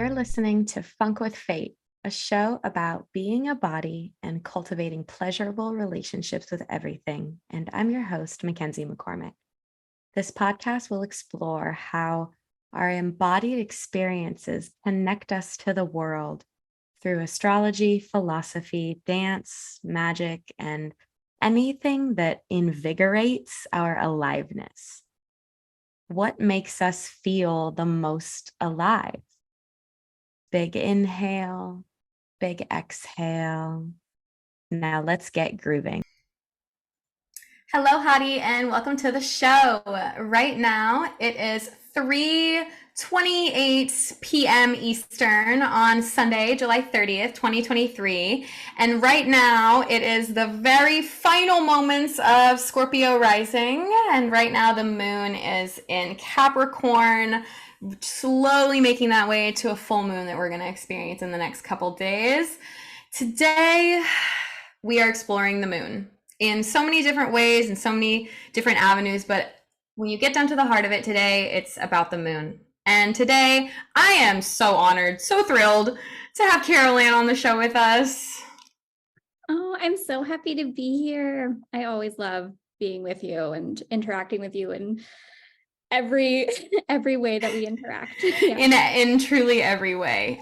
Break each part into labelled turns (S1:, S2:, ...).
S1: You're listening to Funk with Fate, a show about being a body and cultivating pleasurable relationships with everything. And I'm your host, Mackenzie McCormick. This podcast will explore how our embodied experiences connect us to the world through astrology, philosophy, dance, magic, and anything that invigorates our aliveness. What makes us feel the most alive? Big inhale, big exhale. Now let's get grooving. Hello, Hottie, and welcome to the show. Right now, it is 3:28 p.m. Eastern on Sunday, July 30th, 2023. And right now, it is the very final moments of Scorpio rising. And right now, the moon is in Capricorn, slowly making that way to a full moon that we're going to experience in the next couple days. Today, we are exploring the moon in so many different ways and so many different avenues, but when you get down to the heart of it today, it's about the moon. And today, I am so honored, so thrilled to have Carol-Anne on the show with us.
S2: Oh, I'm so happy to be here. I always love being with you and interacting with you in every way that we interact.
S1: Yeah. In truly every way.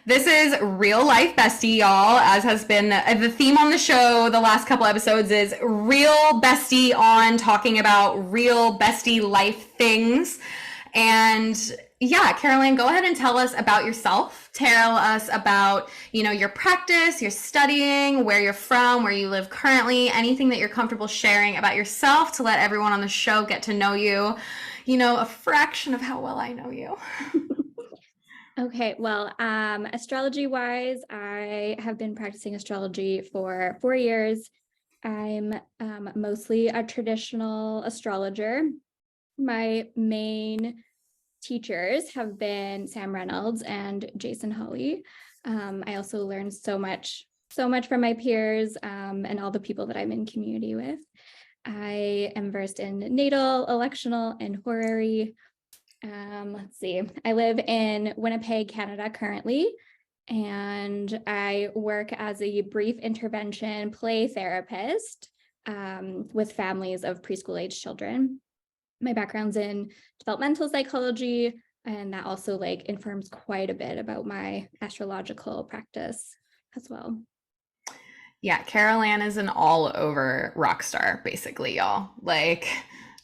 S1: This is real life bestie, y'all, as has been the theme on the show the last couple episodes is real bestie on talking about real bestie life things. And yeah, Carol-Anne, go ahead and tell us about yourself. Tell us about, your practice, your studying, where you're from, where you live currently, anything that you're comfortable sharing about yourself to let everyone on the show get to know you, a fraction of how well I know you.
S2: Okay, well, astrology-wise, I have been practicing astrology for 4 years. I'm mostly a traditional astrologer. My main teachers have been Sam Reynolds and Jason Hawley. I also learned so much from my peers and all the people that I'm in community with. I am versed in natal, electional, and horary. Let's see. I live in Winnipeg, Canada currently, and I work as a brief intervention play therapist with families of preschool age children. My background's in developmental psychology, and that also informs quite a bit about my astrological practice as well.
S1: Yeah, Carol-Anne is an all over rock star, basically, y'all.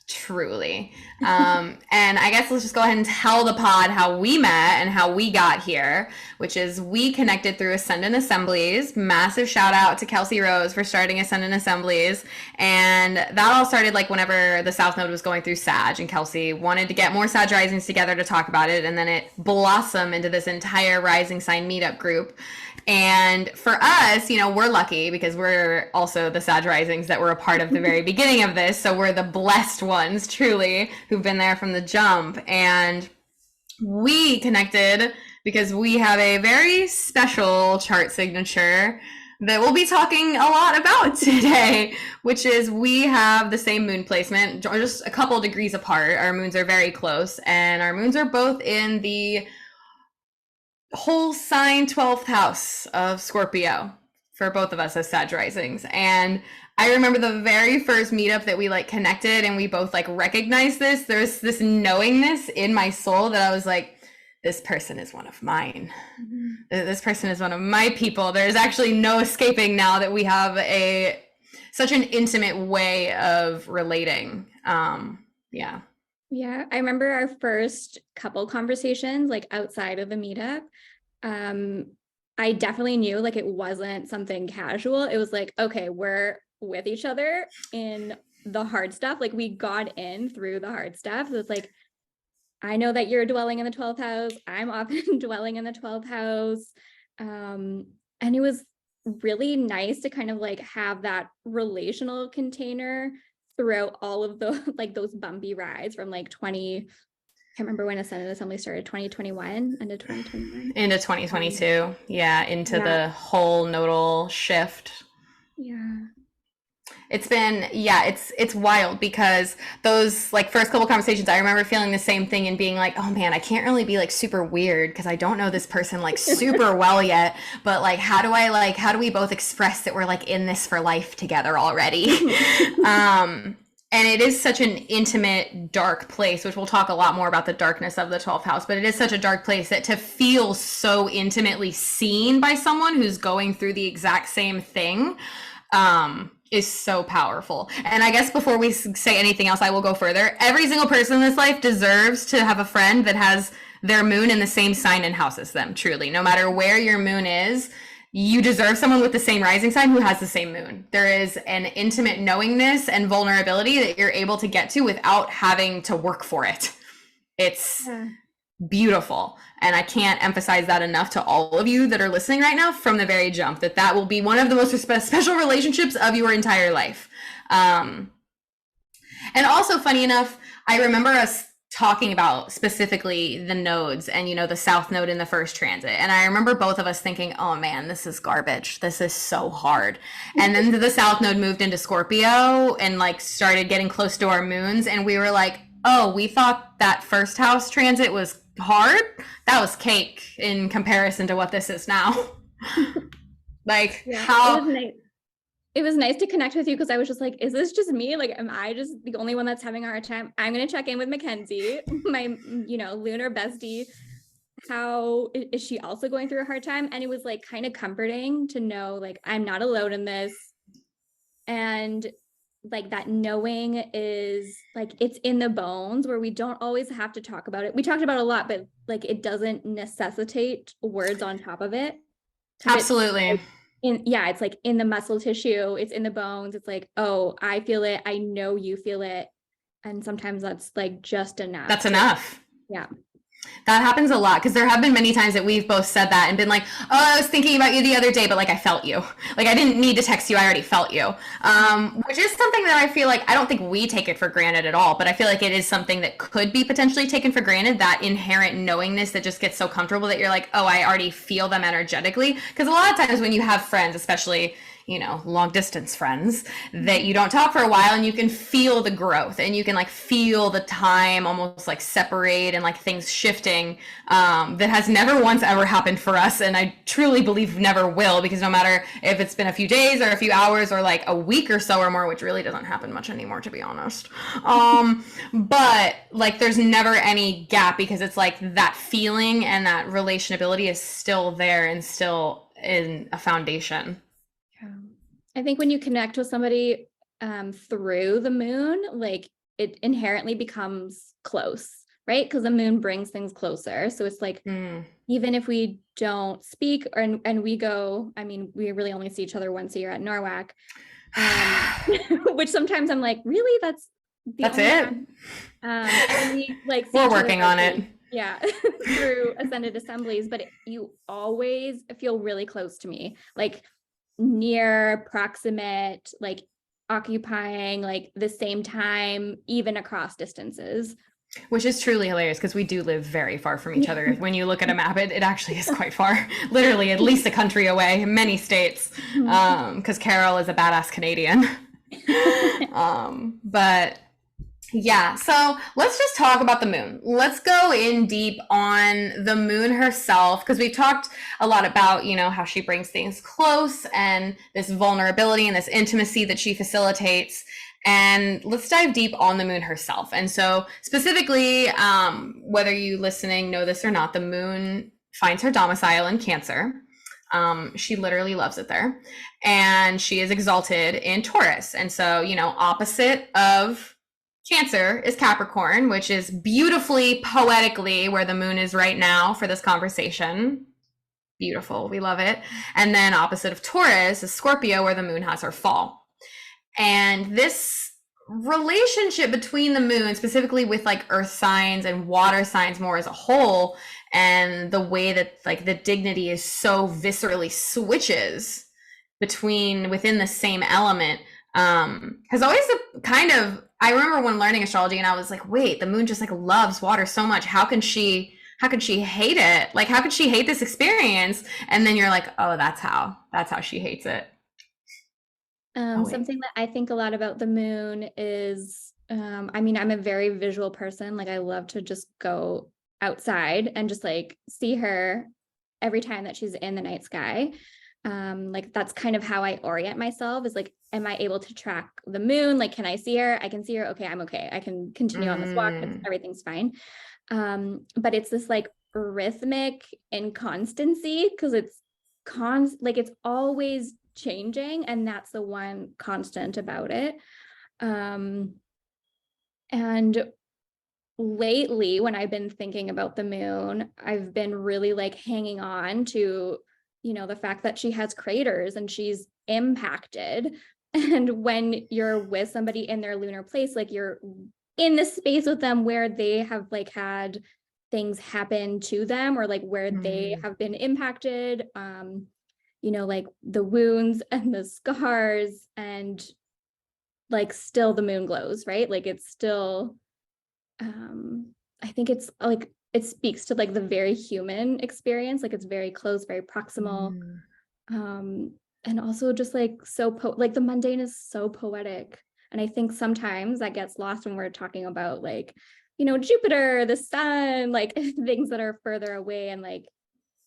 S1: Truly. And I guess let's just go ahead and tell the pod how we met and how we got here, which is we connected through Ascendant Assemblies. Massive shout out to Kelsey Rose for starting Ascendant Assemblies. And that all started whenever the South Node was going through Sag, and Kelsey wanted to get more Sag risings together to talk about it. And then it blossomed into this entire rising sign meetup group. And for us, we're lucky because we're also the Sag risings that were a part of the very beginning of this. So we're the blessed ones, truly, who've been there from the jump. And we connected because we have a very special chart signature that we'll be talking a lot about today, which is we have the same moon placement, just a couple degrees apart. Our moons are very close, and our moons are both in the whole sign 12th house of Scorpio for both of us as Sag risings. And I remember the very first meetup that we connected and we both recognized this. There's this knowingness in my soul that I was like, this person is one of mine. Mm-hmm. This person is one of my people. There's actually no escaping now that we have such an intimate way of relating. Yeah.
S2: Yeah, I remember our first couple conversations outside of the meetup. I definitely knew it wasn't something casual. It was okay, we're with each other in the hard stuff. We got in through the hard stuff. So it's I know that you're dwelling in the 12th house. I'm often dwelling in the 12th house. And it was really nice to kind of have that relational container throughout all of the those bumpy rides from 20, I can't remember when Ascendant Assembly started, 2021 into 2021
S1: into 2022 into the whole nodal shift.
S2: Yeah.
S1: It's wild because those like first couple conversations, I remember feeling the same thing and being like, oh man, I can't really be like super weird because I don't know this person like super well yet. But like, how do we both express that we're like in this for life together already? And it is such an intimate, dark place, which we'll talk a lot more about the darkness of the 12th house, but it is such a dark place that to feel so intimately seen by someone who's going through the exact same thing, is so powerful. And I guess before we say anything else, I will go further. Every single person in this life deserves to have a friend that has their moon in the same sign and house as them, truly. No matter where your moon is, you deserve someone with the same rising sign who has the same moon. There is an intimate knowingness and vulnerability that you're able to get to without having to work for it. It's beautiful. And I can't emphasize that enough to all of you that are listening right now from the very jump, that will be one of the most special relationships of your entire life. And also, funny enough, I remember us talking about specifically the nodes and, the South Node in the first transit. And I remember both of us thinking, oh man, this is garbage. This is so hard. And then the South Node moved into Scorpio and like started getting close to our moons. And we were like, oh, we thought that first house transit was hard. That was cake in comparison to what this is now. Like
S2: it was nice to connect with you because I was just like, is this just me? Like, am I just the only one that's having a hard time? I'm going to check in with Mackenzie, my, lunar bestie. How is she also going through a hard time? And it was like kind of comforting to know, like, I'm not alone in this. And like that knowing is like, it's in the bones where we don't always have to talk about it. We talked about it a lot, but like, it doesn't necessitate words on top of it.
S1: Absolutely.
S2: It's like in the muscle tissue, it's in the bones. It's like, oh, I feel it. I know you feel it. And sometimes that's like just enough.
S1: That's enough.
S2: Yeah.
S1: That happens a lot because there have been many times that we've both said that and been like, oh, I was thinking about you the other day, but like I felt you. Like I didn't need to text you. I already felt you. Which is something that I feel like, I don't think we take it for granted at all, but I feel like it is something that could be potentially taken for granted, that inherent knowingness that just gets so comfortable that you're like, oh, I already feel them energetically. Because a lot of times when you have friends, especially long distance friends that you don't talk for a while, and you can feel the growth and you can like feel the time almost like separate and like things shifting, that has never once ever happened for us. And I truly believe never will, because no matter if it's been a few days or a few hours or like a week or so or more, which really doesn't happen much anymore, to be honest. But like there's never any gap, because it's like that feeling and that relationability is still there and still in a foundation.
S2: I think when you connect with somebody through the moon, like it inherently becomes close, right? Because the moon brings things closer. So it's like, even if we don't speak and we go, I mean, we really only see each other once a year at NORWAC, which sometimes I'm like, really? That's it? And we like
S1: we're working on it.
S2: Yeah, through ascended assemblies, but you always feel really close to me, like near, proximate, like occupying like the same time, even across distances.
S1: Which is truly hilarious, because we do live very far from each other. When you look at a map, it actually is quite far. Literally at least a country away, many states, because Carol is a badass Canadian. But yeah, so let's just talk about the moon. Let's go in deep on the moon herself, because we've talked a lot about, how she brings things close and this vulnerability and this intimacy that she facilitates. And let's dive deep on the moon herself. And so specifically, whether you listening know this or not, the moon finds her domicile in Cancer. She literally loves it there. And she is exalted in Taurus. And so, opposite of Cancer is Capricorn, which is beautifully, poetically where the moon is right now for this conversation. Beautiful. We love it. And then opposite of Taurus is Scorpio, where the moon has her fall. And this relationship between the moon, specifically with like earth signs and water signs more as a whole, and the way that like the dignity is so viscerally switches within the same element, has always kind of, I remember when learning astrology and I was like, wait, the moon just like loves water so much. How can she hate it? Like, how could she hate this experience? And then you're like, oh, that's how she hates it. Oh, wait.
S2: Something that I think a lot about the moon is, I mean, I'm a very visual person. Like I love to just go outside and just like see her every time that she's in the night sky. Like that's kind of how I orient myself is like, am I able to track the moon? Like, can I see her? I can see her. Okay, I'm okay. I can continue on this walk. Everything's fine. But it's this like rhythmic inconstancy because it's like it's always changing, and that's the one constant about it. And lately when I've been thinking about the moon, I've been really like hanging on to, you know, the fact that she has craters and she's impacted. And when you're with somebody in their lunar place, like you're in the space with them where they have like had things happen to them or like where they have been impacted, you know, like the wounds and the scars, and like still the moon glows, right? Like it's still, I think it's like it speaks to like the very human experience, like it's very close, very proximal. And also just like so like the mundane is so poetic. And I think sometimes that gets lost when we're talking about like, you know, Jupiter, the sun, like things that are further away and like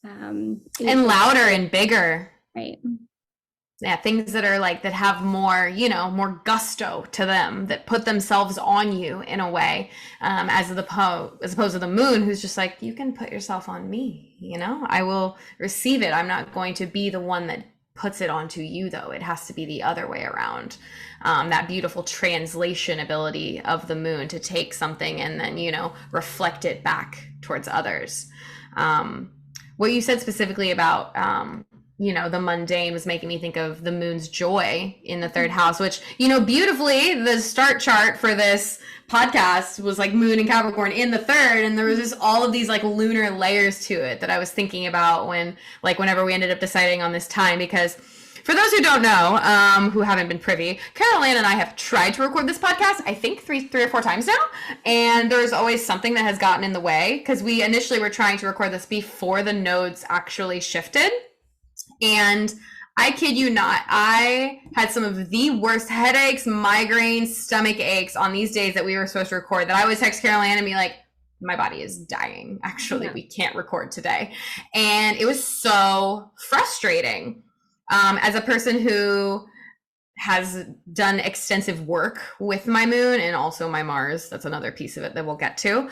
S1: and louder and bigger.
S2: Right.
S1: Yeah, things that are like that have more, you know, more gusto to them, that put themselves on you in a way, as opposed to the moon, who's just like, you can put yourself on me, you know, I will receive it. I'm not going to be the one that puts it onto you, though. It has to be the other way around. That beautiful translation ability of the moon to take something and then, you know, reflect it back towards others. What you said specifically about, you know, the mundane was making me think of the moon's joy in the third house, which, you know, beautifully, the start chart for this podcast was like moon and Capricorn in the third. And there was just all of these like lunar layers to it that I was thinking about whenever we ended up deciding on this time, because for those who don't know, who haven't been privy, Carol-Anne and I have tried to record this podcast, I think three or four times now. And there's always something that has gotten in the way, because we initially were trying to record this before the nodes actually shifted. And I kid you not, I had some of the worst headaches, migraines, stomach aches on these days that we were supposed to record, that I would text Carol-Anne and be like, my body is dying. Actually, we can't record today. And it was so frustrating. As a person who has done extensive work with my moon and also my Mars, that's another piece of it that we'll get to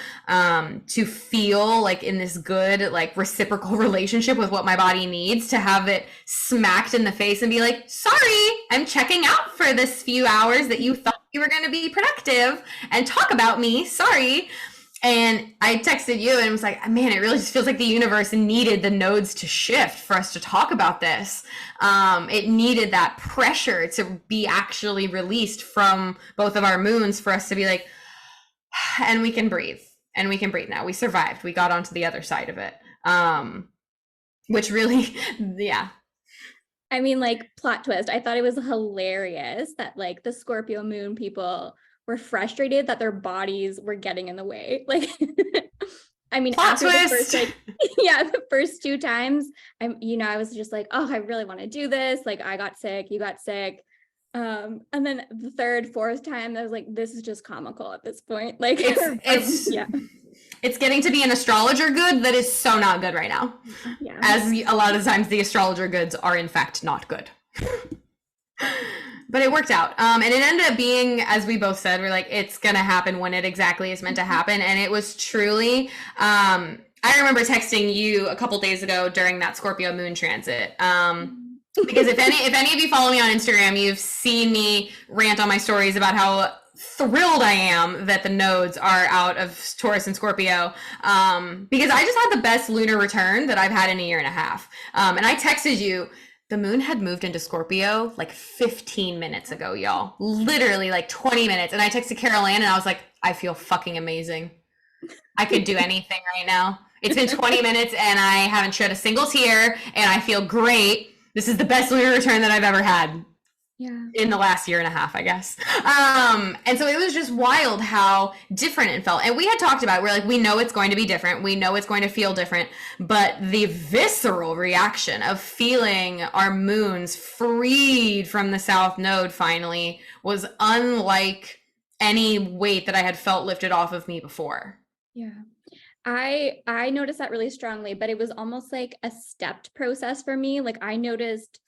S1: feel like in this good, like reciprocal relationship with what my body needs, to have it smacked in the face and be like, sorry, I'm checking out for this few hours that you thought you were going to be productive and talk about me. Sorry. And I texted you and was like, man, it really just feels like the universe needed the nodes to shift for us to talk about this. It needed that pressure to be actually released from both of our moons for us to be like, and we can breathe. And we can breathe now. We survived. We got onto the other side of it. Which really, yeah.
S2: I mean, like, plot twist. I thought it was hilarious that like the Scorpio moon people were frustrated that their bodies were getting in the way. Like, I mean,
S1: plot
S2: after
S1: twist.
S2: the first, like, the first two times, I was just like, oh, I really want to do this. Like, I got sick, you got sick. And then the third, fourth time, I was like, this is just comical at this point. Like,
S1: it's getting to be an astrologer good that is so not good right now. Yeah. As a lot of the times the astrologer goods are in fact not good. But it worked out. And it ended up being, as we both said, we're like, it's going to happen when it exactly is meant to happen. And it was truly, I remember texting you a couple days ago during that Scorpio moon transit. Because if any of you follow me on Instagram, you've seen me rant on my stories about how thrilled I am that the nodes are out of Taurus and Scorpio, because I just had the best lunar return that I've had in a year and a half. And I texted you, the moon had moved into Scorpio like 15 minutes ago, y'all. Literally like 20 minutes. And I texted Carol-Anne and I was like, I feel fucking amazing. I could do anything right now. It's been 20 minutes and I haven't shed a single tear and I feel great. This is the best lunar return that I've ever had.
S2: Yeah.
S1: in the last year and a half, I guess. And so it was just wild how different it felt. And we had talked about it. We're like, we know it's going to be different. We know it's going to feel different. But the visceral reaction of feeling our moons freed from the South Node finally was unlike any weight that I had felt lifted off of me before.
S2: Yeah. I noticed that really strongly, but it was almost like a stepped process for me. Like I noticed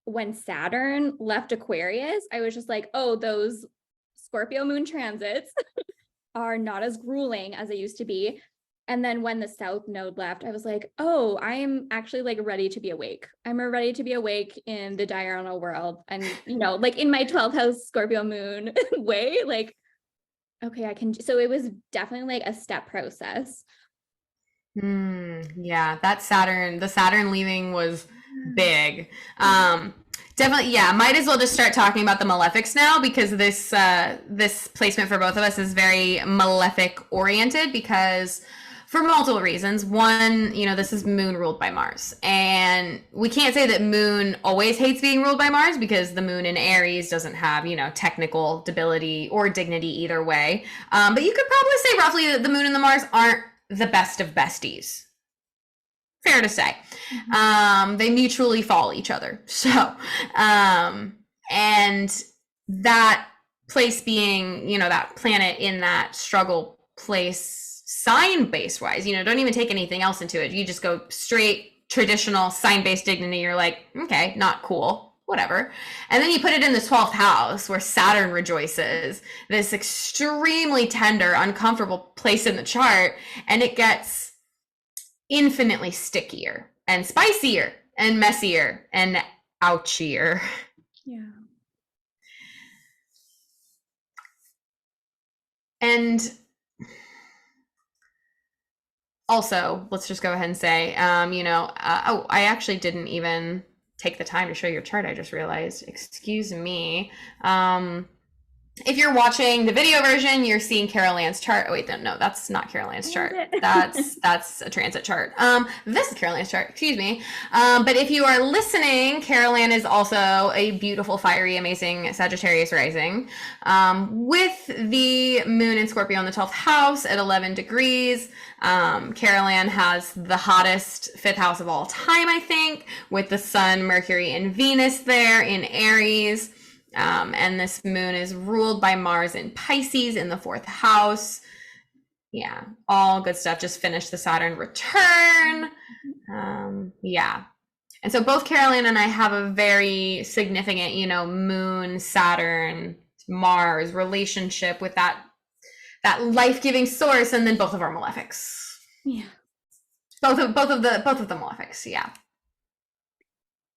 S2: when Saturn left Aquarius, I was just like, oh, those Scorpio moon transits are not as grueling as they used to be. And then when the South Node left, I was like, oh, I am actually like ready to be awake. I'm ready to be awake in the diurnal world. And, you know, like in my 12th house Scorpio moon way, like, okay, I can. So it was definitely like a step process.
S1: Yeah, the Saturn leaving was big. Definitely, yeah, might as well just start talking about the malefics now, because this placement for both of us is very malefic oriented, because for multiple reasons. One, you know, this is moon ruled by Mars, and we can't say that moon always hates being ruled by Mars, because the moon in Aries doesn't have, you know, technical debility or dignity either way. But you could probably say roughly that the moon and the Mars aren't the best of besties. Fair to say. They mutually fall each other. So, and that place being, you know, that planet in that struggle place, sign base wise, you know, don't even take anything else into it. You just go straight traditional sign based dignity. You're like, okay, not cool, whatever. And then you put it in the 12th house where Saturn rejoices, this extremely tender, uncomfortable place in the chart, and it gets infinitely stickier and spicier and messier and ouchier.
S2: Yeah.
S1: And also, let's just go ahead and say, you know, oh, I actually didn't even take the time to show your chart. I just realized, excuse me. If you're watching the video version, you're seeing Carol-Anne's chart. Oh wait, no, that's not Carol-Anne's chart. That's a transit chart. This is Carol-Anne's chart, excuse me. But if you are listening, Carol-Anne is also a beautiful, fiery, amazing Sagittarius rising, with the moon in Scorpio in the 12th house at 11 degrees. Carol-Anne has the hottest 5th house of all time, I think, with the sun, Mercury, and Venus there in Aries. And this moon is ruled by Mars in Pisces in the 4th house. Yeah, all good stuff. Just finished the Saturn return. Yeah. And so both Carol-Anne and I have a very significant, you know, moon, Saturn, Mars relationship with that life-giving source, and then both of our malefics.
S2: Yeah.
S1: Both of the malefics, yeah.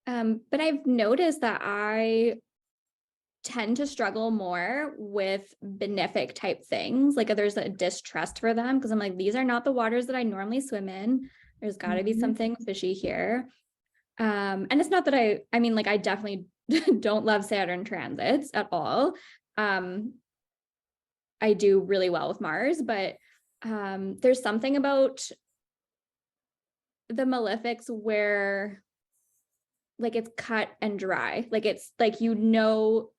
S2: But I've noticed that I tend to struggle more with benefic type things. Like there's a distrust for them, because I'm like, these are not the waters that I normally swim in. There's got to be something fishy here. And it's not that I mean, like, I definitely don't love Saturn transits at all. I do really well with Mars, but there's something about the malefics where like it's cut and dry. Like it's like, you know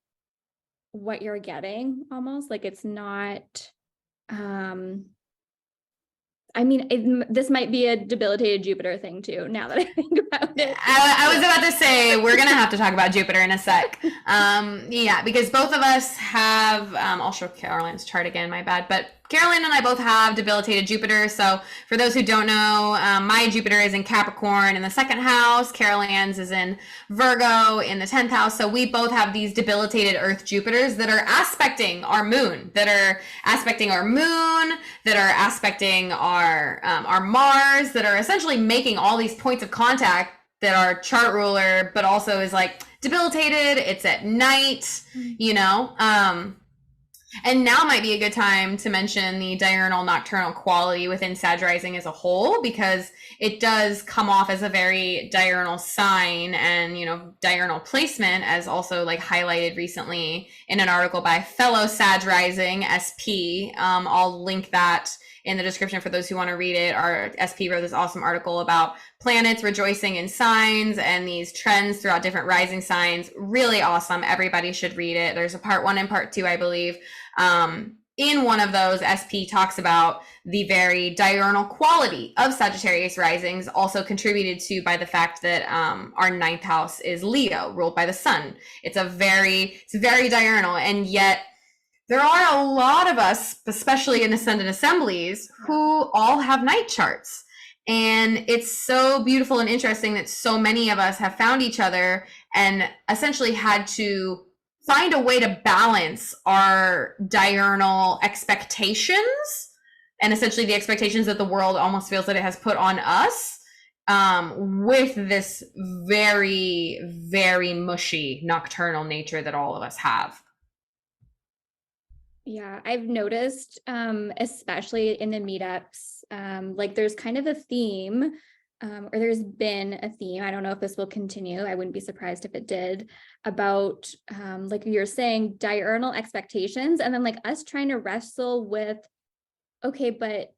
S2: what you're getting almost. Like it's not, I mean, this might be a debilitated Jupiter thing too, now that I think about it.
S1: I was about to say, we're going to have to talk about Jupiter in a sec. Yeah, because both of us have, I'll show Carol-Anne's chart again, my bad, but Carol-Anne and I both have debilitated Jupiter. So for those who don't know, my Jupiter is in Capricorn in the 2nd house. Carol-Anne's is in Virgo in the 10th house. So we both have these debilitated Earth Jupiters that are aspecting our moon, that are aspecting our Mars, that are essentially making all these points of contact that are chart ruler, but also is like debilitated. It's at night, you know. And now might be a good time to mention the diurnal nocturnal quality within Sag rising as a whole, because it does come off as a very diurnal sign, and, you know, diurnal placement, as also like highlighted recently in an article by fellow Sag rising SP. I'll link that in the description for those who want to read it. Our SP wrote this awesome article about planets rejoicing in signs and these trends throughout different rising signs. Really awesome. Everybody should read it. There's a part 1 and part 2, I believe. In one of those, SP talks about the very diurnal quality of Sagittarius risings, also contributed to by the fact that our 9th house is Leo, ruled by the sun. It's very diurnal, and yet there are a lot of us, especially in ascendant assemblies, who all have night charts. And it's so beautiful and interesting that so many of us have found each other and essentially had to find a way to balance our diurnal expectations and essentially the expectations that the world almost feels that it has put on us, with this very, very mushy nocturnal nature that all of us have.
S2: Yeah, I've noticed, especially in the meetups, like there's kind of a theme, or there's been a theme. I don't know if this will continue. I wouldn't be surprised if it did, about like you're saying, diurnal expectations, and then like us trying to wrestle with, okay, but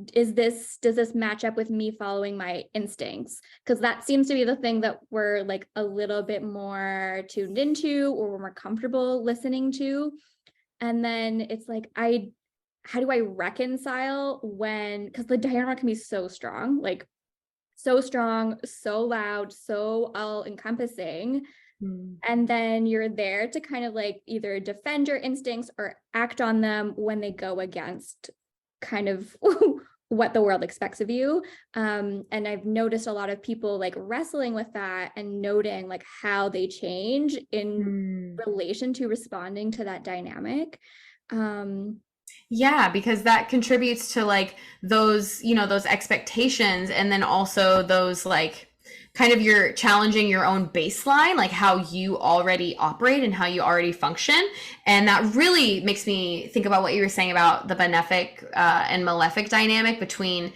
S2: does this match up with me following my instincts? Because that seems to be the thing that we're like a little bit more tuned into, or we're more comfortable listening to. And then it's like, how do I reconcile when, because the diurnal can be so strong, like so strong, so loud, so all encompassing. And then you're there to kind of like either defend your instincts or act on them when they go against kind of what the world expects of you. And I've noticed a lot of people like wrestling with that and noting like how they change in relation to responding to that dynamic.
S1: Yeah, because that contributes to like those, those expectations, and then also those like kind of you're challenging your own baseline, like how you already operate and how you already function. And that really makes me think about what you were saying about the benefic and malefic dynamic between,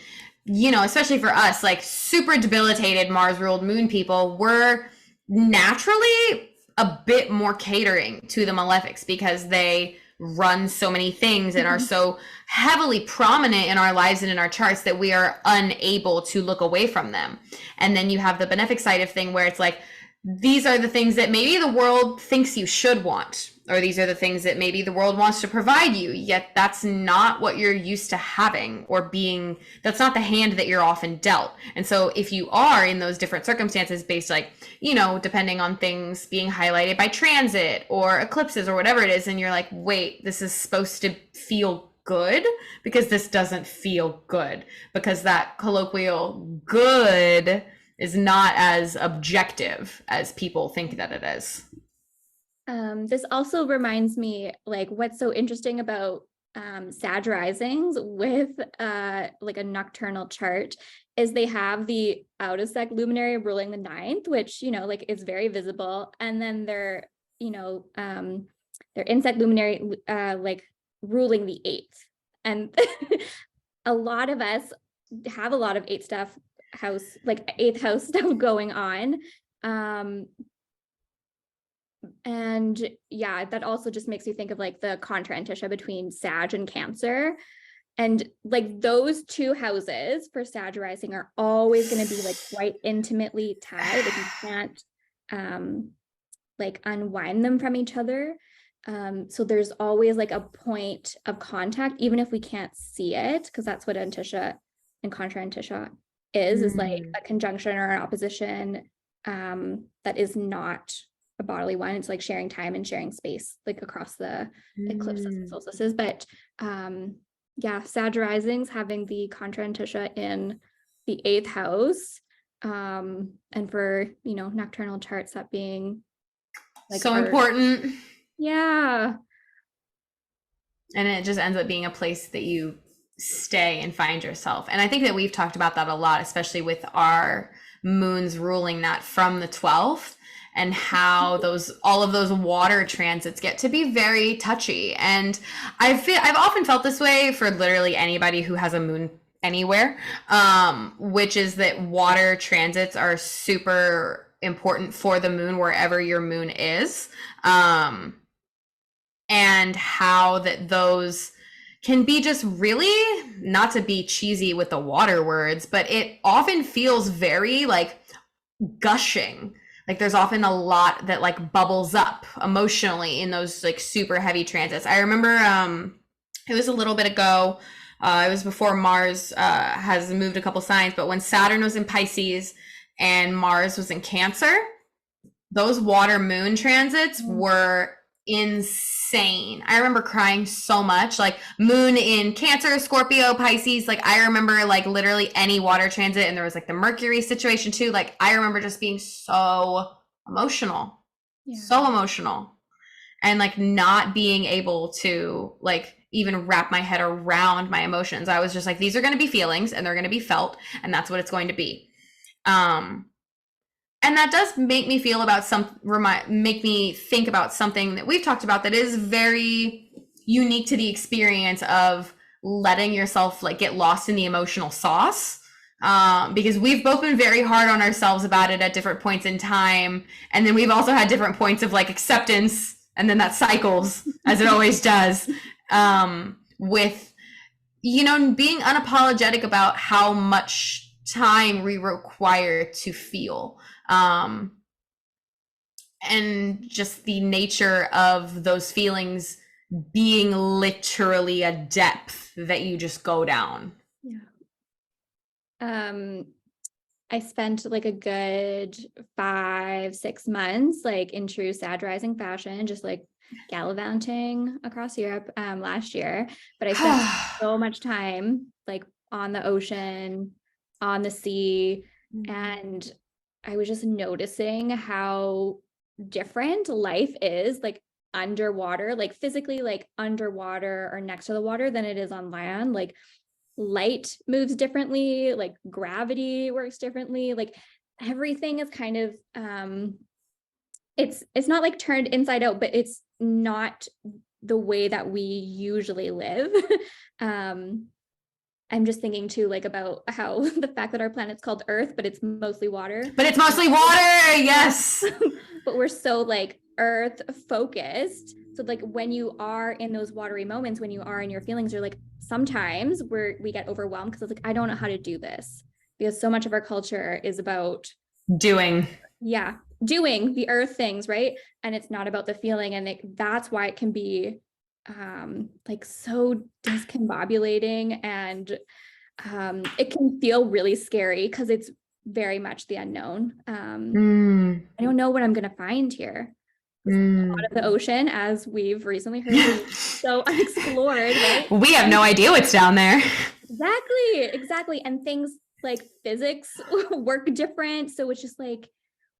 S1: especially for us, like super debilitated Mars ruled moon people, we're naturally a bit more catering to the malefics because they run so many things and are so heavily prominent in our lives and in our charts that we are unable to look away from them. And then you have the benefic side of thing where it's like, these are the things that maybe the world thinks you should want, or these are the things that maybe the world wants to provide you, yet that's not what you're used to having or being, that's not the hand that you're often dealt. And so if you are in those different circumstances based like, depending on things being highlighted by transit or eclipses or whatever it is, and you're like, wait, this is supposed to feel good because this doesn't feel good, because that colloquial good is not as objective as people think that it is.
S2: This also reminds me, like, what's so interesting about Sag risings with like a nocturnal chart is they have the out-of-sec luminary ruling the 9th, which, like is very visible. And then their in-sec luminary like ruling the 8th. And a lot of us have a lot of 8th house stuff going on. And yeah, that also just makes me think of like the contra intisha between Sag and Cancer. And like those two houses for Sag rising are always going to be like quite intimately tied. Like you can't like unwind them from each other. So there's always like a point of contact, even if we can't see it, because that's what intisha and contra intisha is like a conjunction or an opposition that is not a bodily one. It's like sharing time and sharing space, like across the eclipses and solstices. But yeah, Sag risings having the contra intisha in the 8th house, and for nocturnal charts, that being like
S1: so important.
S2: Yeah.
S1: And it just ends up being a place that you stay and find yourself. And I think that we've talked about that a lot, especially with our moons ruling that from the 12th, and how all of those water transits get to be very touchy. And I've often felt this way for literally anybody who has a moon anywhere, which is that water transits are super important for the moon wherever your moon is. And how that those can be just really, not to be cheesy with the water words, but it often feels very like gushing. Like there's often a lot that like bubbles up emotionally in those like super heavy transits. I remember it was a little bit ago, it was before Mars has moved a couple signs, but when Saturn was in Pisces and Mars was in Cancer, those water moon transits were insane. I remember crying so much, like moon in Cancer, Scorpio, Pisces. Like I remember like literally any water transit, and there was like the Mercury situation too. Like I remember just being so emotional, so emotional, and like not being able to like even wrap my head around my emotions. I was just like, these are going to be feelings and they're going to be felt, and that's what it's going to be. And that does make me feel about make me think about something that we've talked about that is very unique to the experience of letting yourself like get lost in the emotional sauce. Because we've both been very hard on ourselves about it at different points in time. And then we've also had different points of like acceptance, and then that cycles as it always does, with, you know, being unapologetic about how much time we require to feel. And just the nature of those feelings being literally a depth that you just go down.
S2: I spent like a good 5-6 months like in true Sag rising fashion, just like gallivanting across Europe last year. But I spent so much time like on the ocean, on the sea, and I was just noticing how different life is like underwater, like physically like underwater or next to the water than it is on land. Like light moves differently, like gravity works differently, like everything is kind of it's not like turned inside out, but it's not the way that we usually live. I'm just thinking too, like about how the fact that our planet's called Earth, but it's mostly water.
S1: But it's mostly water, yes.
S2: But we're so like Earth focused. So like when you are in those watery moments, when you are in your feelings, you're like, sometimes we get overwhelmed because it's like, I don't know how to do this, because so much of our culture is about doing the Earth things, right? And it's not about the feeling. And that's why it can be like so discombobulating, and it can feel really scary because it's very much the unknown. I don't know what I'm gonna find here. A lot of the ocean, as we've recently heard, is so unexplored, right?
S1: We have no idea what's down there.
S2: Exactly. And things like physics work different. So it's just like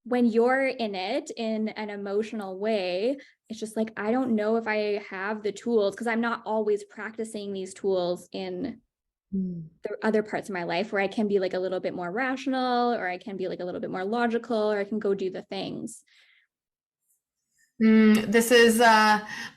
S2: when you're in it in an emotional way, it's just like, I don't know if I have the tools, because I'm not always practicing these tools in the other parts of my life where I can be like a little bit more rational, or I can be like a little bit more logical, or I can go do the things.
S1: This is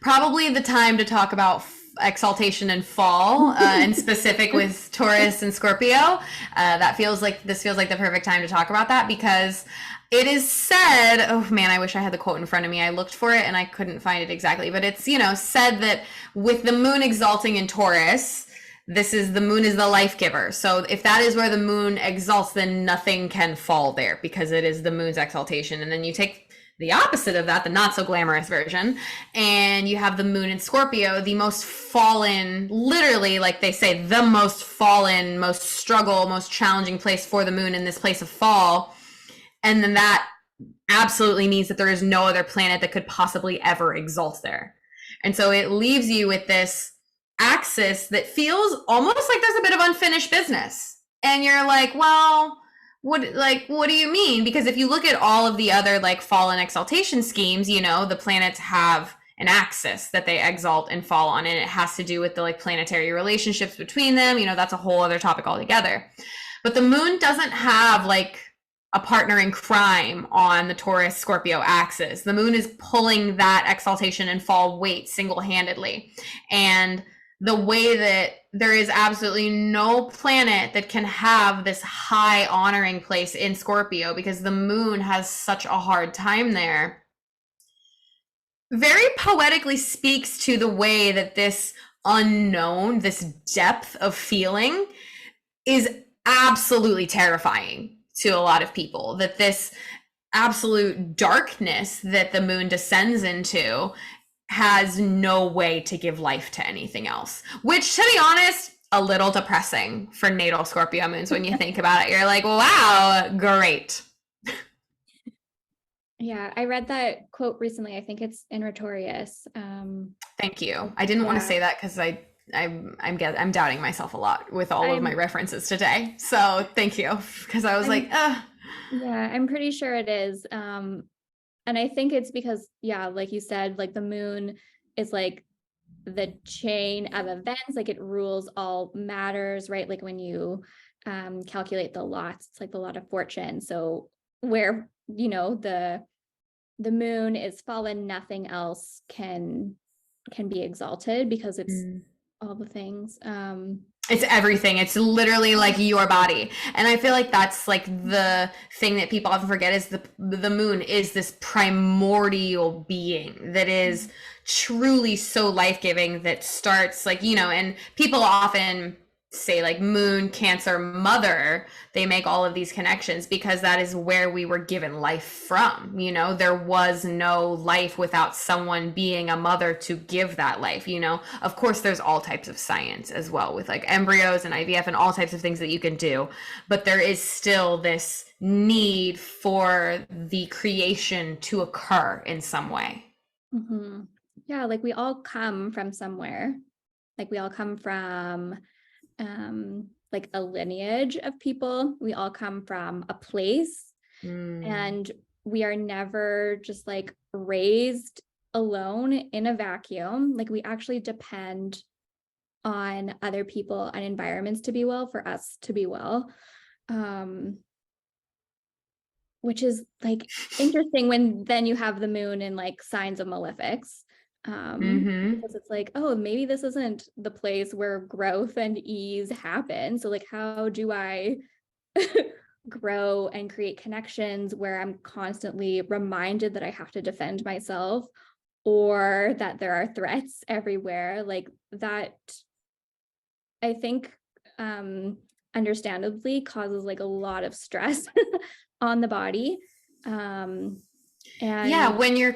S1: probably the time to talk about exaltation and fall, and specific with Taurus and Scorpio. This feels like the perfect time to talk about that, because it is said, oh man, I wish I had the quote in front of me. I looked for it and I couldn't find it exactly, but it's, you know, said that with the moon exalting in Taurus, the moon is the life giver. So if that is where the moon exalts, then nothing can fall there, because it is the moon's exaltation. And then you take the opposite of that, the not so glamorous version, and you have the moon in Scorpio, the most fallen, literally, like they say, the most fallen, most struggle, most challenging place for the moon, in this place of fall. And then that absolutely means that there is no other planet that could possibly ever exalt there. And so it leaves you with this axis that feels almost like there's a bit of unfinished business. And you're like, well, what do you mean? Because if you look at all of the other like fallen exaltation schemes, you know, the planets have an axis that they exalt and fall on, and it has to do with the like planetary relationships between them. You know, that's a whole other topic altogether. But the moon doesn't have like a partner in crime on the Taurus Scorpio axis. The moon is pulling that exaltation and fall weight single-handedly. And the way that there is absolutely no planet that can have this high honoring place in Scorpio, because the moon has such a hard time there, very poetically speaks to the way that this unknown, this depth of feeling is absolutely terrifying to a lot of people. That this absolute darkness that the moon descends into has no way to give life to anything else, which, to be honest, a little depressing for natal Scorpio moons. When you think about it, you're like, wow, great.
S2: Yeah, I read that quote recently. I think it's in Rhetorius.
S1: Thank you. I didn't want to say that because I'm doubting myself a lot with all of my references today. So thank you, because I was like, ugh.
S2: Yeah, I'm pretty sure it is. And I think it's because, yeah, like you said, like the moon is like the chain of events, like it rules all matters, right? Like when you calculate the lots, it's like the lot of fortune. So where, you know, the moon is fallen, nothing else can be exalted because it's all the things.
S1: It's everything. It's literally like your body. And I feel like that's like the thing that people often forget is the moon is this primordial being that is truly so life-giving, that starts like, you know, and people often say like moon, Cancer, mother, they make all of these connections because that is where we were given life from. You know, there was no life without someone being a mother to give that life. You know, of course there's all types of science as well with like embryos and IVF and all types of things that you can do, but there is still this need for the creation to occur in some way.
S2: Yeah, like we all come from somewhere. Like we all come from like a lineage of people. We all come from a place, and we are never just like raised alone in a vacuum. Like we actually depend on other people and environments to be well for us to be well, which is like interesting when then you have the moon in like signs of malefics. Because it's like, oh, maybe this isn't the place where growth and ease happen. So like, how do I grow and create connections where I'm constantly reminded that I have to defend myself or that there are threats everywhere? Like that, I think, understandably causes like a lot of stress on the body. And
S1: yeah, when your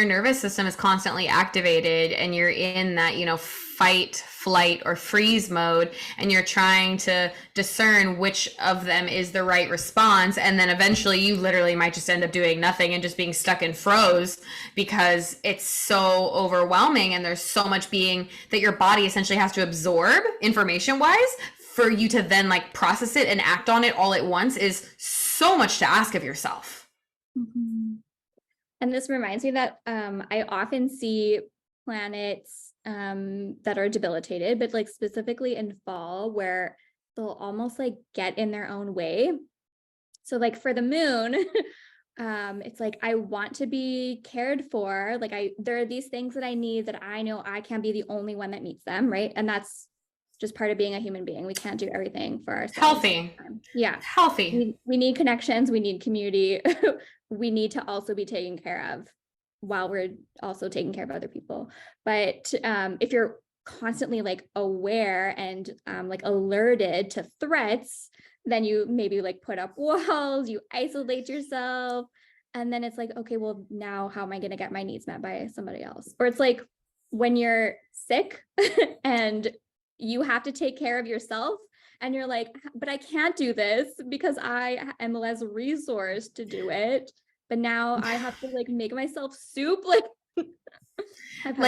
S1: nervous system is constantly activated and you're in that, you know, fight, flight, or freeze mode, and you're trying to discern which of them is the right response, and then eventually you literally might just end up doing nothing and just being stuck in froze because it's so overwhelming and there's so much being that your body essentially has to absorb information wise for you to then like process it and act on it all at once is so much to ask of yourself.
S2: And this reminds me that I often see planets that are debilitated, but like specifically in fall where they'll almost like get in their own way. So like for the moon, it's like, I want to be cared for. Like there are these things that I need that I know I can't be the only one that meets them, right? And that's just part of being a human being. We can't do everything for ourselves.
S1: Healthy.
S2: Yeah.
S1: Healthy.
S2: We need connections. We need community. We need to also be taken care of while we're also taking care of other people. But if you're constantly like aware and like alerted to threats, then you maybe like put up walls, you isolate yourself. And then it's like, okay, well, now how am I going to get my needs met by somebody else? Or it's like when you're sick and you have to take care of yourself and you're like, but I can't do this because I am less resourced to do it. But now I have to like make myself soup. Like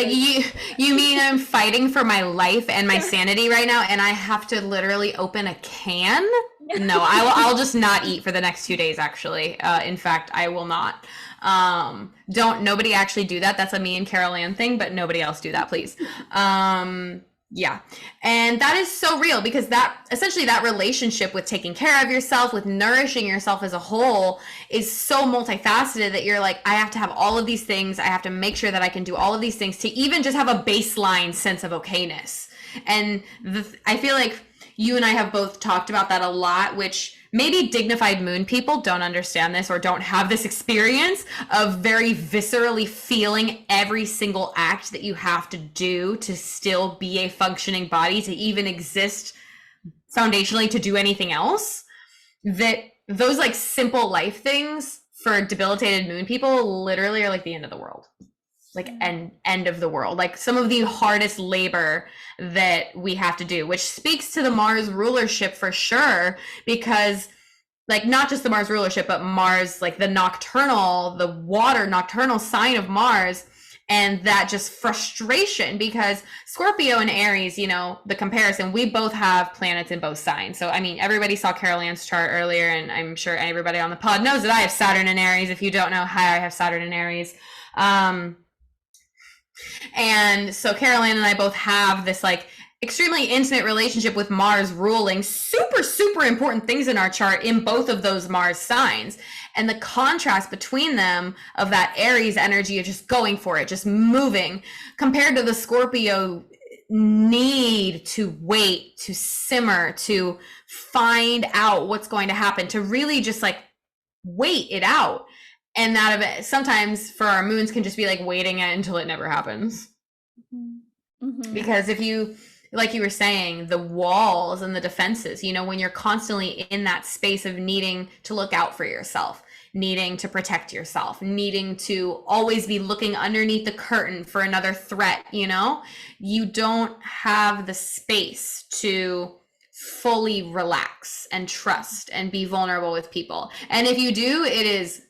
S1: you mean I'm fighting for my life and my sanity right now and I have to literally open a can? No, I'll just not eat for the next 2 days actually. In fact, I will not. Nobody actually do that. That's a me and Carol-Anne thing, but nobody else do that, please. Yeah. And that is so real because that essentially that relationship with taking care of yourself, with nourishing yourself as a whole is so multifaceted that you're like, I have to have all of these things. I have to make sure that I can do all of these things to even just have a baseline sense of okayness. And I feel like you and I have both talked about that a lot, which maybe dignified moon people don't understand this or don't have this experience of very viscerally feeling every single act that you have to do to still be a functioning body, to even exist foundationally, to do anything else. That those like simple life things for debilitated moon people literally are like the end of the world. Like end of the world, like some of the hardest labor that we have to do, which speaks to the Mars rulership for sure, because like not just the Mars rulership, but Mars, like the nocturnal, the water nocturnal sign of Mars, and that just frustration, because Scorpio and Aries, you know, the comparison, we both have planets in both signs. So I mean, everybody saw Carol-Anne's chart earlier, and I'm sure everybody on the pod knows that I have Saturn in Aries. If you don't know, hi, I have Saturn in Aries. And so Carol-Anne and I both have this like extremely intimate relationship with Mars ruling super, super important things in our chart in both of those Mars signs. And the contrast between them of that Aries energy of just going for it, just moving, compared to the Scorpio need to wait, to simmer, to find out what's going to happen, to really just like wait it out. And that of it sometimes for our moons can just be like waiting it until it never happens. Mm-hmm. Because if you, like you were saying, the walls and the defenses, you know, when you're constantly in that space of needing to look out for yourself, needing to protect yourself, needing to always be looking underneath the curtain for another threat, you know, you don't have the space to fully relax and trust and be vulnerable with people. And if you do, it is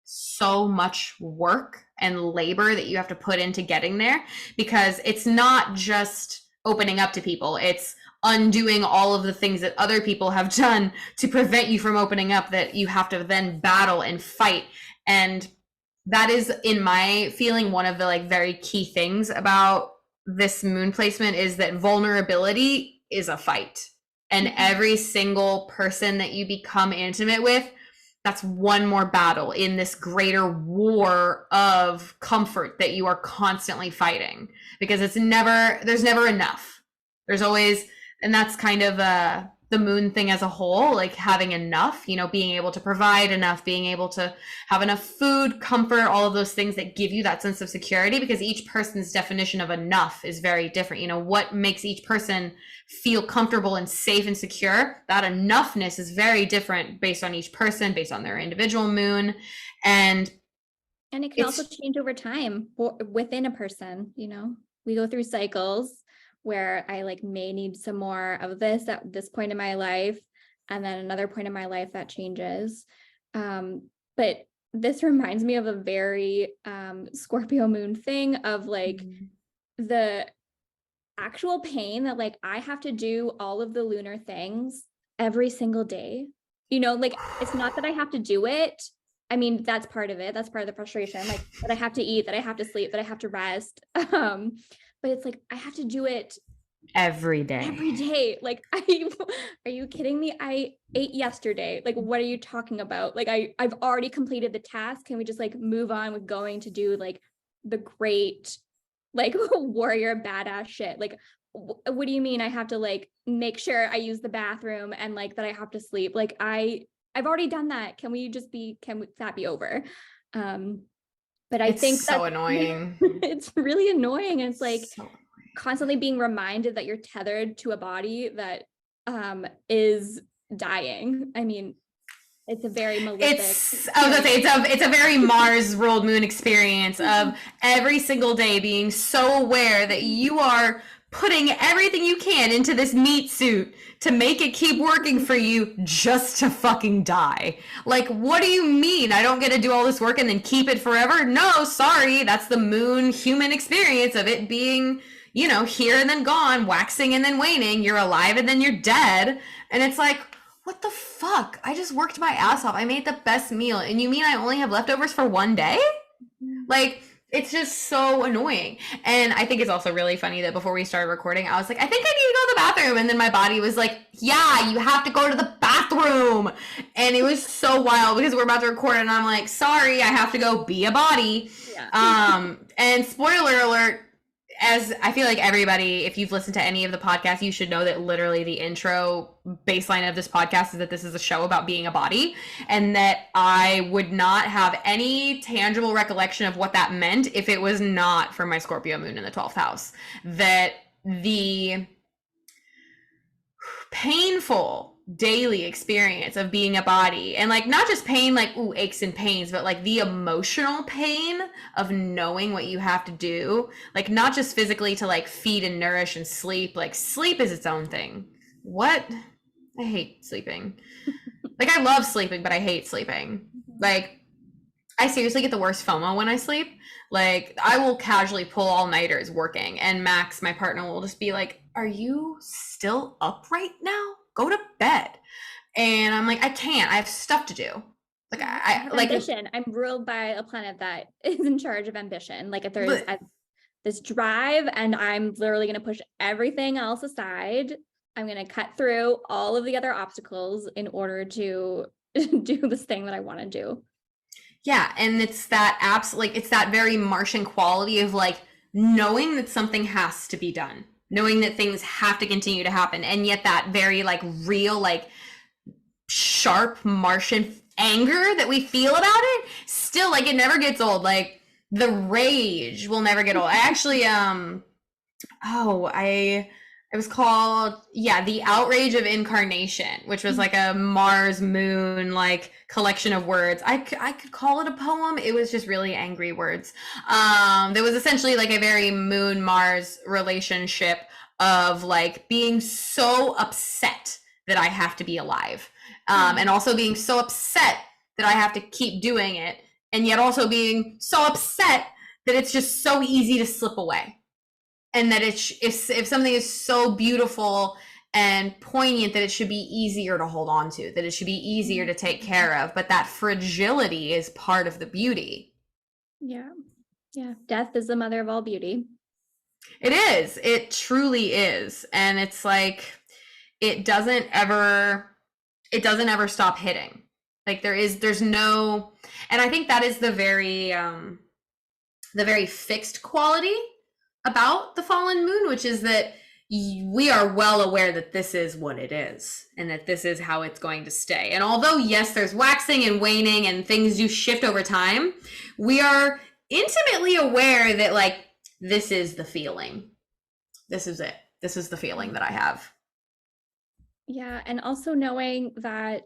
S1: so much work and labor that you have to put into getting there, because it's not just opening up to people, it's undoing all of the things that other people have done to prevent you from opening up, that you have to then battle and fight. And that is, in my feeling, one of the like very key things about this moon placement is that vulnerability is a fight. And every single person that you become intimate with, that's one more battle in this greater war of comfort that you are constantly fighting, because there's never enough. There's always, and that's kind of the moon thing as a whole, like having enough, you know, being able to provide enough, being able to have enough food, comfort, all of those things that give you that sense of security, because each person's definition of enough is very different. You know, what makes each person feel comfortable and safe and secure, that enoughness is very different based on each person, based on their individual moon. And
S2: it can also change over time within a person. You know, we go through cycles where I like may need some more of this at this point in my life, and then another point in my life that changes. But this reminds me of a very Scorpio moon thing of like the actual pain that like I have to do all of the lunar things every single day. You know, like it's not that I have to do it. I mean, that's part of it. That's part of the frustration. Like that I have to eat, that I have to sleep, that I have to rest. But it's like, I have to do it
S1: every day.
S2: Like, are you kidding me? I ate yesterday. Like, what are you talking about? Like, I've already completed the task. Can we just like move on with going to do like the great, like warrior badass shit? Like, what do you mean I have to like make sure I use the bathroom and like that I have to sleep? Like, I've already done that. Can that be over? But I think
S1: that's so annoying.
S2: It's really annoying. And it's like constantly being reminded that you're tethered to a body that is dying. I mean, it's a very malefic.
S1: I was gonna say it's a very Mars ruled moon experience of every single day being so aware that you are putting everything you can into this meat suit to make it keep working for you just to fucking die. Like, what do you mean? I don't get to do all this work and then keep it forever? No, sorry. That's the moon human experience of it being, you know, here and then gone, waxing and then waning. You're alive and then you're dead. And it's like, what the fuck? I just worked my ass off. I made the best meal. And you mean I only have leftovers for one day? Like, it's just so annoying. And I think it's also really funny that before we started recording, I was like, I think I need to go to the bathroom. And then my body was like, yeah, you have to go to the bathroom. And it was so wild because we're about to record and I'm like, sorry, I have to go be a body. Yeah. And spoiler alert, as I feel like everybody, if you've listened to any of the podcasts, you should know that literally the intro baseline of this podcast is that this is a show about being a body, and that I would not have any tangible recollection of what that meant if it was not for my Scorpio moon in the 12th house. That the painful daily experience of being a body, and like not just pain like ooh aches and pains, but like the emotional pain of knowing what you have to do, like not just physically to like feed and nourish and sleep. Like sleep is its own thing. What? I hate sleeping. Like I love sleeping, but I hate sleeping. Like I seriously get the worst FOMO when I sleep. Like I will casually pull all-nighters working, and Max, my partner, will just be like, are you still up right now? Go to bed. And I'm like, I can't. I have stuff to do. Like I
S2: have
S1: like
S2: ambition. I'm ruled by a planet that is in charge of ambition. Like if there's this drive, and I'm literally going to push everything else aside. I'm going to cut through all of the other obstacles in order to do this thing that I want to do.
S1: Yeah, and it's that like it's that very Martian quality of like knowing that something has to be done, knowing that things have to continue to happen, and yet that very like real, like sharp Martian anger that we feel about it still, like it never gets old. Like the rage will never get old. I actually it was called, The Outrage of Incarnation, which was like a Mars moon like collection of words. I could call it a poem. It was just really angry words. There was essentially like a very moon Mars relationship of like being so upset that I have to be alive, and also being so upset that I have to keep doing it, and yet also being so upset that it's just so easy to slip away. And that if something is so beautiful and poignant, that it should be easier to hold on to, that it should be easier to take care of. But that fragility is part of the beauty.
S2: Yeah. Yeah. Death is the mother of all beauty.
S1: It is. It truly is. And it's like, it doesn't ever stop hitting. Like there's no, and I think that is the very fixed quality about the fallen moon, which is that we are well aware that this is what it is, and that this is how it's going to stay. And although, yes, there's waxing and waning and things do shift over time, we are intimately aware that like, this is the feeling. This is it. This is the feeling that I have.
S2: Yeah. And also knowing that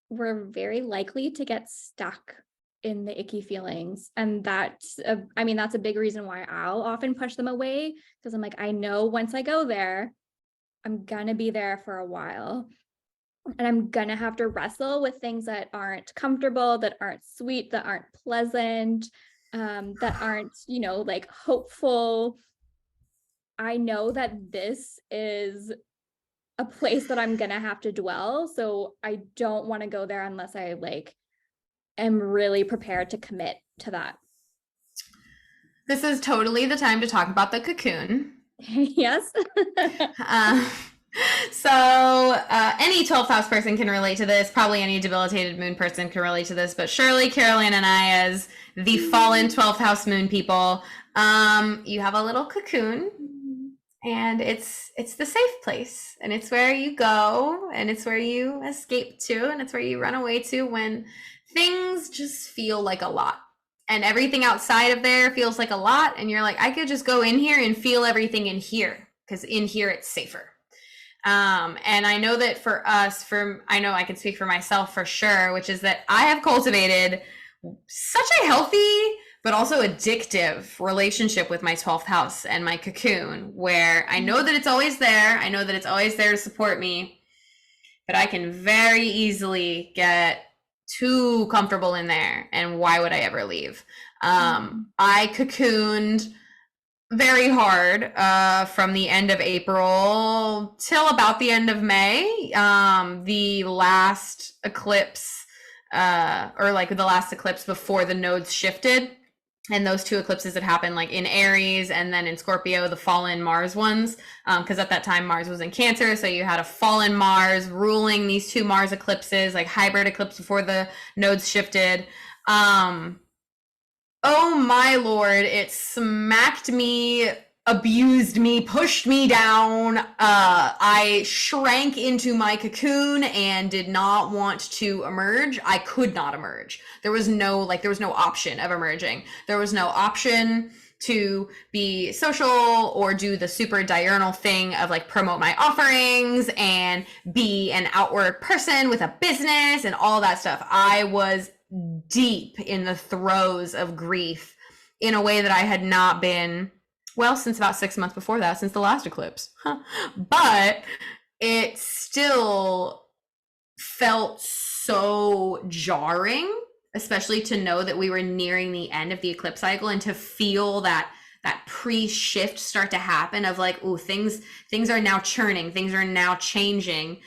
S2: we're very likely to get stuck in the icky feelings, and that's a big reason why I'll often push them away, because I'm like, I know once I go there, I'm gonna be there for a while, and I'm gonna have to wrestle with things that aren't comfortable, that aren't sweet, that aren't pleasant, that aren't like hopeful. I know that this is a place that I'm gonna have to dwell, so I don't want to go there unless I like am really prepared to commit to that.
S1: This is totally the time to talk about the cocoon.
S2: Yes.
S1: Any 12th house person can relate to this. Probably any debilitated moon person can relate to this, but surely Carol-Anne and I, as the fallen 12th house moon people, you have a little cocoon, and it's the safe place, and it's where you go, and it's where you escape to, and it's where you run away to when things just feel like a lot, and everything outside of there feels like a lot, and you're like, I could just go in here and feel everything in here, because in here it's safer. And I know that for us, I know I can speak for myself for sure, which is that I have cultivated such a healthy but also addictive relationship with my 12th house and my cocoon, where I know that it's always there. I know that it's always there to support me, but I can very easily get too comfortable in there, and why would I ever leave? I cocooned very hard from the end of April till about the end of May. The last eclipse, or like the last eclipse before the nodes shifted, and those two eclipses that happened like in Aries and then in Scorpio, the fallen Mars ones, because at that time Mars was in Cancer, so you had a fallen Mars ruling these two Mars eclipses, like hybrid eclipse before the nodes shifted. Oh my lord, it smacked me abused me, pushed me down. I shrank into my cocoon and did not want to emerge. I could not emerge. There was no option of emerging. There was no option to be social or do the super diurnal thing of like promote my offerings and be an outward person with a business and all that stuff. I was deep in the throes of grief in a way that I had not been, well, since about 6 months before that, since the last eclipse. But it still felt so jarring, especially to know that we were nearing the end of the eclipse cycle and to feel that pre-shift start to happen of like, oh, things are now churning, things are now changing.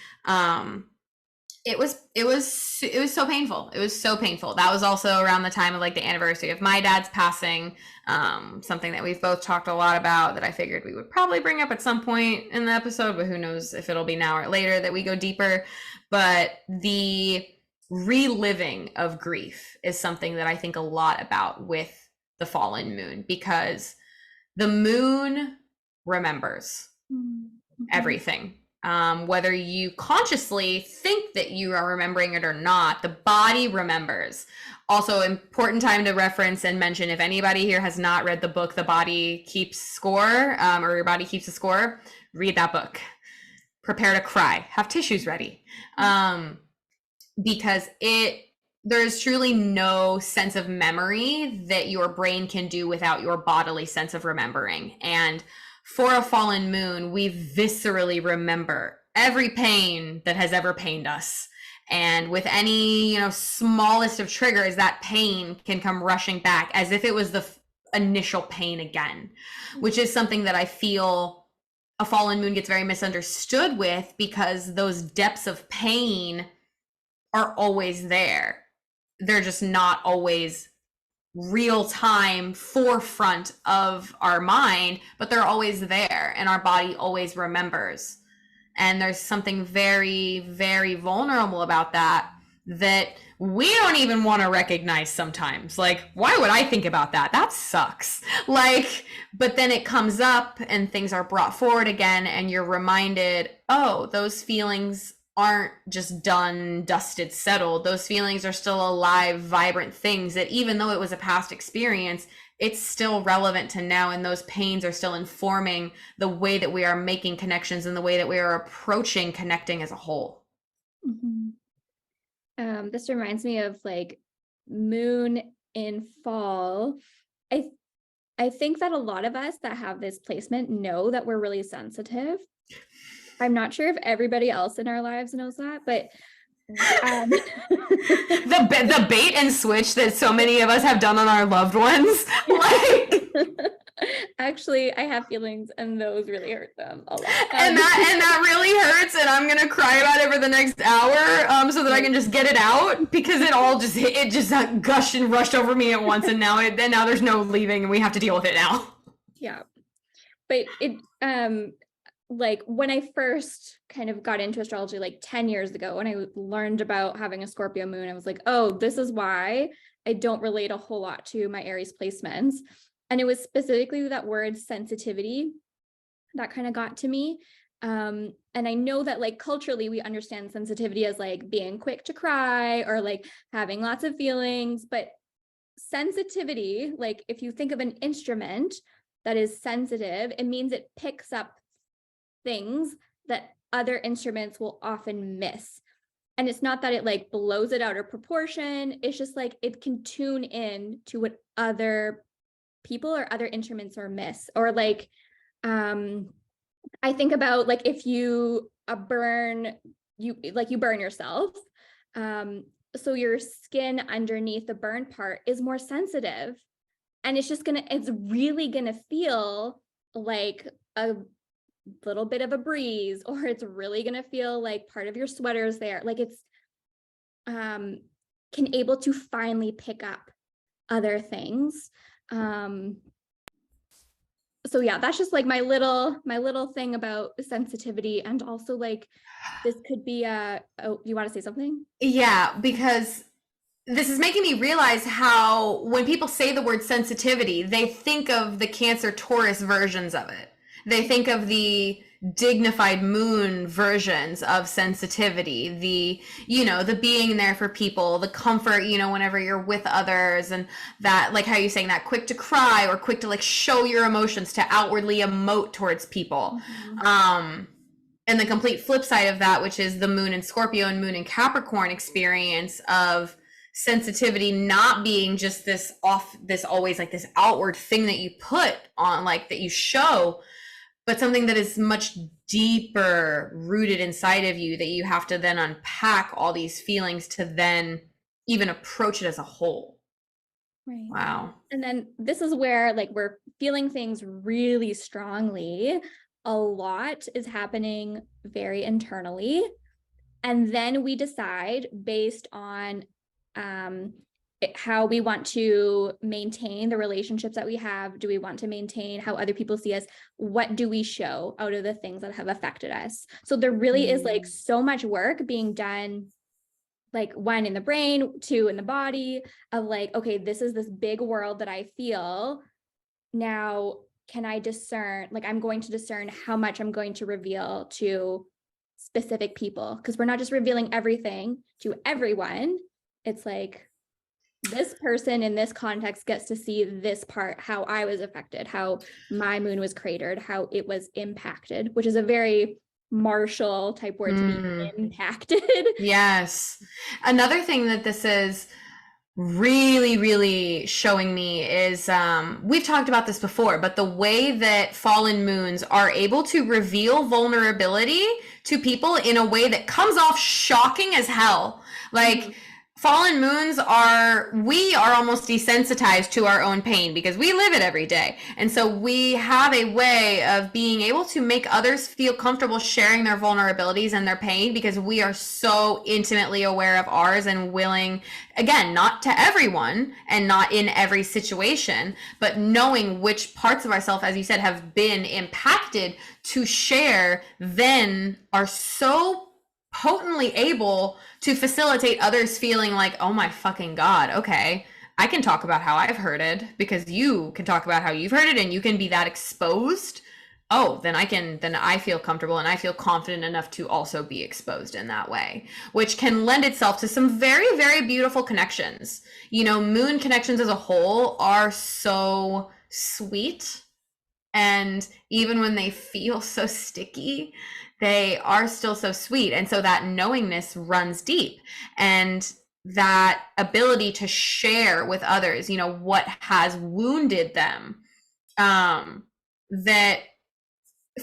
S1: It was so painful. It was so painful. That was also around the time of like the anniversary of my dad's passing. Something that we've both talked a lot about that I figured we would probably bring up at some point in the episode, but who knows if it'll be now or later that we go deeper. But the reliving of grief is something that I think a lot about with the fallen moon, because the moon remembers everything. Whether you consciously think that you are remembering it or not, the body remembers. Also, important time to reference and mention, if anybody here has not read the book, The Body Keeps Score, or Your Body Keeps a Score, read that book. Prepare to cry. Have tissues ready. Because there's truly no sense of memory that your brain can do without your bodily sense of remembering. And for a fallen moon, we viscerally remember every pain that has ever pained us. And with any, smallest of triggers, that pain can come rushing back as if it was the initial pain again, which is something that I feel a fallen moon gets very misunderstood with, because those depths of pain are always there. They're just not always real time forefront of our mind, but they're always there and our body always remembers. And there's something very, very vulnerable about that we don't even want to recognize sometimes. Like, why would I think about that? That sucks. But then it comes up and things are brought forward again, and you're reminded, oh, those feelings aren't just done, dusted, settled. Those feelings are still alive, vibrant things that even though it was a past experience, it's still relevant to now. And those pains are still informing the way that we are making connections and the way that we are approaching connecting as a whole.
S2: This reminds me of like moon in fall. I think that a lot of us that have this placement know that we're really sensitive. I'm not sure if everybody else in our lives knows that, but
S1: the bait and switch that so many of us have done on our loved ones.
S2: Actually, I have feelings and those really hurt them a lot.
S1: And that really hurts, and I'm gonna cry about it for the next hour, so that I can just get it out, because it just gushed and rushed over me at once, and now there's no leaving, and we have to deal with it now.
S2: Yeah, but it like when I first kind of got into astrology like 10 years ago, when I learned about having a Scorpio moon, I was like, oh, this is why I don't relate a whole lot to my Aries placements. And it was specifically that word sensitivity that kind of got to me. And I know that like culturally we understand sensitivity as like being quick to cry or like having lots of feelings, but sensitivity, like if you think of an instrument that is sensitive, it means it picks up things that other instruments will often miss. And it's not that it like blows it out of proportion. It's just like it can tune in to what other people or other instruments are miss. Or like I think about like if you burn yourself, so your skin underneath the burn part is more sensitive, and it's really gonna feel like a little bit of a breeze, or it's really gonna feel like part of your sweater is there. Like it's can able to finally pick up other things. So yeah, that's just like my little thing about sensitivity. And also like this could be you want to say something?
S1: Yeah, because this is making me realize how when people say the word sensitivity, they think of the Cancer Taurus versions of it. They think of the dignified moon versions of sensitivity, the, you know, the being there for people, the comfort, you know, whenever you're with others, and that, like how you're saying that, quick to cry or quick to like show your emotions, to outwardly emote towards people. And the complete flip side of that, which is the moon in Scorpio and moon in Capricorn experience of sensitivity not being just this always like this outward thing that you put on, like that you show, but something that is much deeper rooted inside of you, that you have to then unpack all these feelings to then even approach it as a whole.
S2: Right.
S1: Wow.
S2: And then this is where like we're feeling things really strongly. A lot is happening very internally. And then we decide based on how we want to maintain the relationships that we have. Do we want to maintain how other people see us? What do we show out of the things that have affected us? So there really is like so much work being done, like 1 in the brain, 2 in the body, of like, okay, this is this big world that I feel. Now, can I discern, like I'm going to discern how much I'm going to reveal to specific people, because we're not just revealing everything to everyone. It's like this person in this context gets to see this part, how I was affected, how my moon was cratered, how it was impacted, which is a very martial type word to be impacted.
S1: Yes. Another thing that this is really, really showing me is, we've talked about this before, but the way that fallen moons are able to reveal vulnerability to people in a way that comes off shocking as hell. Like, fallen moons we are almost desensitized to our own pain because we live it every day. And so we have a way of being able to make others feel comfortable sharing their vulnerabilities and their pain because we are so intimately aware of ours and willing, again, not to everyone and not in every situation, but knowing which parts of ourselves, as you said, have been impacted to share, then are so potently able to facilitate others feeling like, oh my fucking God, okay, I can talk about how I've hurted because you can talk about how you've hurted and you can be that exposed. Oh, then I feel comfortable and I feel confident enough to also be exposed in that way, which can lend itself to some very, very beautiful connections. You know, moon connections as a whole are so sweet. And even when they feel so sticky, they are still so sweet. And so that knowingness runs deep, and that ability to share with others, you know, what has wounded them, that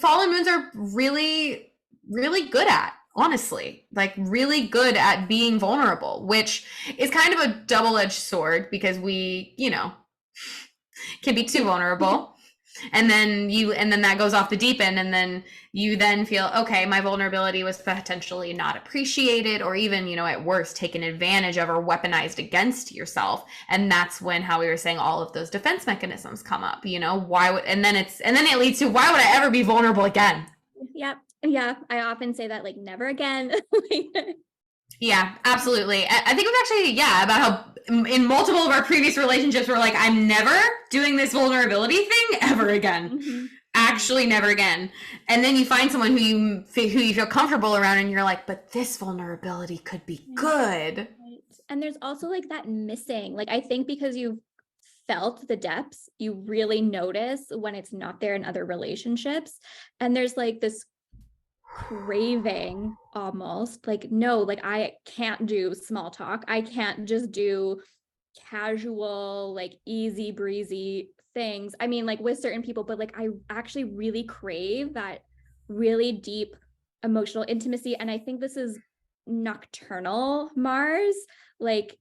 S1: fallen moons are really, really good at, honestly, like really good at being vulnerable, which is kind of a double-edged sword because we, you know, can be too vulnerable. And then that goes off the deep end, and then you then feel, okay, my vulnerability was potentially not appreciated, or even, you know, at worst taken advantage of or weaponized against yourself. And that's when, how we were saying, all of those defense mechanisms come up, you know, and then it leads to, why would I ever be vulnerable again?
S2: Yep. Yeah. I often say that, like, never again.
S1: Yeah, absolutely. I think it was actually, about how in multiple of our previous relationships, we're like, I'm never doing this vulnerability thing ever again. Actually, never again. And then you find someone who you feel comfortable around, and you're like, but this vulnerability could be good.
S2: Right. And there's also like that missing, like, I think because you've felt the depths, you really notice when it's not there in other relationships. And there's like this craving almost, like, no, like I can't do small talk. I can't just do casual, like easy breezy things. I mean, like with certain people, but like I actually really crave that really deep emotional intimacy. And I think this is nocturnal Mars. Like,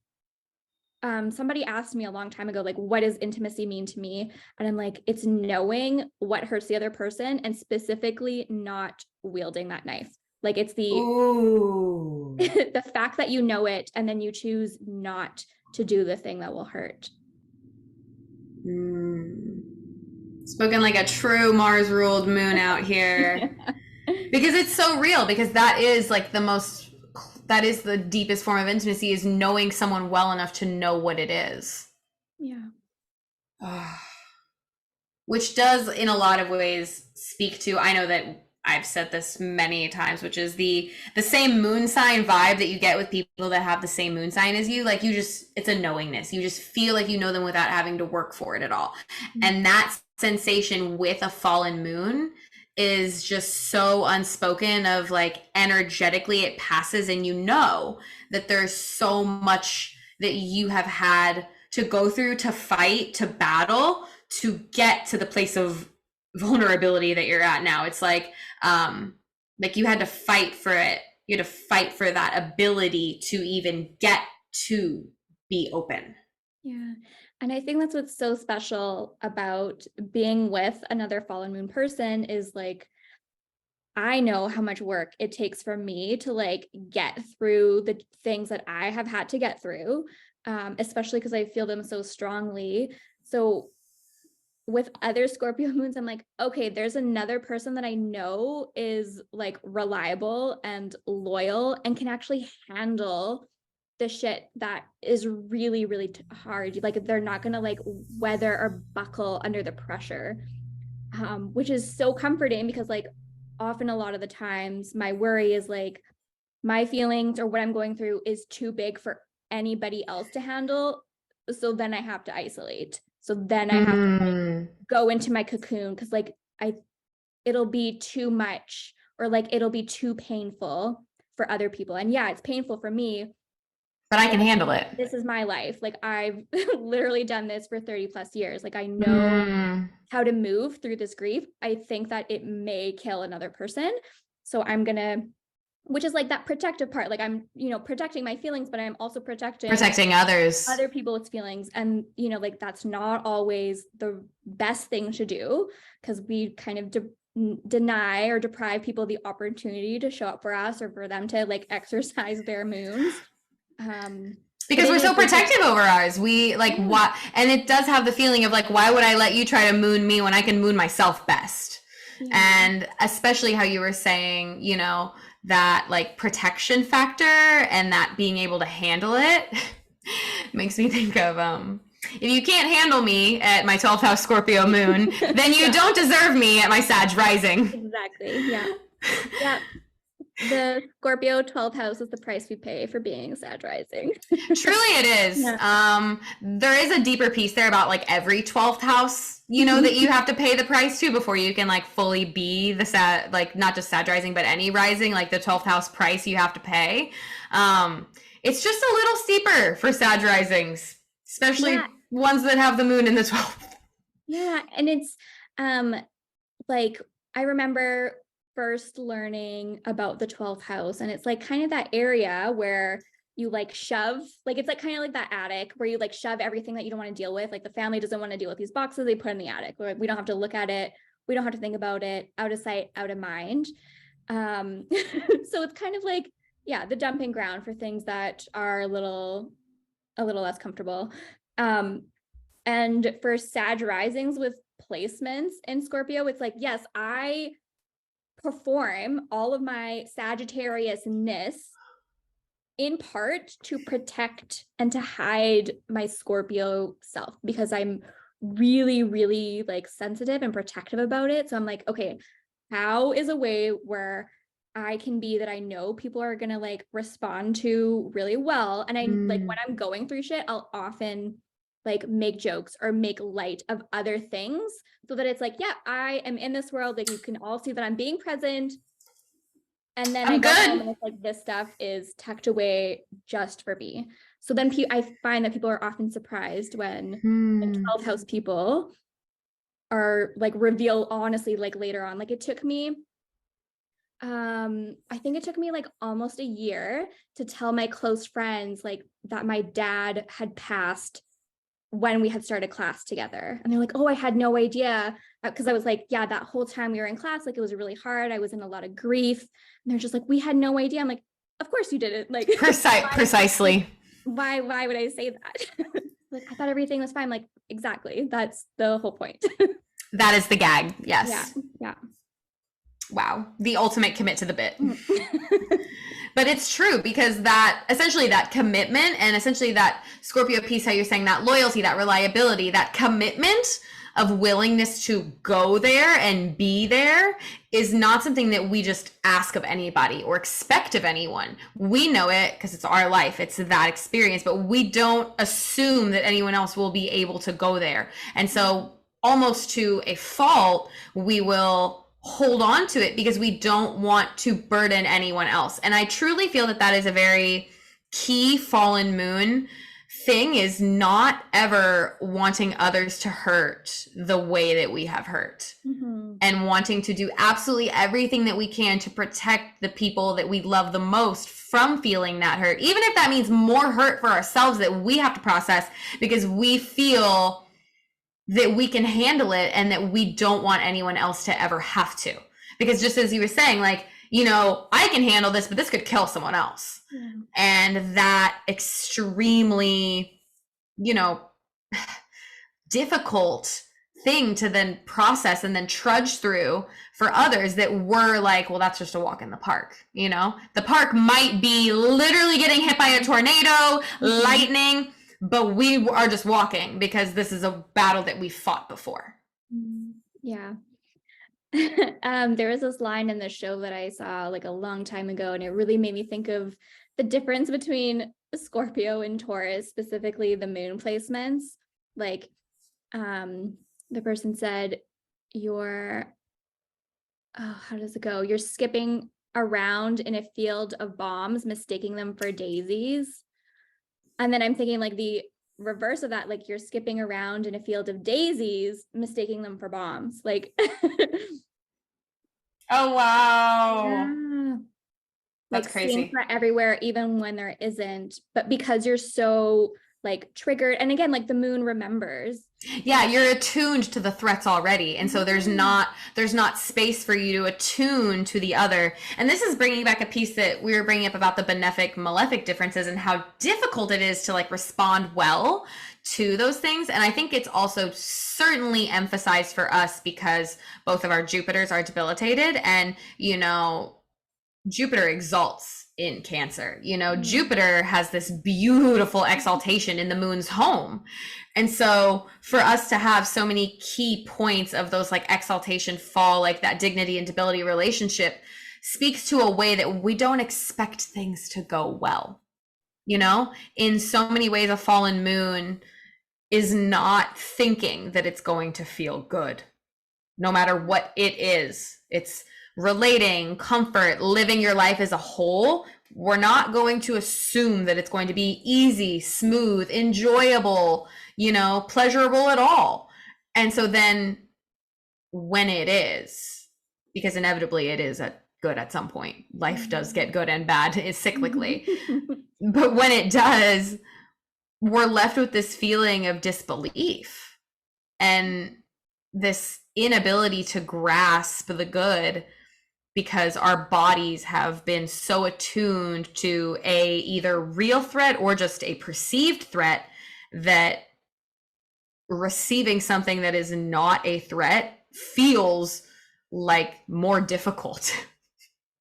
S2: somebody asked me a long time ago, like, what does intimacy mean to me? And I'm like, it's knowing what hurts the other person, and specifically not wielding that knife. Like, it's the the fact that you know it, and then you choose not to do the thing that will hurt.
S1: Spoken like a true Mars-ruled moon out here. Because it's so real, because that is like that is the deepest form of intimacy, is knowing someone well enough to know what it is.
S2: Yeah.
S1: Which does in a lot of ways speak to, I know that I've said this many times, which is the same moon sign vibe that you get with people that have the same moon sign as you. Like, you just, it's a knowingness. You just feel like you know them without having to work for it at all. And that sensation with a fallen moon is just so unspoken, of like, energetically it passes, and you know that there's so much that you have had to go through, to fight, to battle, to get to the place of vulnerability that you're at now. It's like you had to fight for it. You had to fight for that ability to even get to be open.
S2: Yeah. And I think that's what's so special about being with another fallen moon person, is like, I know how much work it takes for me to like get through the things that I have had to get through, especially because I feel them so strongly. So with other Scorpio moons, I'm like, okay, there's another person that I know is like reliable and loyal and can actually handle the shit that is really, really hard. Like, they're not gonna like weather or buckle under the pressure, which is so comforting, because like often a lot of the times my worry is like, my feelings or what I'm going through is too big for anybody else to handle. So then I have to isolate. So then I have to like go into my cocoon, because like it'll be too much, or like it'll be too painful for other people. And yeah, it's painful for me,
S1: but I can handle it.
S2: This is my life. Like, I've literally done this for 30 plus years. Like, I know how to move through this grief. I think that it may kill another person. So I'm gonna, which is like that protective part. Like, I'm, protecting my feelings, but I'm also protecting other people's feelings. And, like, that's not always the best thing to do, because we kind of deny or deprive people the opportunity to show up for us, or for them to like exercise their moons.
S1: Because we're so protective over ours. We like, what, and it does have the feeling of like, why would I let you try to moon me when I can moon myself best? And especially how you were saying, that like protection factor and that being able to handle it makes me think of if you can't handle me at my 12th house Scorpio moon, then you don't deserve me at my Sag rising.
S2: Exactly. Yeah. The Scorpio 12th house is the price we pay for being Sag rising.
S1: Truly it is. Yeah. There is a deeper piece there about like every 12th house, that you have to pay the price to before you can like fully be the Sag, like not just Sag rising, but any rising, like the 12th house price you have to pay. It's just a little steeper for Sag risings, especially ones that have the moon in the 12th.
S2: Yeah. And it's like, I remember first learning about the 12th house, and it's like kind of that area where you like shove, like it's like kind of like that attic where you like shove everything that you don't want to deal with. Like, the family doesn't want to deal with these boxes, they put in the attic, or we don't have to look at it, we don't have to think about it, out of sight, out of mind. So it's kind of like, the dumping ground for things that are a little less comfortable. And for Sag risings with placements in Scorpio, it's like, yes, I perform all of my Sagittarius-ness in part to protect and to hide my Scorpio self, because I'm really, really like sensitive and protective about it. So I'm like, okay, how is a way where I can be that I know people are gonna like respond to really well? And I like, when I'm going through shit, I'll often like make jokes or make light of other things, so that it's like, I am in this world, like you can all see that I'm being present. And then I go home and it's like, this stuff is tucked away just for me. So then I find that people are often surprised when 12th house people are like reveal honestly, like later on. Like, it took me I think it took me like almost a year to tell my close friends like that my dad had passed when we had started class together. And they're like, oh, I had no idea. Because I was like, that whole time we were in class, like it was really hard. I was in a lot of grief. And they're just like, we had no idea. I'm like, of course you didn't. Like,
S1: precisely.
S2: Why would I say that? Like, I thought everything was fine. Like, exactly. That's the whole point.
S1: That is the gag. Yes.
S2: Yeah.
S1: Wow. The ultimate commit to the bit. But it's true, because that essentially that commitment, and essentially that Scorpio piece, how you're saying that loyalty, that reliability, that commitment of willingness to go there and be there is not something that we just ask of anybody or expect of anyone. We know it because it's our life, it's that experience, but we don't assume that anyone else will be able to go there. And so almost to a fault, we will hold on to it because we don't want to burden anyone else. And I truly feel that that is a very key fallen moon thing, is not ever wanting others to hurt the way that we have hurt, and wanting to do absolutely everything that we can to protect the people that we love the most from feeling that hurt, even if that means more hurt for ourselves that we have to process because we feel that we can handle it and that we don't want anyone else to ever have to. Because just as you were saying, like, you know, I can handle this, but this could kill someone else. Yeah. And that extremely, you know, difficult thing to then process and then trudge through for others that were like, well, that's just a walk in the park. You know, the park might be literally getting hit by a tornado, lightning, but we are just walking because this is a battle that we fought before.
S2: Yeah. There was this line in the show that I saw like a long time ago, and it really made me think of the difference between Scorpio and Taurus, specifically the moon placements. Like, the person said, how does it go? You're skipping around in a field of bombs, mistaking them for daisies. And then I'm thinking like the reverse of that, like you're skipping around in a field of daisies, mistaking them for bombs. Like,
S1: oh, wow.
S2: Yeah.
S1: That's
S2: like
S1: crazy.
S2: Everywhere, even when there isn't, but because you're so like triggered. And again, like the moon remembers.
S1: Yeah, you're attuned to the threats already. And so there's not space for you to attune to the other. And this is bringing back a piece that we were bringing up about the benefic malefic differences and how difficult it is to like respond well to those things. And I think it's also certainly emphasized for us because both of our Jupiters are debilitated, and, you know, Jupiter exalts in Cancer. You know, Jupiter has this beautiful exaltation in the moon's home. And so for us to have so many key points of those like exaltation fall, like that dignity and debility relationship, speaks to a way that we don't expect things to go well. You know, in so many ways, a fallen moon is not thinking that it's going to feel good, no matter what it is. It's relating, comfort, living your life as a whole. We're not going to assume that it's going to be easy, smooth, enjoyable, you know, pleasurable at all. And so then when it is, because inevitably it is good at some point, life does get good and bad cyclically. But when it does, we're left with this feeling of disbelief and this inability to grasp the good, because our bodies have been so attuned to a either real threat or just a perceived threat that receiving something that is not a threat feels like more difficult.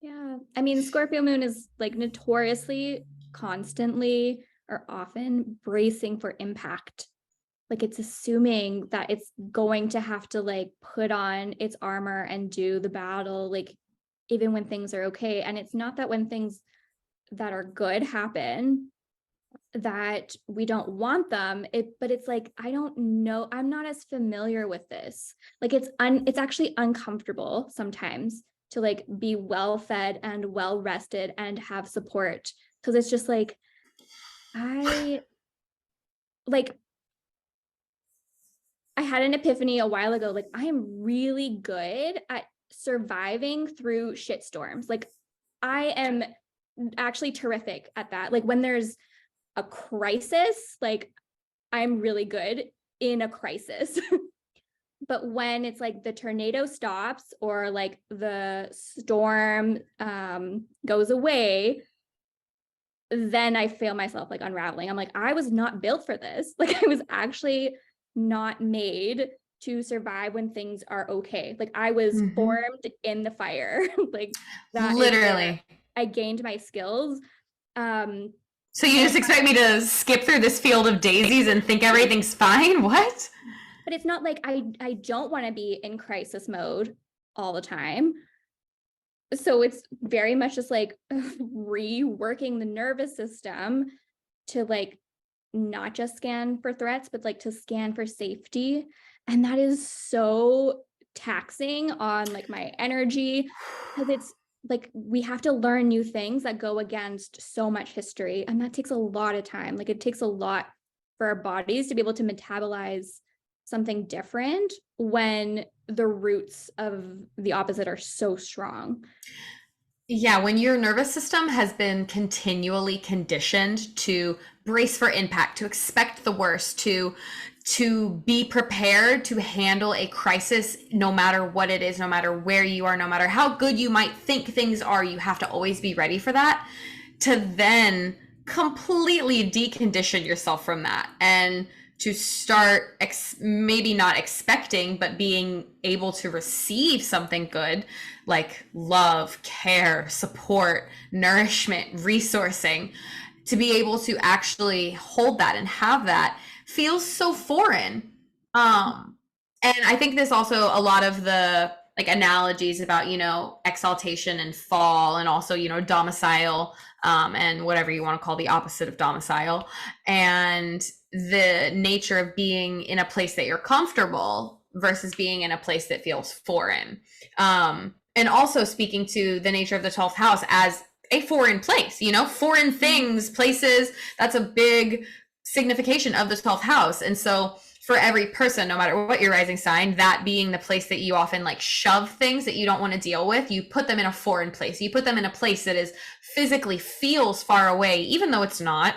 S2: Yeah. I mean, Scorpio moon is like notoriously, constantly, or often bracing for impact. Like it's assuming that it's going to have to like put on its armor and do the battle, like even when things are okay. And it's not that when things that are good happen that we don't want them, but it's like, I don't know, I'm not as familiar with this. Like it's actually uncomfortable sometimes to like be well fed and well rested and have support, because it's just like I had an epiphany a while ago. Like I am really good at surviving through shitstorms. Like I am actually terrific at that. Like when there's a crisis, like I'm really good in a crisis. But when it's like the tornado stops or like the storm goes away, then I feel myself like unraveling. I'm like, I was not built for this. Like I was actually not made to survive when things are okay. Like I was formed in the fire. Like that is where
S1: Literally.
S2: I gained my skills.
S1: So you just expect me to skip through this field of daisies and think everything's fine? What?
S2: But it's not like I don't want to be in crisis mode all the time. So it's very much just like reworking the nervous system to like not just scan for threats, but like to scan for safety. And that is so taxing on like my energy, because it's like we have to learn new things that go against so much history. And that takes a lot of time. Like it takes a lot for our bodies to be able to metabolize something different when the roots of the opposite are so strong.
S1: Yeah, when your nervous system has been continually conditioned to brace for impact, to expect the worst, to be prepared to handle a crisis no matter what it is, no matter where you are, no matter how good you might think things are, you have to always be ready for that. To then completely decondition yourself from that and to start maybe not expecting, but being able to receive something good like love, care, support, nourishment, resourcing, to be able to actually hold that and have that feels so foreign. And I think there's also a lot of the like analogies about, you know, exaltation and fall, and also, you know, domicile, and whatever you want to call the opposite of domicile, and the nature of being in a place that you're comfortable versus being in a place that feels foreign. And also speaking to the nature of the 12th house as a foreign place, you know, foreign things, places, that's a big signification of the 12th house. And so for every person, no matter what your rising sign, that being the place that you often like shove things that you don't want to deal with, you put them in a foreign place. You put them in a place that is physically feels far away, even though it's not,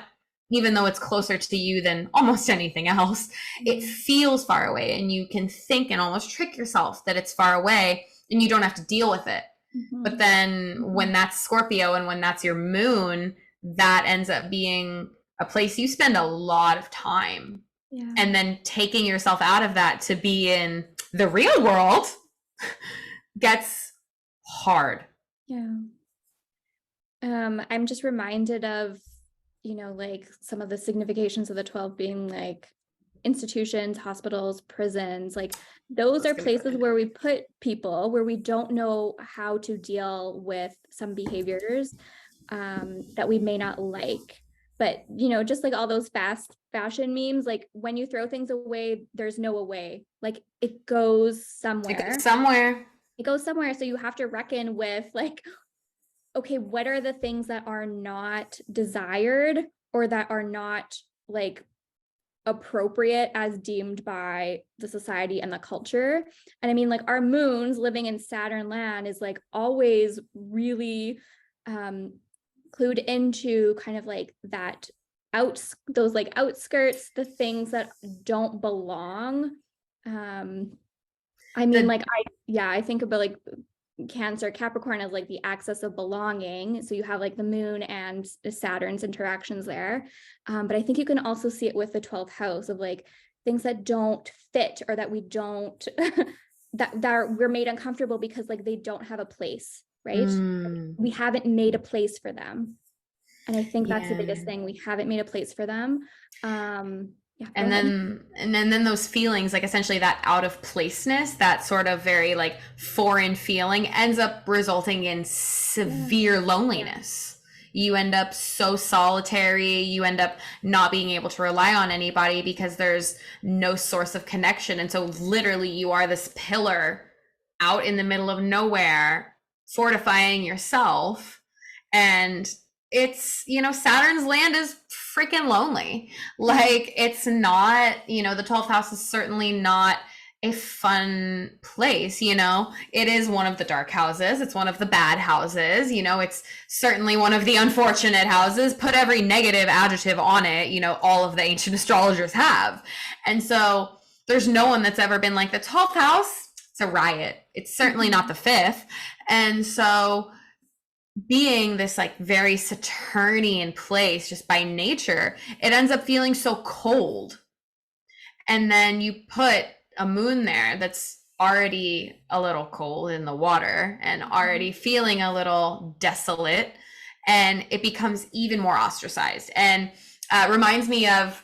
S1: even though it's closer to you than almost anything else. It feels far away, and you can think and almost trick yourself that it's far away and you don't have to deal with it. But then when that's Scorpio and when that's your moon, that ends up being a place you spend a lot of time. Yeah. And then taking yourself out of that to be in the real world gets hard.
S2: Yeah. I'm just reminded of, you know, like some of the significations of the 12 being like institutions, hospitals, prisons, like those are places where we put people where we don't know how to deal with some behaviors that we may not like. But, you know, just like all those fast fashion memes, like when you throw things away, there's no away. Like it goes somewhere.
S1: It goes somewhere.
S2: It goes somewhere. So you have to reckon with like, okay, what are the things that are not desired or that are not like appropriate as deemed by the society and the culture? And I mean, like our moons living in Saturn land is like always really clued into kind of like that those like outskirts, the things that don't belong. I mean, I think about like Cancer, Capricorn as like the axis of belonging. So you have like the moon and Saturn's interactions there. But I think you can also see it with the 12th house of like things that don't fit or that we don't, we're made uncomfortable because like they don't have a place, right? We haven't made a place for them. And I think that's the biggest thing. We haven't made a place for them. Yeah,
S1: and then those feelings, like essentially that out of placeness, that sort of very like foreign feeling ends up resulting in severe loneliness. You end up so solitary, you end up not being able to rely on anybody because there's no source of connection. And so literally you are this pillar out in the middle of nowhere, fortifying yourself. And it's, you know, Saturn's land is freaking lonely. Like it's not, you know, the 12th house is certainly not a fun place, you know. It is one of the dark houses. It's one of the bad houses, you know. It's certainly one of the unfortunate houses. Put every negative adjective on it, you know, all of the ancient astrologers have. And so there's no one that's ever been like the 12th house, it's a riot. It's certainly not the 5th. And so being this like very Saturnian place just by nature, it ends up feeling so cold. And then you put a moon there that's already a little cold in the water and already feeling a little desolate, and it becomes even more ostracized. And reminds me of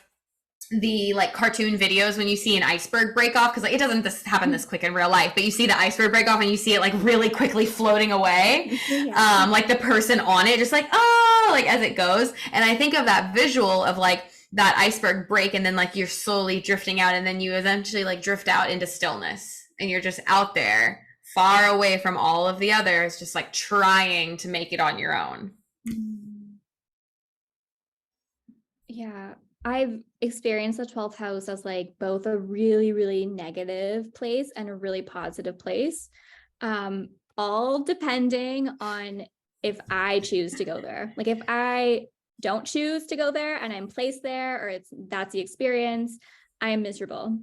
S1: the like cartoon videos when you see an iceberg break off, because like it doesn't happen this quick in real life, but you see the iceberg break off and you see it like really quickly floating away. Like the person on it just like, oh, like as it goes. And I think of that visual of like that iceberg break, and then like you're slowly drifting out, and then you eventually like drift out into stillness, and you're just out there far away from all of the others, just like trying to make it on your own.
S2: Yeah, I've experienced the 12th house as like both a really, really negative place and a really positive place, all depending on if I choose to go there. Like if I don't choose to go there and I'm placed there, or that's the experience, I am miserable.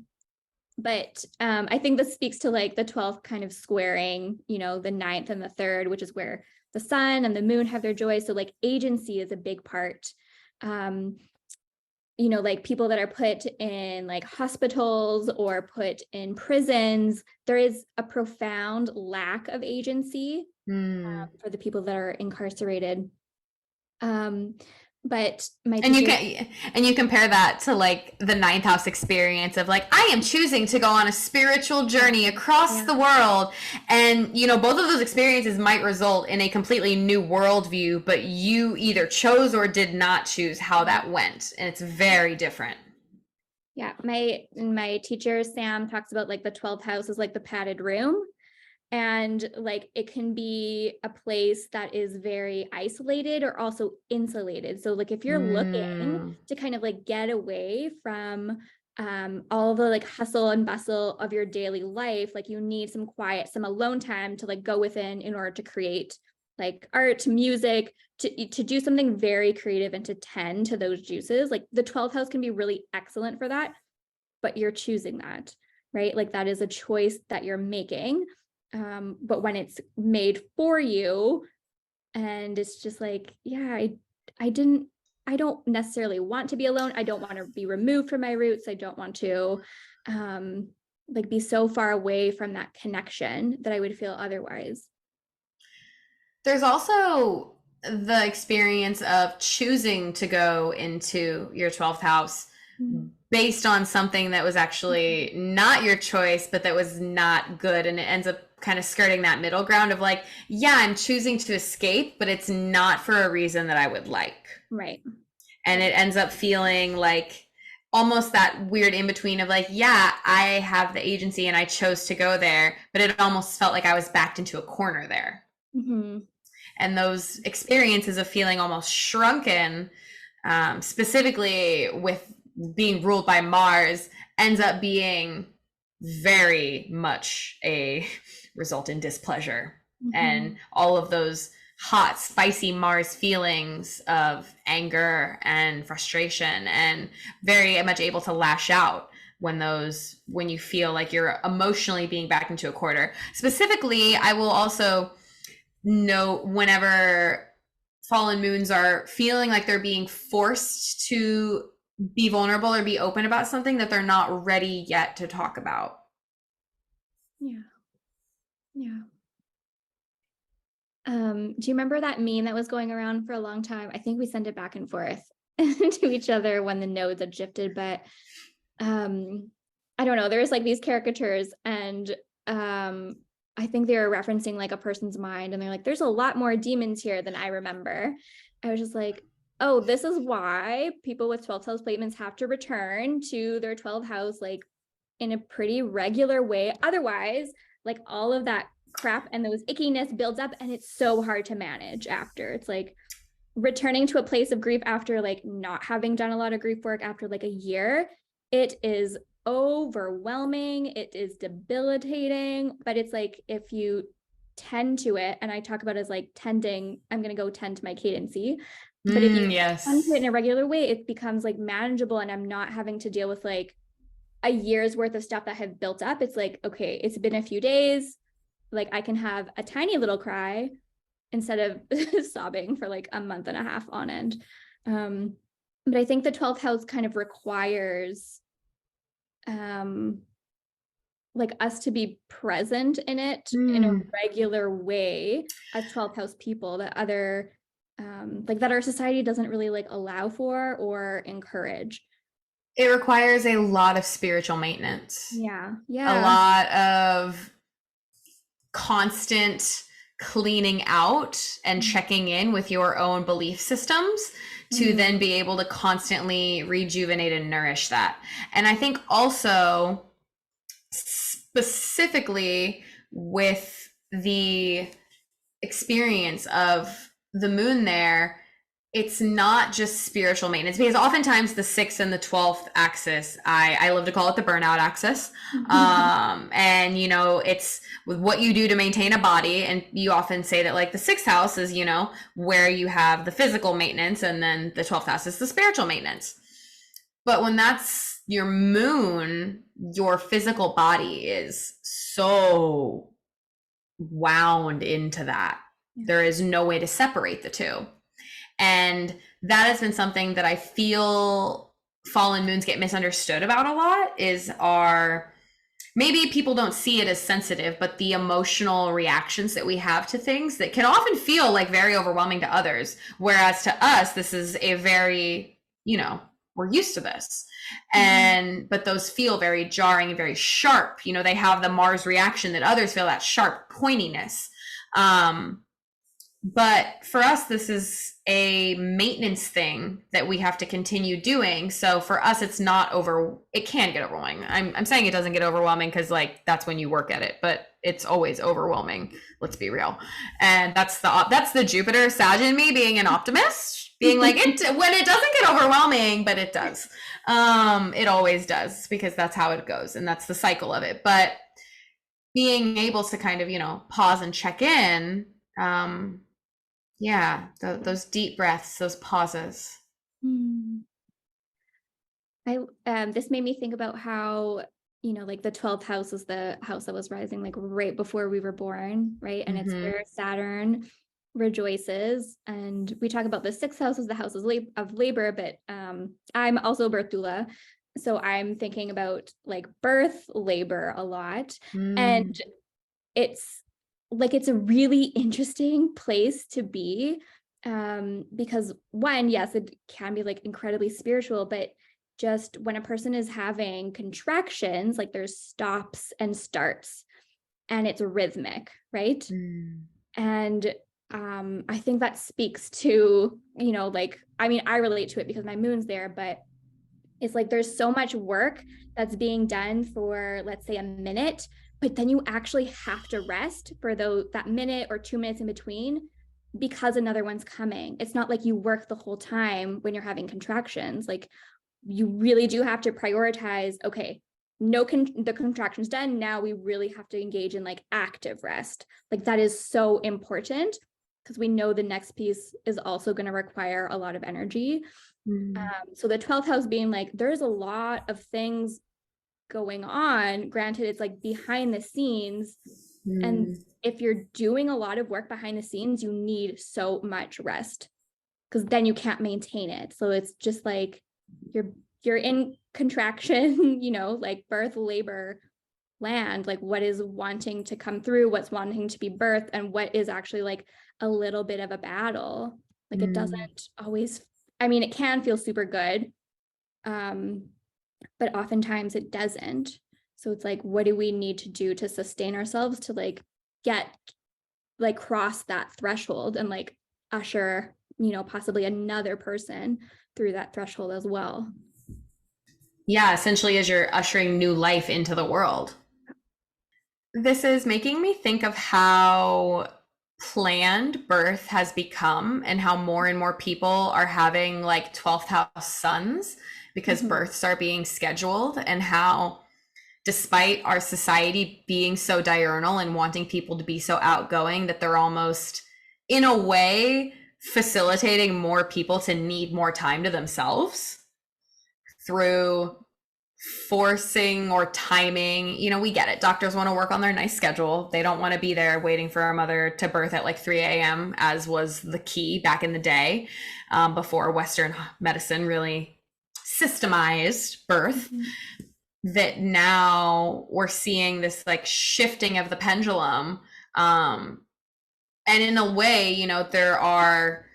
S2: But I think this speaks to like the 12th kind of squaring, the 9th and the 3rd, which is where the sun and the moon have their joy. So like agency is a big part. Like people that are put in like hospitals or put in prisons, there is a profound lack of agency for the people that are incarcerated. But
S1: you compare that to like the 9th house experience of like, I am choosing to go on a spiritual journey across the world, and both of those experiences might result in a completely new worldview, but you either chose or did not choose how that went, and it's very different.
S2: Yeah, my teacher Sam talks about like the 12th house is like the padded room. And like it can be a place that is very isolated or also insulated. So like if you're looking to kind of like get away from all the like hustle and bustle of your daily life, like you need some quiet, some alone time to like go within in order to create like art, music, to do something very creative and to tend to those juices. Like the 12th house can be really excellent for that, but you're choosing that, right? Like that is a choice that you're making. But when it's made for you, and it's just like, yeah, I don't necessarily want to be alone. I don't want to be removed from my roots. I don't want to like be so far away from that connection that I would feel otherwise.
S1: There's also the experience of choosing to go into your 12th house based on something that was actually not your choice, but that was not good. And it ends up kind of skirting that middle ground of like, yeah, I'm choosing to escape, but it's not for a reason that I would like.
S2: Right.
S1: And it ends up feeling like almost that weird in between of like, yeah, I have the agency and I chose to go there, but it almost felt like I was backed into a corner there. And those experiences of feeling almost shrunken, specifically with being ruled by Mars, ends up being very much a result in displeasure and all of those hot, spicy Mars feelings of anger and frustration, and very much able to lash out when you feel like you're emotionally being backed into a corner. Specifically, I will also note whenever fallen moons are feeling like they're being forced to be vulnerable or be open about something that they're not ready yet to talk about.
S2: Yeah. Do you remember that meme that was going around for a long time? I think we sent it back and forth to each other when the nodes had shifted, but I don't know. There's like these caricatures, and I think they were referencing like a person's mind, and they're like, there's a lot more demons here than I remember. I was just like, oh, this is why people with 12th house placements have to return to their 12th house like in a pretty regular way. Otherwise, like all of that crap and those ickiness builds up, and it's so hard to manage after. It's like returning to a place of grief after like not having done a lot of grief work after like a year. It is overwhelming. It is debilitating, but it's like if you tend to it, and I talk about it as like tending, I'm going to go tend to my cadency. But if you tend to it in a regular way, it becomes like manageable, and I'm not having to deal with like a year's worth of stuff that have built up. It's like, okay, it's been a few days. Like I can have a tiny little cry instead of sobbing for like a month and a half on end. But I think the 12th house kind of requires like us to be present in it in a
S1: Mm.
S2: regular way as 12th house people that other like that our society doesn't really like allow for or encourage.
S1: It requires a lot of spiritual maintenance,
S2: Yeah.
S1: a
S2: Yeah.
S1: lot of constant cleaning out and checking in with your own belief systems to
S2: Mm.
S1: then be able to constantly rejuvenate and nourish that. And I think also specifically with the experience of the moon there, it's not just spiritual maintenance, because oftentimes the 6th and the 12th axis, I love to call it the burnout axis. And you know, it's with what you do to maintain a body. And you often say that like the 6th house is, you know, where you have the physical maintenance, and then the 12th house is the spiritual maintenance. But when that's your moon, your physical body is so wound into that.
S2: Yeah.
S1: There is no way to separate the two. And that has been something that I feel fallen moons get misunderstood about a lot, is our, maybe people don't see it as sensitive, but the emotional reactions that we have to things that can often feel like very overwhelming to others. Whereas to us, this is a very, you know, we're used to this. And, but those feel very jarring and very sharp. You know, they have the Mars reaction that others feel, that sharp pointiness. But for us, this is a maintenance thing that we have to continue doing. So for us, it's not it can get overwhelming. I'm saying it doesn't get overwhelming because like that's when you work at it, but it's always overwhelming. Let's be real. And that's the Jupiter Sag in me being an optimist, being like when it doesn't get overwhelming, but it does. It always does, because that's how it goes. And that's the cycle of it. But being able to kind of, you know, pause and check in, yeah, those deep breaths, those pauses.
S2: This made me think about how, you know, like the 12th house is the house that was rising like right before we were born, right? And it's where Saturn rejoices. And we talk about the 6th house as the house of labor, but I'm also a birth doula. So I'm thinking about like birth labor a lot. And it's like, it's a really interesting place to be, because one, yes, it can be like incredibly spiritual, but just when a person is having contractions, like there's stops and starts and it's rhythmic, right? And I think that speaks to, you know, like, I mean, I relate to it because my moon's there, but it's like there's so much work that's being done for, let's say, a minute, but then you actually have to rest for that minute or 2 minutes in between because another one's coming. It's not like you work the whole time when you're having contractions. Like you really do have to prioritize, okay, the contraction's done. Now we really have to engage in like active rest. Like that is so important because we know the next piece is also going to require a lot of energy. So the 12th house being like, there's a lot of things going on. Granted, it's like behind the scenes. And if you're doing a lot of work behind the scenes, you need so much rest because then you can't maintain it. So it's just like you're in contraction, you know, like birth, labor, land, like what is wanting to come through, what's wanting to be birthed, and what is actually like a little bit of a battle. Like it doesn't always, I mean, it can feel super good, but oftentimes it doesn't. So it's like, what do we need to do to sustain ourselves to like cross that threshold and like usher, you know, possibly another person through that threshold as well.
S1: Yeah, essentially as you're ushering new life into the world. This is making me think of how planned birth has become and how more and more people are having like 12th house sons because births are being scheduled, and how despite our society being so diurnal and wanting people to be so outgoing that they're almost in a way facilitating more people to need more time to themselves through forcing or timing. You know, we get it. Doctors want to work on their nice schedule. They don't want to be there waiting for a mother to birth at like 3 a.m., as was the key back in the day, before Western medicine really systemized birth. that now we're seeing this like shifting of the pendulum. And in a way, you know, there are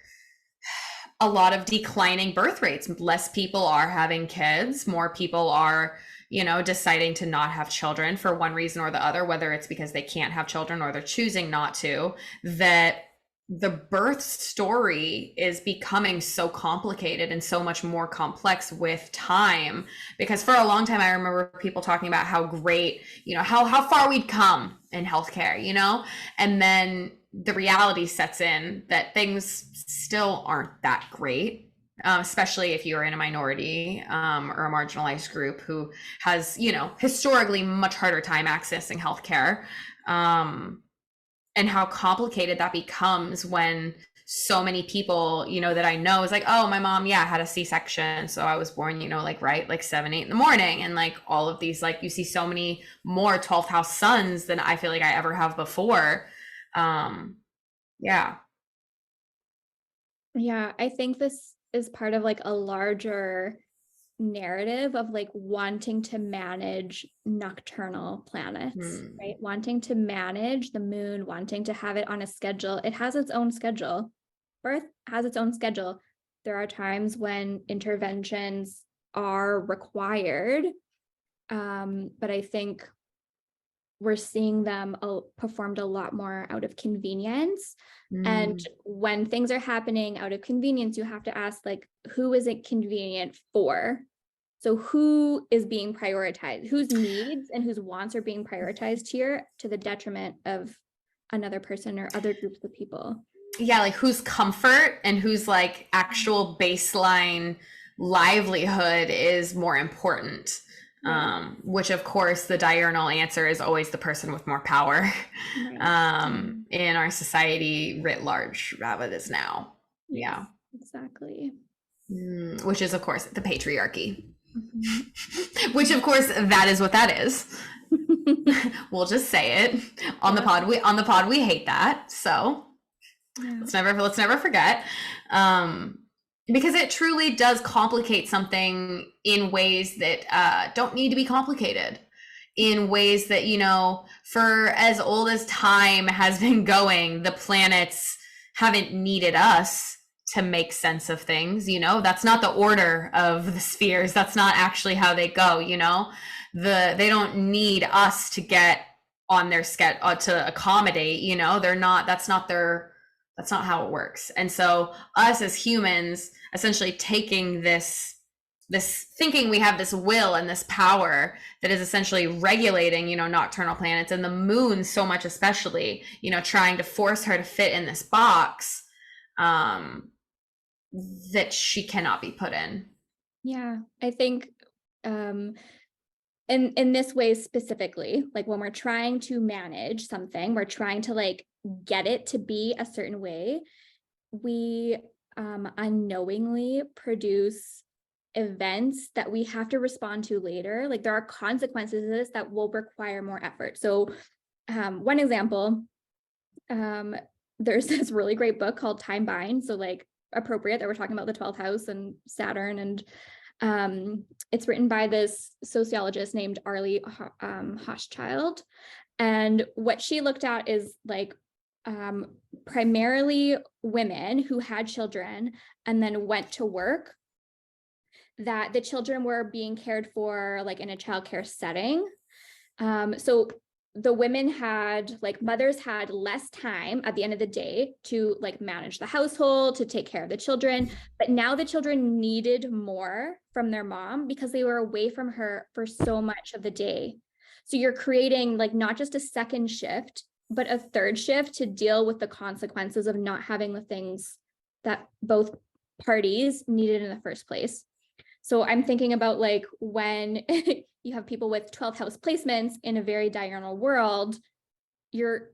S1: a lot of declining birth rates. Less people are having kids, more people are, you know, deciding to not have children for one reason or the other, whether it's because they can't have children or they're choosing not to, that the birth story is becoming so complicated and so much more complex with time. Because for a long time, I remember people talking about how great, you know, how far we'd come in healthcare, you know, and then the reality sets in that things still aren't that great. Especially if you're in a minority or a marginalized group who has, you know, historically much harder time accessing healthcare. And how complicated that becomes when so many people, you know, that I know is like, oh, my mom, yeah, had a C-section. So I was born, you know, like, right, like 7, 8 in the morning. And like all of these, like you see so many more 12th house sons than I feel like I ever have before. Yeah.
S2: Yeah, I think this is part of like a larger narrative of like wanting to manage nocturnal planets, right? Wanting to manage the moon, wanting to have it on a schedule. It has its own schedule. Birth has its own schedule. There are times when interventions are required, but I think we're seeing them performed a lot more out of convenience. And when things are happening out of convenience, you have to ask, like, who is it convenient for? So who is being prioritized? Whose needs and whose wants are being prioritized here to the detriment of another person or other groups of people?
S1: Yeah, like whose comfort and whose like actual baseline livelihood is more important.
S2: Right.
S1: Which of course the diurnal answer is always the person with more power
S2: Right.
S1: in our society writ large, how it is now.
S2: Yes,
S1: Yeah.
S2: exactly.
S1: Which is of course the patriarchy.
S2: Mhm.
S1: Which of course that is what that is. We'll just say it on the pod. We hate that. So
S2: Yeah.
S1: let's never forget. Because it truly does complicate something in ways that don't need to be complicated, in ways that, you know, for as old as time has been going, the planets haven't needed us to make sense of things. You know, that's not the order of the spheres. That's not actually how they go. You know, they don't need us to get on their schedule to accommodate. You know, they're not. That's not how it works. And so us as humans essentially taking this thinking we have this will and this power that is essentially regulating, you know, nocturnal planets and the moon so much, especially, you know, trying to force her to fit in this box that she cannot be put in.
S2: Yeah, I think in this way specifically, like when we're trying to manage something, we're trying to like get it to be a certain way, we unknowingly produce events that we have to respond to later. Like there are consequences to this that will require more effort. So one example, there's this really great book called Time Bind. So like appropriate that we're talking about the 12th house and Saturn, and it's written by this sociologist named Arlie Hochschild. And what she looked at is like primarily women who had children and then went to work, that the children were being cared for like in a childcare setting. So the women had, like, mothers had less time at the end of the day to like manage the household, to take care of the children. But now the children needed more from their mom because they were away from her for so much of the day. So you're creating like not just a second shift, but a third shift to deal with the consequences of not having the things that both parties needed in the first place. So I'm thinking about like when you have people with 12th house placements in a very diurnal world, you're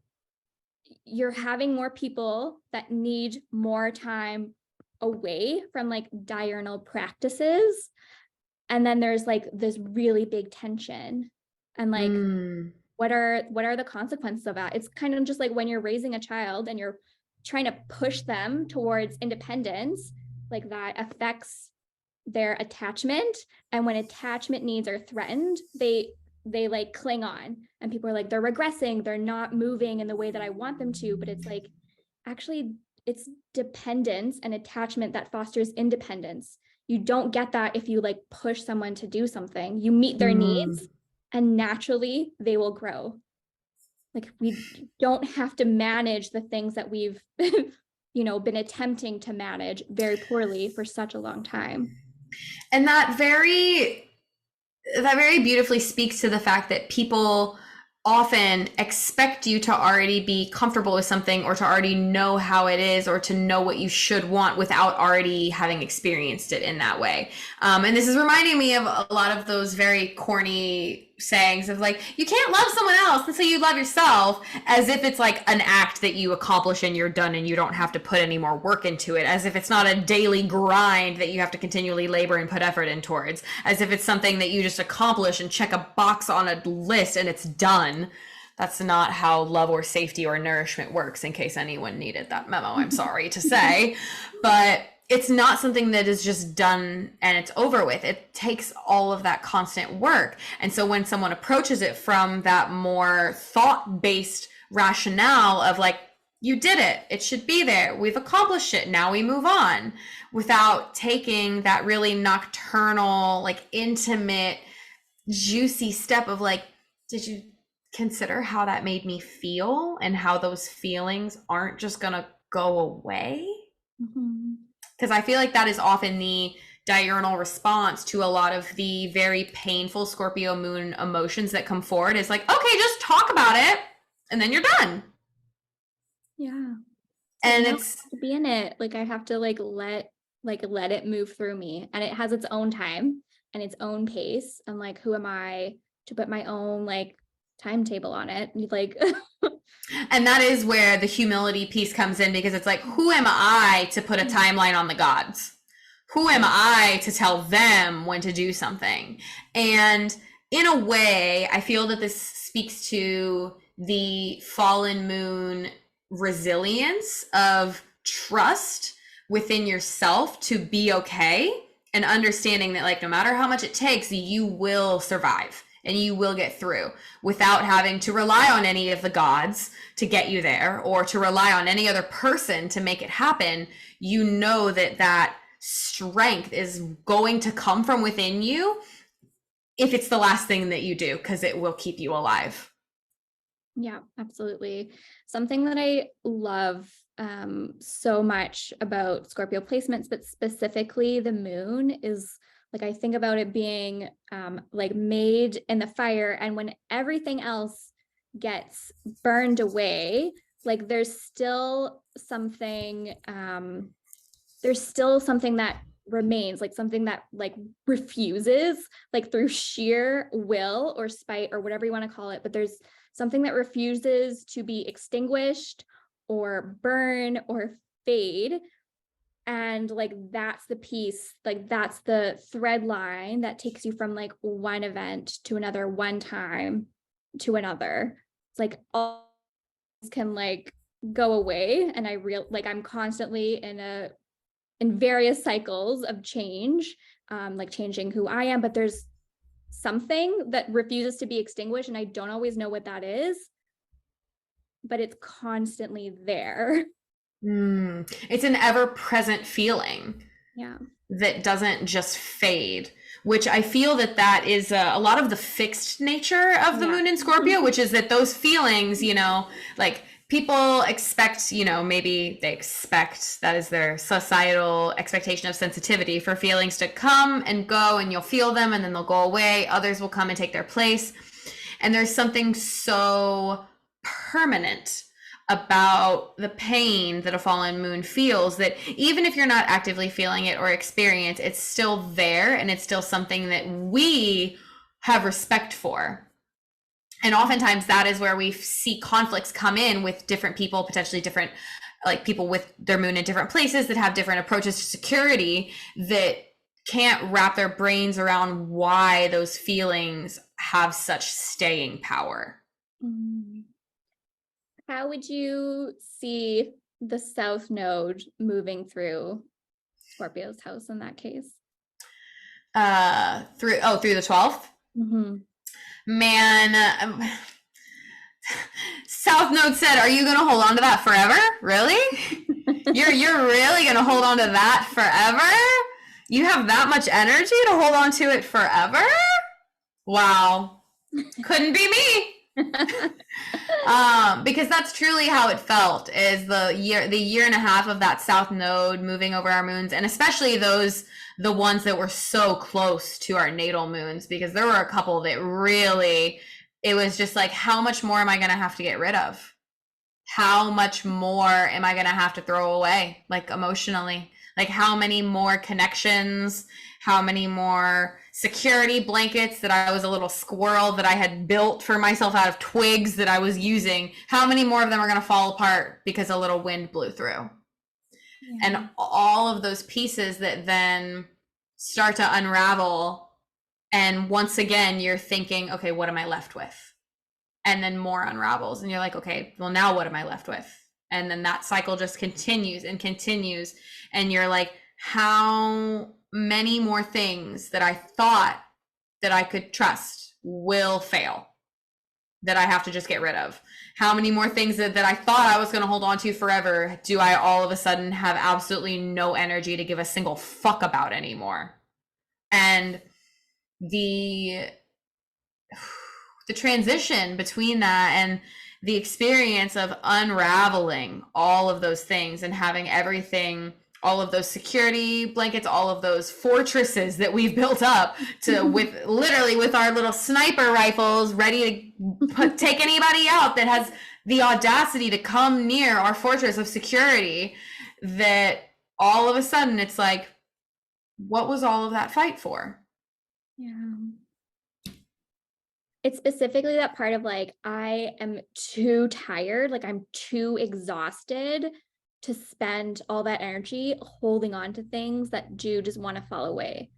S2: having more people that need more time away from like diurnal practices. And then there's like this really big tension. And like what are the consequences of that? It's kind of just like when you're raising a child and you're trying to push them towards independence, like that affects their attachment, and when attachment needs are threatened, they like cling on, and people are like, they're regressing, they're not moving in the way that I want them to. But it's like, actually, it's dependence and attachment that fosters independence. You don't get that if you like push someone to do something. You meet their needs and naturally they will grow. Like, we don't have to manage the things that we've been attempting to manage very poorly for such a long time.
S1: And that very beautifully speaks to the fact that people often expect you to already be comfortable with something, or to already know how it is, or to know what you should want without already having experienced it in that way. And this is reminding me of a lot of those very corny sayings of like, you can't love someone else until you love yourself, as if it's like an act that you accomplish and you're done and you don't have to put any more work into it, as if it's not a daily grind that you have to continually labor and put effort in towards, as if it's something that you just accomplish and check a box on a list and it's done. That's not how love or safety or nourishment works, in case anyone needed that memo, I'm sorry to say. But it's not something that is just done and it's over with. It takes all of that constant work. And so when someone approaches it from that more thought-based rationale of like, you did it, it should be there, we've accomplished it, now we move on, without taking that really nocturnal, like intimate, juicy step of like, did you consider how that made me feel, and how those feelings aren't just gonna go away?
S2: Mm-hmm.
S1: Because I feel like that is often the diurnal response to a lot of the very painful Scorpio moon emotions that come forward. Is like, okay, just talk about it and then you're done.
S2: Yeah.
S1: And
S2: I
S1: it's
S2: have to be in it. Like, I have to let it move through me, and it has its own time and its own pace. And like, who am I to put my own like timetable on it? Like,
S1: and that is where the humility piece comes in, because it's like, who am I to put a timeline on the gods? Who am I to tell them when to do something? And in a way, I feel that this speaks to the fallen moon resilience of trust within yourself to be okay, and understanding that like, no matter how much it takes, you will survive and you will get through, without having to rely on any of the gods to get you there, or to rely on any other person to make it happen. You know that that strength is going to come from within you, if it's the last thing that you do, because it will keep you alive.
S2: yeah, absolutely. Something that I love so much about Scorpio placements, but specifically the moon, is like, I think about it being like made in the fire, and when everything else gets burned away, like there's still something that remains, like something that like refuses, like through sheer will or spite or whatever you want to call it, but there's something that refuses to be extinguished or burn or fade. And like, that's the piece, like that's the thread line that takes you from like one event to another, one time to another. It's like all can like go away, and I'm constantly in various cycles of change, like changing who I am, but there's something that refuses to be extinguished, and I don't always know what that is, but it's constantly there.
S1: It's an ever-present feeling.
S2: Yeah.
S1: That doesn't just fade, which I feel that is a lot of the fixed nature of the moon in Scorpio, which is that those feelings, like people expect, maybe they expect, that is their societal expectation of sensitivity, for feelings to come and go, and you'll feel them and then they'll go away. Others will come and take their place. And there's something so permanent about the pain that a fallen moon feels, that even if you're not actively feeling it or experience, it's still there, and it's still something that we have respect for. And oftentimes that is where we see conflicts come in with different people, potentially different, like people with their moon in different places that have different approaches to security, that can't wrap their brains around why those feelings have such staying power.
S2: How would you see the South Node moving through Scorpio's house in that case?
S1: through the 12th.
S2: Mm-hmm.
S1: Man, South Node said, "Are you gonna hold on to that forever? Really? You're really gonna hold on to that forever? You have that much energy to hold on to it forever? Wow, couldn't be me." Because that's truly how it felt, is the year and a half of that South Node moving over our moons, and especially the ones that were so close to our natal moons, because there were a couple that really, it was just like, how much more am I going to have to get rid of? How much more am I going to have to throw away, like emotionally? Like, how many more connections, how many more security blankets that I was a little squirrel that I had built for myself out of twigs that I was using, how many more of them are going to fall apart because a little wind blew through? Yeah. And all of those pieces that then start to unravel, and once again you're thinking, okay, what am I left with? And then more unravels, and you're like, okay, well, now what am I left with? And then that cycle just continues and continues, and you're like, how many more things that I thought that I could trust will fail, that I have to just get rid of? How many more things that I thought I was going to hold on to forever do I all of a sudden have absolutely no energy to give a single fuck about anymore? And the transition between that and the experience of unraveling all of those things and having everything, all of those security blankets, all of those fortresses that we've built up to with our little sniper rifles ready to take anybody out that has the audacity to come near our fortress of security, that all of a sudden it's like, what was all of that fight for?
S2: Yeah. It's specifically that part of like, I am too tired, like I'm too exhausted to spend all that energy holding on to things that do just want to fall away.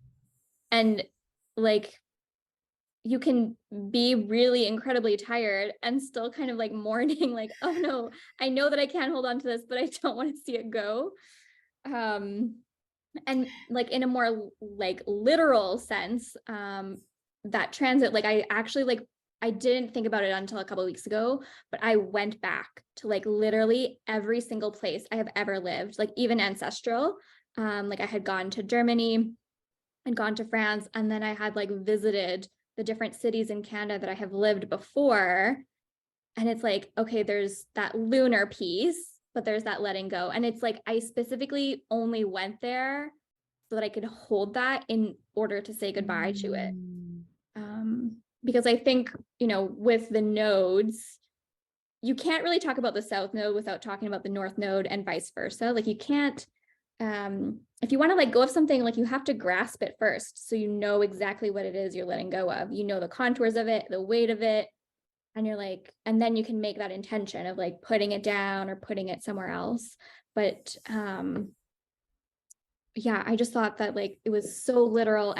S2: And like, you can be really incredibly tired and still kind of like mourning, like, oh no, I know that I can't hold on to this, but I don't want to see it go. And like in a more like literal sense, that transit, like I actually like, I didn't think about it until a couple of weeks ago, but I went back to like literally every single place I have ever lived, like even ancestral. Like I had gone to Germany and gone to France, and then I had like visited the different cities in Canada that I have lived before. And it's like, okay, there's that lunar piece, but there's that letting go. And it's like, I specifically only went there so that I could hold that in order to say goodbye to it. Because I think, you know, with the nodes, you can't really talk about the South Node without talking about the North Node and vice versa. Like you can't, if you want to let go of something, like you have to grasp it first. So you know exactly what it is you're letting go of. You know the contours of it, the weight of it. And you're like, and then you can make that intention of like putting it down or putting it somewhere else. But yeah, I just thought that like it was so literal,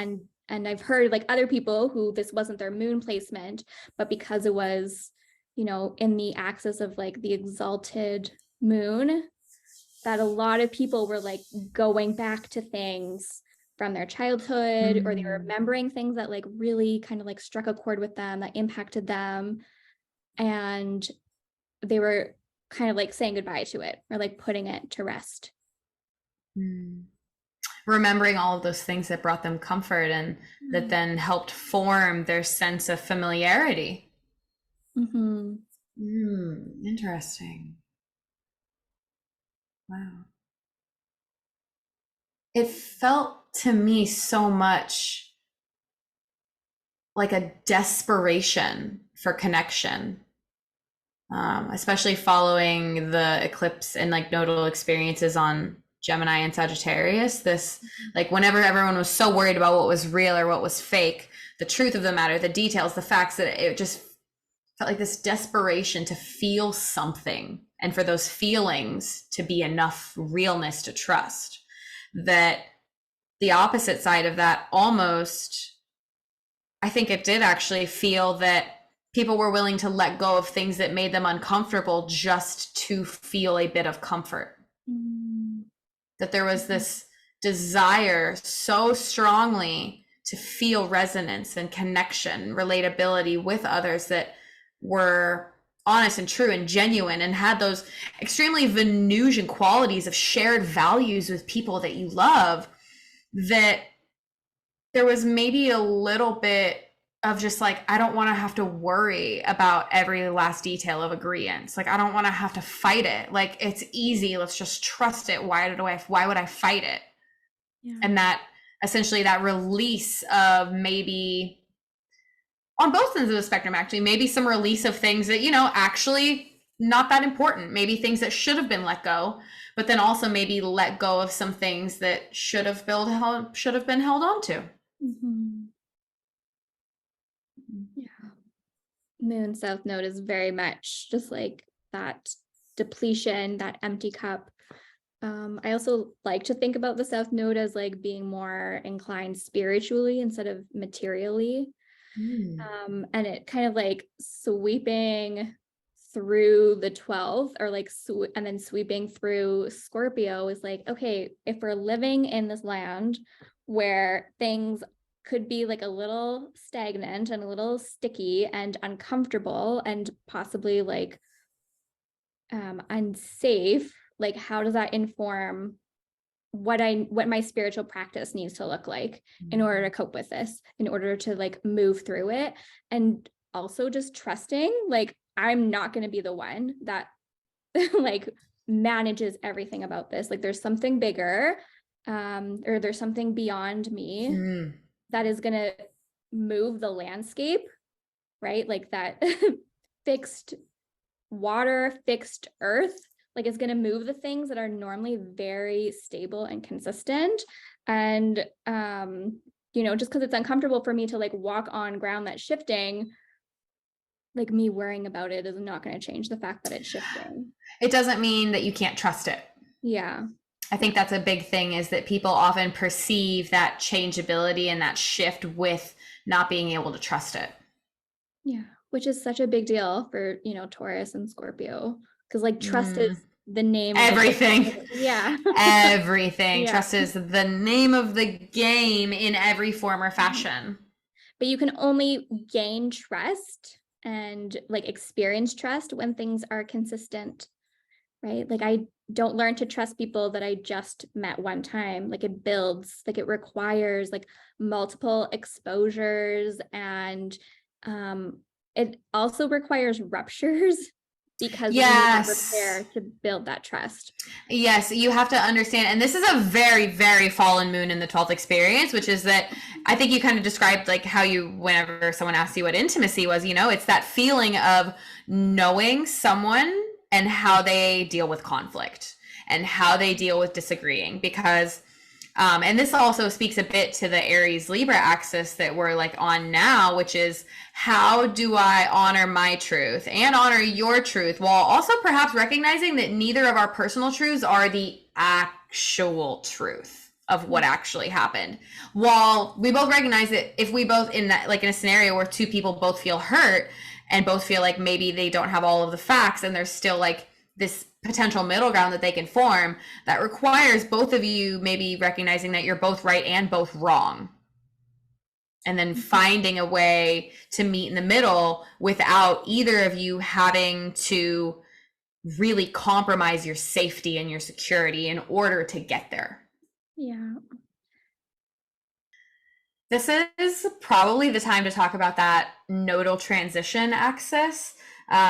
S2: and I've heard like other people who this wasn't their moon placement, but because it was, you know, in the axis of like the exalted moon, that a lot of people were like going back to things from their childhood, or they were remembering things that like really kind of like struck a chord with them, that impacted them, and they were kind of like saying goodbye to it or like putting it to rest.
S1: Remembering all of those things that brought them comfort and that then helped form their sense of familiarity. Interesting. Wow. It felt to me so much like a desperation for connection, especially following the eclipse and like nodal experiences on Gemini and Sagittarius. This, like, whenever everyone was so worried about what was real or what was fake, the truth of the matter, the details, the facts, that it just felt like this desperation to feel something, and for those feelings to be enough realness to trust. That the opposite side of that, almost, I think it did actually feel that people were willing to let go of things that made them uncomfortable just to feel a bit of comfort. That there was this desire so strongly to feel resonance and connection, relatability with others that were honest and true and genuine and had those extremely Venusian qualities of shared values with people that you love, that there was maybe a little bit of just like, I don't want to have to worry about every last detail of agreeance. Like, I don't want to have to fight it. Like, it's easy. Let's just trust it. Why would I fight it?
S2: Yeah.
S1: And that essentially that release of maybe on both ends of the spectrum, actually, maybe some release of things that, actually not that important. Maybe things that should have been let go, but then also maybe let go of some things that should have been held on to.
S2: Mm-hmm. Yeah. Moon South Node is very much just like that depletion, that empty cup. I also like to think about the South Node as like being more inclined spiritually instead of materially. And it kind of like sweeping through the 12th or like and then sweeping through Scorpio is like, okay, if we're living in this land where things could be like a little stagnant and a little sticky and uncomfortable and possibly like unsafe, like how does that inform what my spiritual practice needs to look like in order to cope with this, in order to like move through it? And also just trusting, like, I'm not going to be the one that like manages everything about this. Like there's something bigger, or there's something beyond me that is going to move the landscape, right? Like that fixed water, fixed earth, like it's going to move the things that are normally very stable and consistent. And, just because it's uncomfortable for me to like walk on ground that's shifting, like me worrying about it is not going to change the fact that it's shifting.
S1: It doesn't mean that you can't trust it.
S2: Yeah.
S1: I think that's a big thing, is that people often perceive that changeability and that shift with not being able to trust it.
S2: Yeah. Which is such a big deal for, Taurus and Scorpio. Because like trust is the name of
S1: everything.
S2: Yeah.
S1: Everything.
S2: Yeah.
S1: Trust is the name of the game in every form or fashion.
S2: But you can only gain trust and like experience trust when things are consistent, right? Like I don't learn to trust people that I just met one time. Like it builds, like it requires like multiple exposures, and it also requires ruptures because you need to prepare to build that trust.
S1: Yes, you have to understand, and this is a very, very fallen moon in the 12th experience, which is that I think you kind of described like how whenever someone asks you what intimacy was, it's that feeling of knowing someone and how they deal with conflict and how they deal with disagreeing, because and this also speaks a bit to the Aries Libra axis that we're like on now, which is how do I honor my truth and honor your truth, while also perhaps recognizing that neither of our personal truths are the actual truth of what actually happened. While we both recognize that if we both in a scenario where two people both feel hurt and both feel like maybe they don't have all of the facts, and there's still like this potential middle ground that they can form, that requires both of you maybe recognizing that you're both right and both wrong, and then finding a way to meet in the middle without either of you having to really compromise your safety and your security in order to get there.
S2: Yeah.
S1: This is probably the time to talk about that nodal transition axis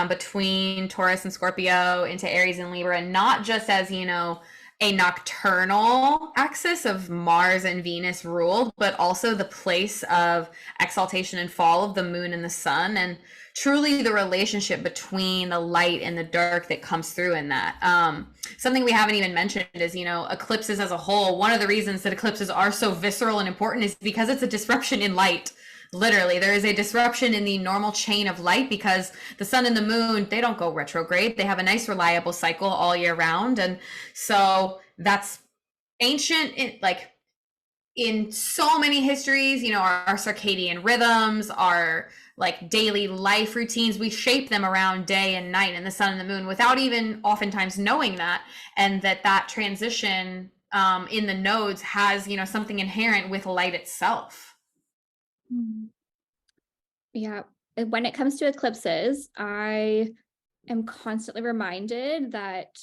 S1: between Taurus and Scorpio into Aries and Libra, and not just as, a nocturnal axis of Mars and Venus ruled, but also the place of exaltation and fall of the moon and the sun, and truly the relationship between the light and the dark that comes through in that. Something we haven't even mentioned is, eclipses as a whole. One of the reasons that eclipses are so visceral and important is because it's a disruption in light. Literally, there is a disruption in the normal chain of light, because the sun and the moon, they don't go retrograde. They have a nice reliable cycle all year round. And so that's ancient, in so many histories, our circadian rhythms, our like daily life routines, we shape them around day and night and the sun and the moon without even oftentimes knowing that. And that transition in the nodes has, something inherent with light itself.
S2: Mm. Yeah. When it comes to eclipses, I am constantly reminded that,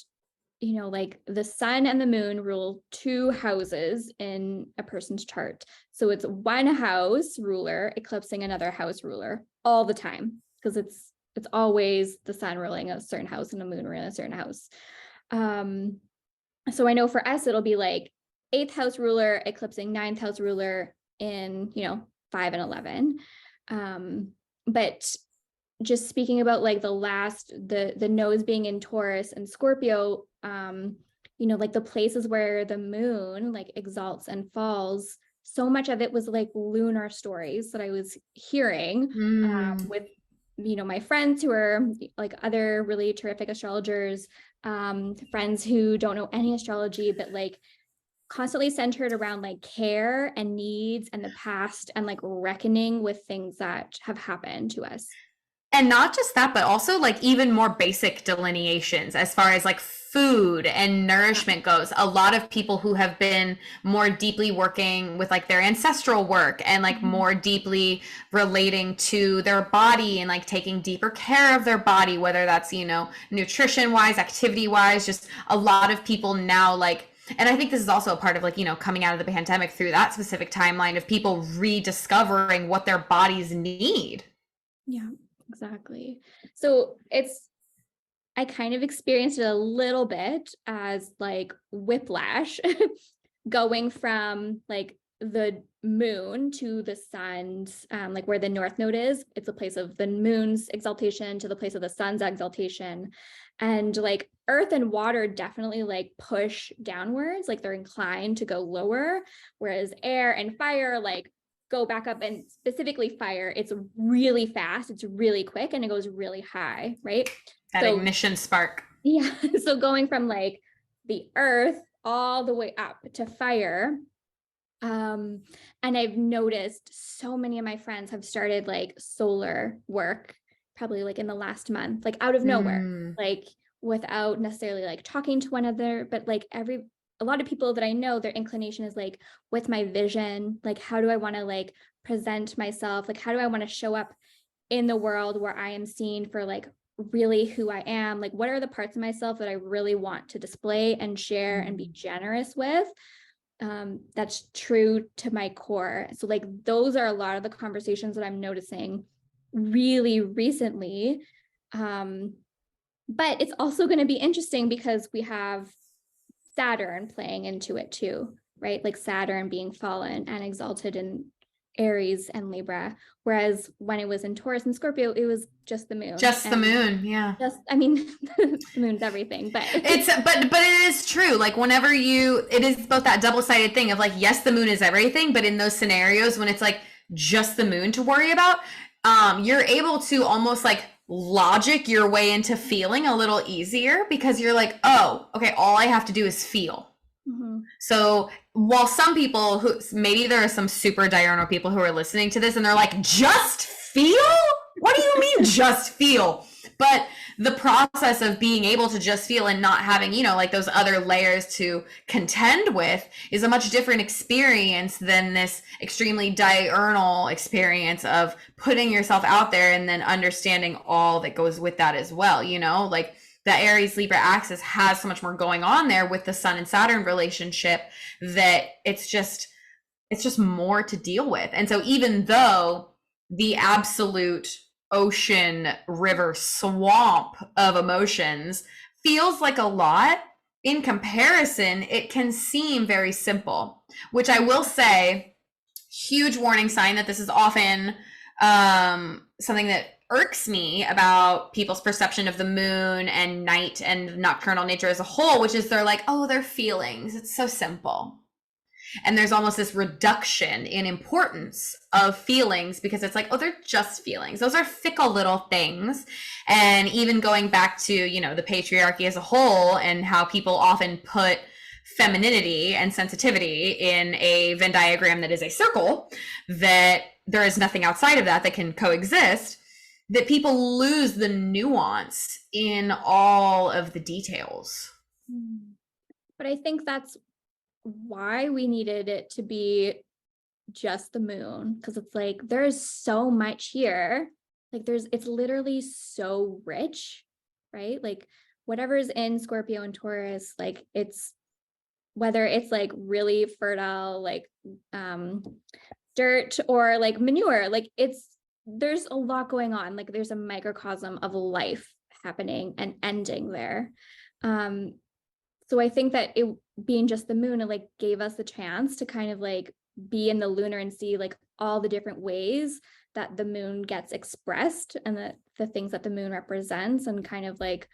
S2: like the sun and the moon rule two houses in a person's chart. So it's one house ruler eclipsing another house ruler all the time, because it's always the sun ruling a certain house and the moon ruling a certain house. So I know for us, it'll be like eighth house ruler eclipsing ninth house ruler in, 5 and 11. But just speaking about like the nodes being in Taurus and Scorpio, like the places where the moon like exalts and falls, so much of it was like lunar stories that I was hearing with my friends who are like other really terrific astrologers, friends who don't know any astrology, but like constantly centered around like care and needs and the past and like reckoning with things that have happened to us.
S1: And not just that, but also like even more basic delineations as far as like food and nourishment goes. A lot of people who have been more deeply working with like their ancestral work and like more deeply relating to their body and like taking deeper care of their body, whether that's, nutrition wise, activity wise, just a lot of people now like, and I think this is also a part of like, coming out of the pandemic through that specific timeline of people rediscovering what their bodies need.
S2: Yeah, exactly. So I kind of experienced it a little bit as like whiplash going from like the moon to the sun's, like where the North Node is. It's a place of the moon's exaltation to the place of the sun's exaltation. And like earth and water definitely like push downwards, like they're inclined to go lower, whereas air and fire like go back up, and specifically fire, it's really fast, it's really quick, and it goes really high, right?
S1: That ignition spark.
S2: Yeah. So going from like the earth all the way up to fire. And I've noticed so many of my friends have started like solar work, probably like in the last month, like out of nowhere, like without necessarily like talking to one another, but like a lot of people that I know, their inclination is like with my vision, like how do I want to like present myself? Like how do I want to show up in the world where I am seen for like really who I am? Like what are the parts of myself that I really want to display and share and be generous with? That's true to my core. So like those are a lot of the conversations that I'm noticing really recently. But it's also going to be interesting because we have Saturn playing into it too, right? Like Saturn being fallen and exalted in Aries and Libra, whereas when it was in Taurus and Scorpio, it was just the moon.
S1: Just the moon, yeah.
S2: The moon's everything, but
S1: but it is true. Like whenever it is both that double-sided thing of like, yes, the moon is everything, but in those scenarios when it's like just the moon to worry about, you're able to almost like logic your way into feeling a little easier because you're like, oh, okay, all I have to do is feel. So while some people who maybe there are some super diurnal people who are listening to this and they're like, just feel? What do you mean just feel? But the process of being able to just feel and not having, like those other layers to contend with is a much different experience than this extremely diurnal experience of putting yourself out there and then understanding all that goes with that as well, like the Aries Libra axis has so much more going on there with the Sun and Saturn relationship that it's just more to deal with. And so even though the absolute ocean, river, swamp of emotions feels like a lot, in comparison, it can seem very simple, which I will say, huge warning sign that this is often something that irks me about people's perception of the moon and night and nocturnal nature as a whole, which is they're like, oh, they're feelings. It's so simple. And there's almost this reduction in importance of feelings because it's like, oh, they're just feelings. Those are fickle little things. And even going back to, the patriarchy as a whole and how people often put femininity and sensitivity in a Venn diagram that is a circle, that there is nothing outside of that can coexist, that people lose the nuance in all of the details.
S2: But I think that's why we needed it to be just the moon, because it's like there's so much here. Like it's literally so rich, right? Like whatever's in Scorpio and Taurus, like it's, whether it's like really fertile, like dirt or like manure, like there's a lot going on. Like there's a microcosm of life happening and ending there. So I think that it being just the moon, it like gave us the chance to kind of like be in the lunar and see like all the different ways that the moon gets expressed, and the things that the moon represents and kind of like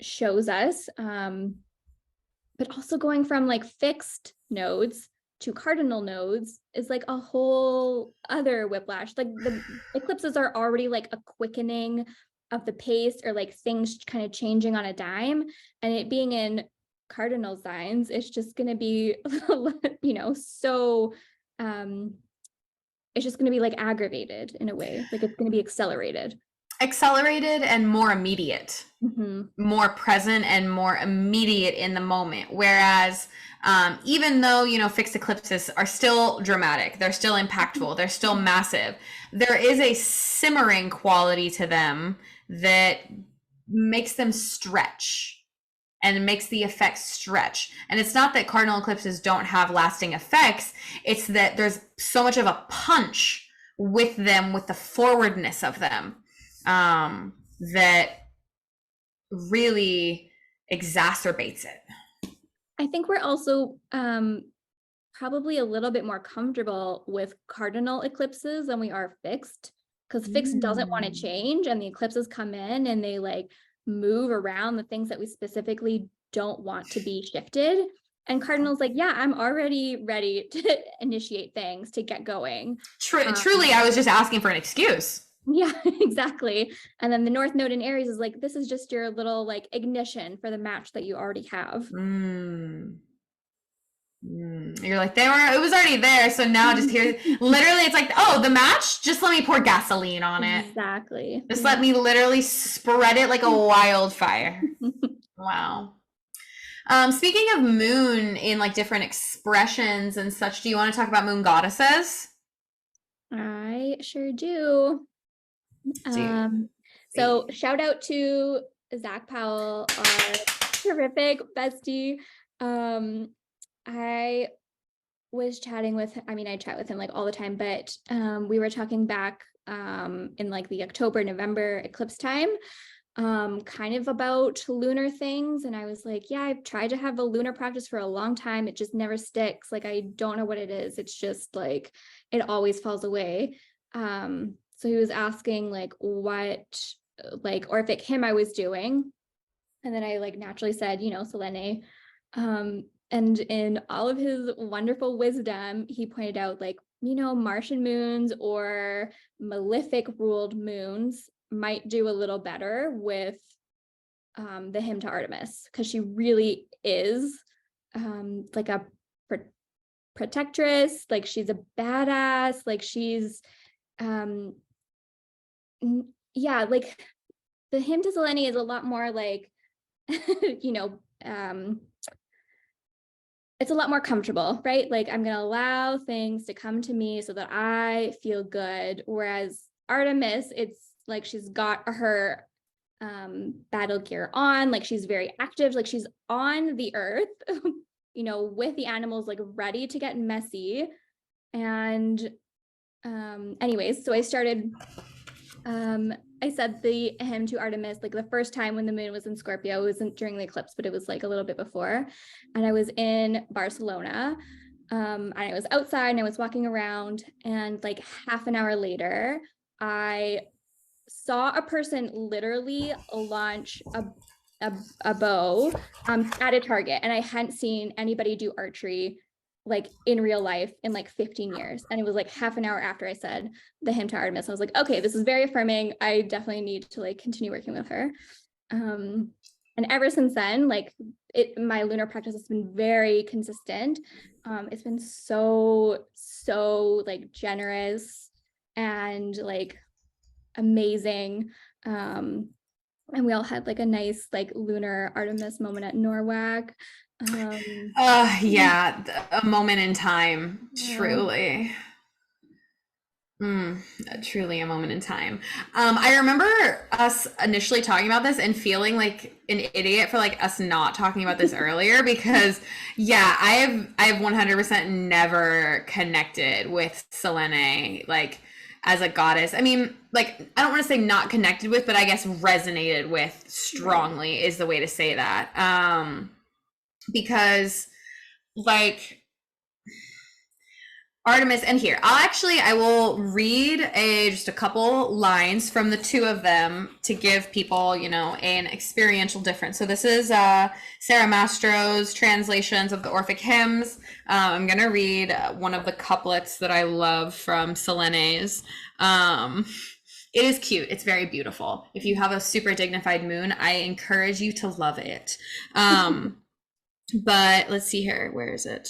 S2: shows us. But also going from like fixed nodes to cardinal nodes is like a whole other whiplash. Like the eclipses are already like a quickening of the pace, or like things kind of changing on a dime, and it being in cardinal signs, it's just going to be, so it's just going to be like aggravated in a way. Like it's going to be accelerated
S1: And more immediate, more present and more immediate in the moment. Whereas even though, fixed eclipses are still dramatic, they're still impactful, they're still massive, there is a simmering quality to them that makes them stretch and makes the effects stretch. And it's not that cardinal eclipses don't have lasting effects, it's that there's so much of a punch with them, with the forwardness of them, that really exacerbates it.
S2: I think we're also probably a little bit more comfortable with cardinal eclipses than we are fixed, because fixed doesn't want to change, and the eclipses come in and they like move around the things that we specifically don't want to be shifted. And cardinal's like, yeah, I'm already ready to initiate things, to get going.
S1: Truly, I was just asking for an excuse.
S2: Yeah, exactly. And then the North Node in Aries is like, this is just your little like ignition for the match that you already have.
S1: You're like, it was already there, so now just here, literally it's like, oh, the match, just let me pour gasoline on it.
S2: Exactly.
S1: Just let me literally spread it like a wildfire. Wow. Speaking of moon in like different expressions and such, do you want to talk about moon goddesses?
S2: I sure do. So shout out to Zach Powell, our terrific bestie. I was chatting with, I chat with him like all the time, but we were talking back in like the October, November eclipse time, kind of about lunar things. And I was like, yeah, I've tried to have a lunar practice for a long time. It just never sticks. Like, I don't know what it is. It's just like, it always falls away. So he was asking like what, like, Orphic hymn I was doing. And then I like naturally said, Selene. And in all of his wonderful wisdom, he pointed out like, Martian moons or malefic-ruled moons might do a little better with the hymn to Artemis, because she really is like a protectress, like she's a badass, like she's like the hymn to Selene is a lot more like it's a lot more comfortable, right? Like, I'm going to allow things to come to me so that I feel good. Whereas Artemis, it's like she's got her battle gear on, like she's very active, like she's on the earth, with the animals, like ready to get messy. And anyways, so I started, I said the hymn to Artemis like the first time when the moon was in Scorpio. It wasn't during the eclipse, but it was like a little bit before. And I was in Barcelona. And I was outside and I was walking around, and like half an hour later, I saw a person literally launch a bow at a target. And I hadn't seen anybody do archery like in real life in like 15 years. And it was like half an hour after I said the hymn to Artemis. I was like, okay, this is very affirming. I definitely need to like continue working with her. And ever since then, like my lunar practice has been very consistent. It's been so like generous and like amazing. And we all had like a nice like lunar Artemis moment at Norwalk. Um,
S1: Yeah, a moment in time,
S2: yeah,
S1: truly. Mm, truly a moment in time. I remember us initially talking about this and feeling like an idiot for like us not talking about this earlier because yeah, I have 100% never connected with Selene like as a goddess. I mean, like I don't want to say not connected with, but I guess resonated with
S2: right.
S1: strongly is the way to say that. Because like Artemis, and here I will read just a couple lines from the two of them to give people, an experiential difference. So this is Sarah Mastro's translations of the Orphic hymns. I'm gonna read one of the couplets that I love from Selene's. It is cute. It's very beautiful. If you have a super dignified moon, I encourage you to love it. But let's see here. Where is it?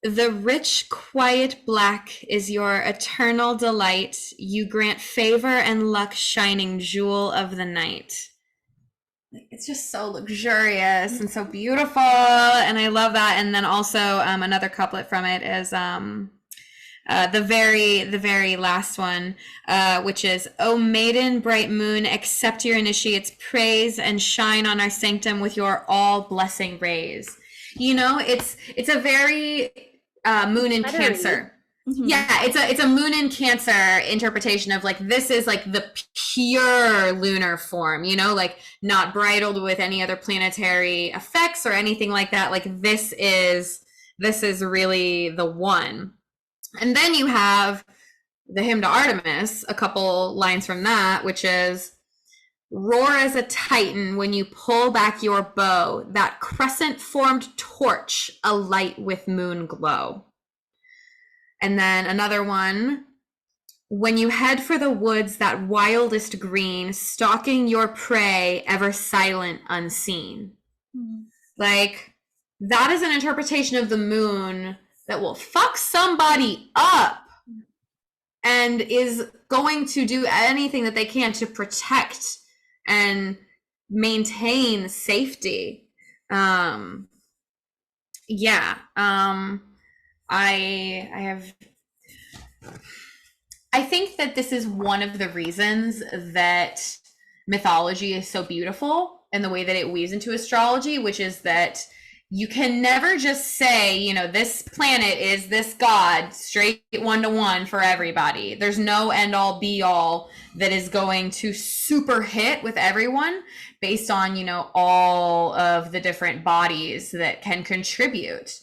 S1: The rich, quiet black is your eternal delight. You grant favor and luck, shining jewel of the night. It's just so luxurious and so beautiful, and I love that. And then also another couplet from it is the very last one, which is, "O maiden, bright moon, accept your initiate's praise and shine on our sanctum with your all blessing rays." It's a very moon in
S2: Buttery.
S1: Cancer.
S2: Mhm.
S1: Yeah, it's a moon in Cancer interpretation of like this is like the pure lunar form, like not bridled with any other planetary effects or anything like that. Like this is really the one. And then you have the hymn to Artemis, a couple lines from that, which is, "Roar as a titan when you pull back your bow, that crescent formed torch alight with moon glow." And then another one, "When you head for the woods that wildest green, stalking your prey, ever silent, unseen."
S2: Mhm.
S1: Like, that is an interpretation of the moon that will fuck somebody up and is going to do anything that they can to protect and maintain safety. Yeah. I have I think that this is one of the reasons that mythology is so beautiful and the way that it weaves into astrology, which is that you can never just say, this planet is this god straight 1-to-1 for everybody. There's no end all be all that is going to super hit with everyone based on, all of the different bodies that can contribute.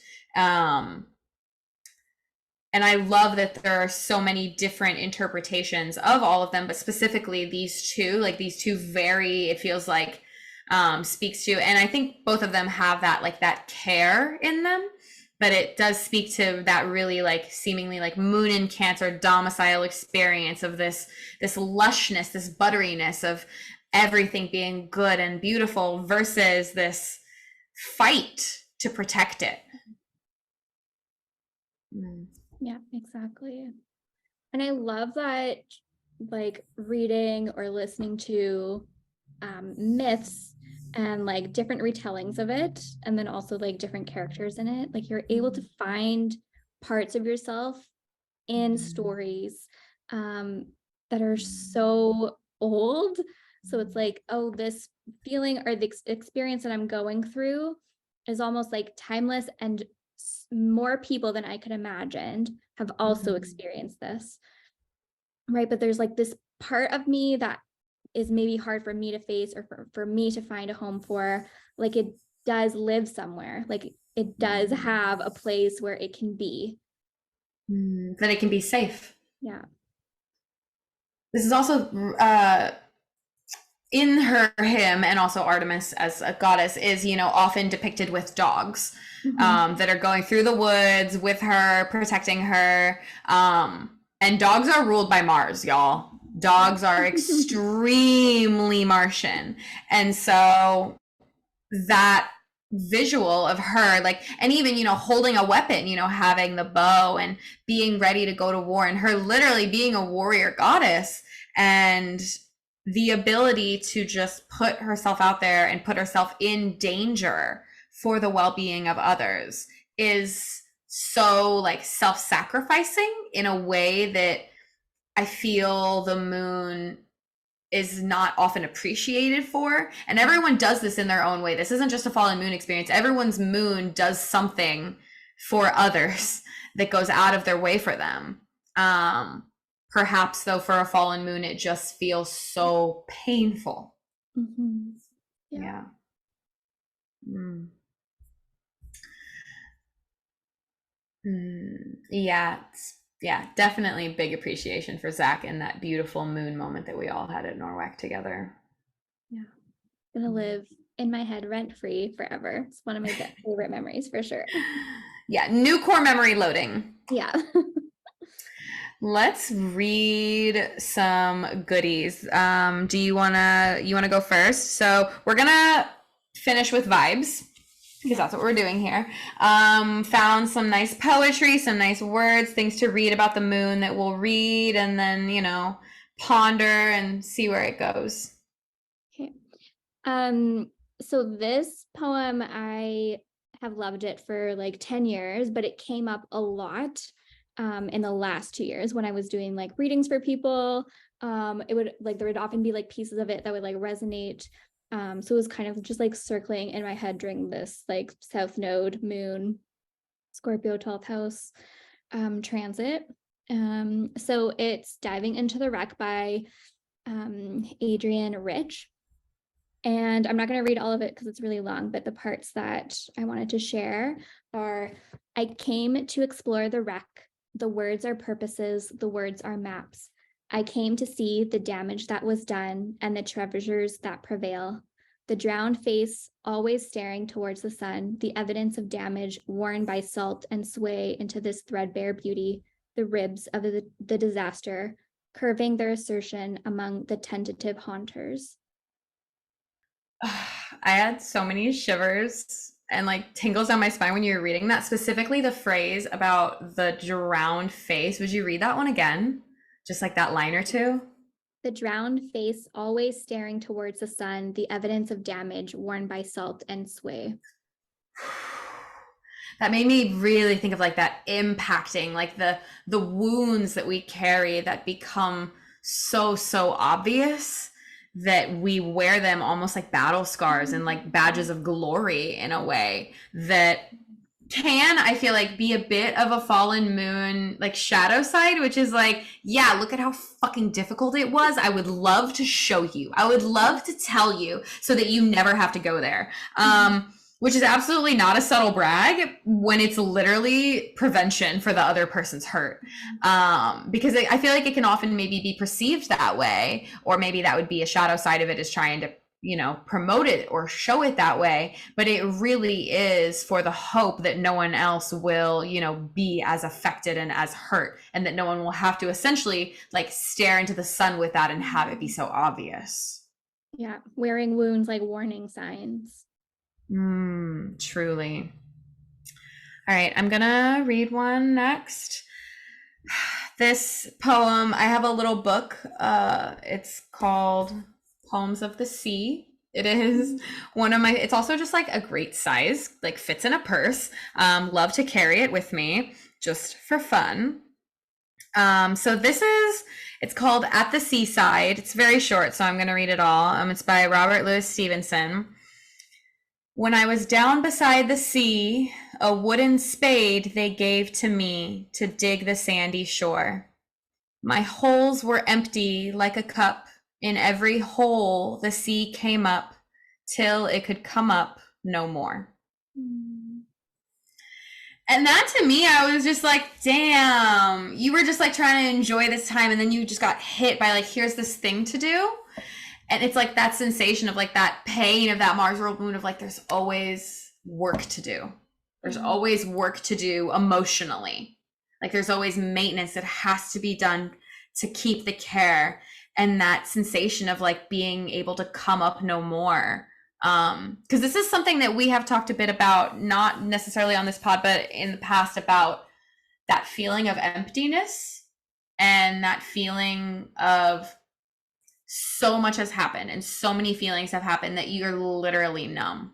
S1: And I love that there are so many different interpretations of all of them, but specifically these two, like these two very, it feels like, speaks to, and I think both of them have that, like that care in them, but it does speak to that really like seemingly like moon in Cancer domicile experience of this lushness, this butteriness of everything being good and beautiful versus this fight to protect it. Mm.
S2: Yeah, exactly. And I love that, like reading or listening to myths and like different retellings of it, and then also like different characters in it. Like you're able to find parts of yourself in stories that are so old. So it's like, oh, this feeling or the experience that I'm going through is almost like timeless, and more people than I could imagine have also experienced this. Right. But there's like this part of me that is maybe hard for me to face, or for me to find a home for. Like it does live somewhere. Like it does have a place where it can be.
S1: That it can be safe.
S2: Yeah.
S1: This is also in her hymn, and also Artemis as a goddess is, often depicted with dogs that are going through the woods with her, protecting her. And dogs are ruled by Mars, y'all. Dogs are extremely Martian. And so that visual of her, like, and even, holding a weapon, having the bow and being ready to go to war, and her literally being a warrior goddess and the ability to just put herself out there and put herself in danger for the well-being of others is so like self-sacrificing in a way that I feel the moon is not often appreciated for. And everyone does this in their own way. This isn't just a fallen moon experience. Everyone's moon does something for others that goes out of their way for them. Perhaps though for a fallen moon, it just feels so painful.
S2: Mm-hmm.
S1: Yeah. Mm. Yeah, definitely big appreciation for Zach and that beautiful moon moment that we all had at Norwalk together.
S2: Yeah. Gonna live in my head rent-free forever. It's one of my favorite memories for sure.
S1: Yeah, new core memory loading.
S2: Yeah.
S1: Let's read some goodies. Do you wanna go first? So we're gonna finish with vibes because that's what we're doing here. Found some nice poetry, some nice words, things to read about the moon that we'll read and then, ponder and see where it goes.
S2: Okay. So this poem, I have loved it for like 10 years, but it came up a lot in the last 2 years when I was doing like readings for people. It would like, there would often be like pieces of it that would like resonate. So it was kind of just like circling in my head during this like South Node moon, Scorpio 12th house transit. So it's Diving into the Wreck by Adrienne Rich. And I'm not going to read all of it because it's really long, but the parts that I wanted to share are: I came to explore the wreck. The words are purposes, the words are maps. I came to see the damage that was done and the treasures that prevail. The drowned face always staring towards the sun, the evidence of damage worn by salt and sway into this threadbare beauty, the ribs of the disaster, curving their assertion among the tentative haunters.
S1: I had so many shivers and like tingles down my spine when you were reading that, specifically the phrase about the drowned face. Would you read that one again? Just like that line or two?
S2: The drowned face always staring towards the sun, the evidence of damage worn by salt and sway.
S1: That made me really think of like that impacting, like the wounds that we carry that become so obvious that we wear them almost like battle scars and like badges of glory in a way that can, I feel like, be a bit of a fallen moon like shadow side, which is like, yeah, look at how fucking difficult it was. I would love to show you. I would love to tell you so that you never have to go there. Which is absolutely not a subtle brag when it's literally prevention for the other person's hurt. Because I feel like it can often maybe be perceived that way, or maybe that would be a shadow side of it, is trying to, promote it or show it that way. But it really is for the hope that no one else will, be as affected and as hurt, and that no one will have to essentially like stare into the sun with that and have it be so obvious.
S2: Yeah, wearing wounds like warning signs.
S1: Truly. All right, I'm gonna read one next. This poem, I have a little book. It's called Poems of the Sea. It is one of my, it's also just like a great size, like fits in a purse. Love to carry it with me just for fun. So it's called At the Seaside. It's very short, so I'm gonna read it all. It's by Robert Louis Stevenson. When I was down beside the sea, a wooden spade they gave to me to dig the sandy shore. My holes were empty like a cup. In every hole the sea came up till it could come up no more. And that, to me, I was just like, damn, you were just like trying to enjoy this time, and then you just got hit by like, here's this thing to do. And it's like that sensation of like that pain of that Mars ruled moon of like, there's always work to do. There's always work to do emotionally. Like there's always maintenance that has to be done to keep the care. And that sensation of like being able to come up no more. Because this is something that we have talked a bit about, not necessarily on this pod, but in the past, about that feeling of emptiness and that feeling of so much has happened and so many feelings have happened that you're literally numb,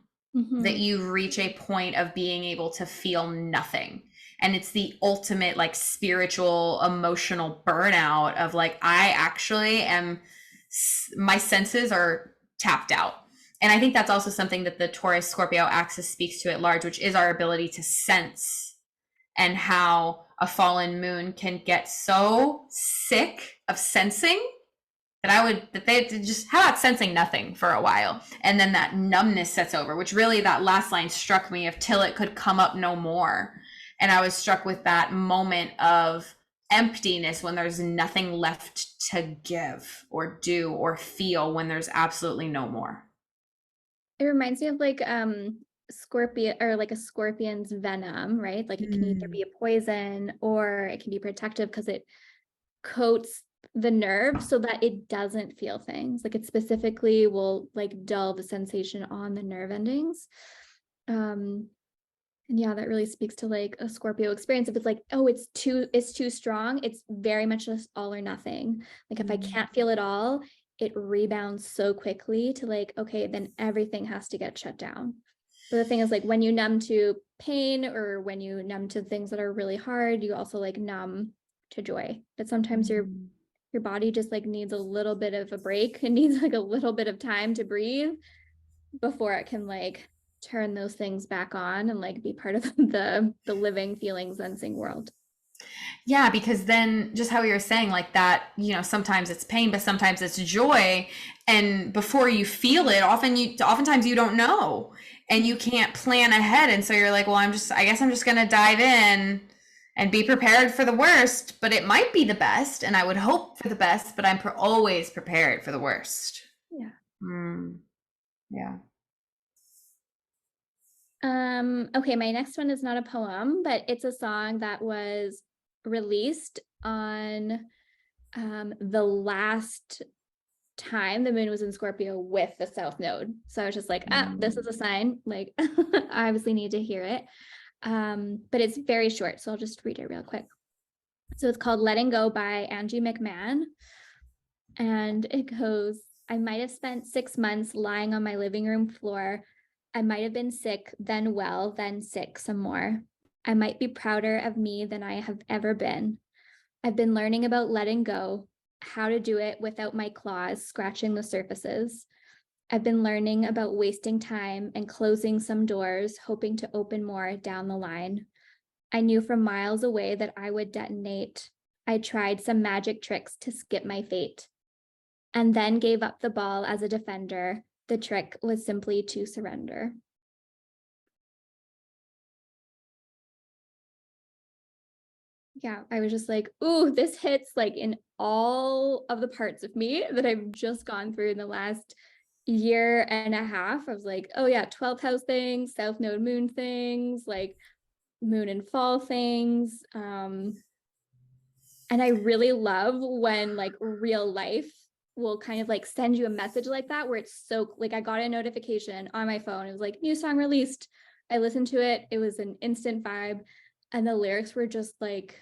S1: that you reach a point of being able to feel nothing. And it's the ultimate like spiritual, emotional burnout of like, I actually am, my senses are tapped out. And I think that's also something that the Taurus Scorpio axis speaks to at large, which is our ability to sense, and how a fallen moon can get so sick of sensing that they just, how about sensing nothing for a while? And then that numbness sets over, which really that last line struck me of till it could come up no more. And I was struck with that moment of emptiness when there's nothing left to give or do or feel, when there's absolutely no more.
S2: It reminds me of like scorpion, or like a scorpion's venom, right? Like it can either be a poison or it can be protective because it coats the nerve so that it doesn't feel things. Like it specifically will like dull the sensation on the nerve endings. And yeah, that really speaks to like a Scorpio experience. If it's like, oh, it's too strong, it's very much just all or nothing. Like if I can't feel it all, it rebounds so quickly to like, okay, then everything has to get shut down. But the thing is, like when you numb to pain or when you numb to things that are really hard, you also like numb to joy. But sometimes your body just like needs a little bit of a break. It needs like a little bit of time to breathe before it can like turn those things back on and like be part of the living, feeling, sensing world.
S1: Yeah, because then just how you were saying like that, you know, sometimes it's pain, but sometimes it's joy. And before you feel it, oftentimes you don't know and you can't plan ahead. And so you're like, well, I guess I'm just going to dive in and be prepared for the worst, but it might be the best. And I would hope for the best, but I'm always prepared for the worst.
S2: Yeah.
S1: Yeah.
S2: Okay, my next one is not a poem, but it's a song that was released on the last time the moon was in Scorpio with the South Node. So I was just like, this is a sign, like I obviously need to hear it. But it's very short, so I'll just read it real quick. So it's called Letting Go by Angie McMahon. And it goes, I might have spent 6 months lying on my living room floor. I might have been sick, then well, then sick some more. I might be prouder of me than I have ever been. I've been learning about letting go, how to do it without my claws scratching the surfaces. I've been learning about wasting time and closing some doors, hoping to open more down the line. I knew from miles away that I would detonate. I tried some magic tricks to skip my fate, and then gave up the ball as a defender. The trick was simply to surrender. Yeah, I was just like, ooh, this hits like in all of the parts of me that I've just gone through in the last year and a half. I was like, oh yeah, 12th house things, South Node moon things, like moon and fall things. And I really love when like real life will kind of like send you a message like that, where it's so like, I got a notification on my phone. It was like new song released. I listened to it. It was an instant vibe. And the lyrics were just like,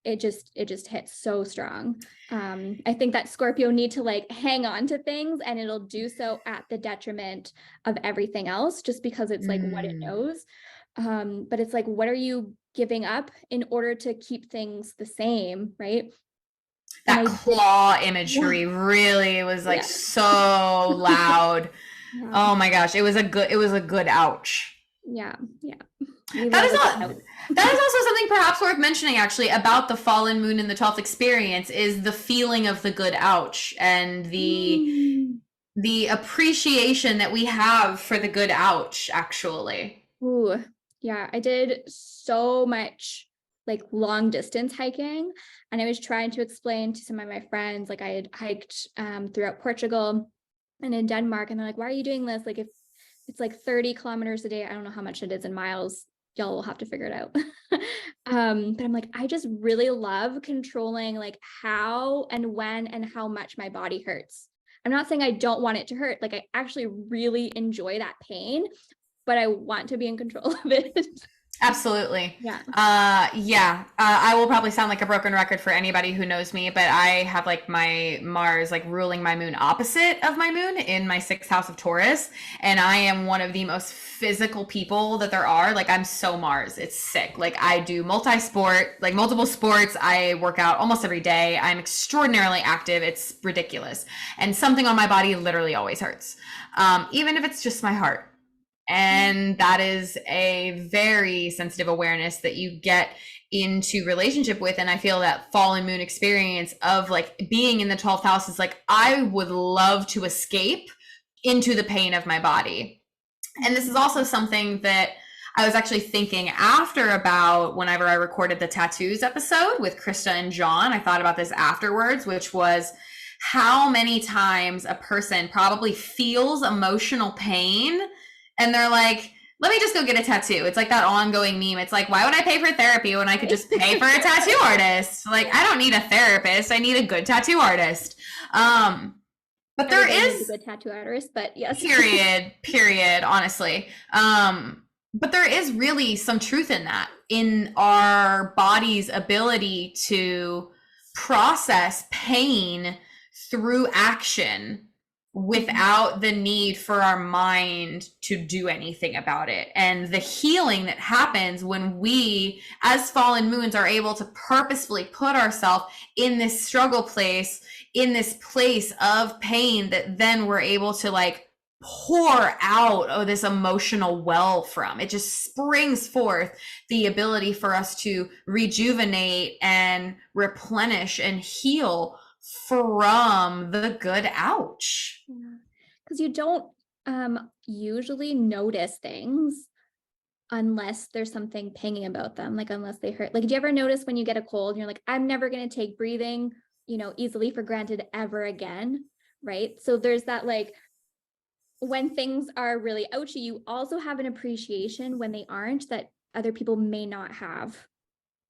S2: it just hits so strong. I think that Scorpio need to like hang on to things, and it'll do so at the detriment of everything else, just because it's like what it knows. But it's like, what are you giving up in order to keep things the same, right?
S1: That claw imagery really was like so loud. Oh my gosh, it was a good ouch.
S2: Yeah.
S1: That is also something perhaps worth mentioning actually about the fallen moon in the 12th experience, is the feeling of the good ouch and the appreciation that we have for the good ouch actually.
S2: Ooh, yeah, I did so much like long distance hiking, and I was trying to explain to some of my friends, like I had hiked throughout Portugal and in Denmark, and they're like, why are you doing this? Like if it's like 30 kilometers a day, I don't know how much it is in miles, y'all will have to figure it out. But I'm like, I just really love controlling like how and when and how much my body hurts. I'm not saying I don't want it to hurt, like I actually really enjoy that pain, but I want to be in control of it.
S1: Absolutely.
S2: Yeah.
S1: Yeah. I will probably sound like a broken record for anybody who knows me, but I have like my Mars like ruling my moon opposite of my moon in my sixth house of Taurus. And I am one of the most physical people that there are. Like I'm so Mars. It's sick. Like I do multi-sport, like multiple sports. I work out almost every day. I'm extraordinarily active. It's ridiculous. And something on my body literally always hurts. Even if it's just my heart. And that is a very sensitive awareness that you get into relationship with. And I feel that fallen moon experience of like being in the 12th house is like, I would love to escape into the pain of my body. And this is also something that I was actually thinking after about whenever I recorded the tattoos episode with Krista and John. I thought about this afterwards, which was how many times a person probably feels emotional pain and they're like, let me just go get a tattoo. It's like that ongoing meme. It's like, why would I pay for therapy when I could just pay for a tattoo artist? Like, I don't need a therapist. I need a good tattoo artist. But there is
S2: a good tattoo artist, but yes.
S1: period, honestly. But there is really some truth in that, in our body's ability to process pain through action without the need for our mind to do anything about it. And the healing that happens when we, as fallen moons, are able to purposefully put ourselves in this struggle place, in this place of pain, that then we're able to like pour out of this emotional well from. It just springs forth the ability for us to rejuvenate and replenish and heal from the good ouch.
S2: Because you don't usually notice things unless there's something pinging about them, like unless they hurt. Like, do you ever notice when you get a cold and you're like, I'm never going to take breathing, easily for granted ever again, right? So there's that, like, when things are really ouchy, you also have an appreciation when they aren't, that other people may not have.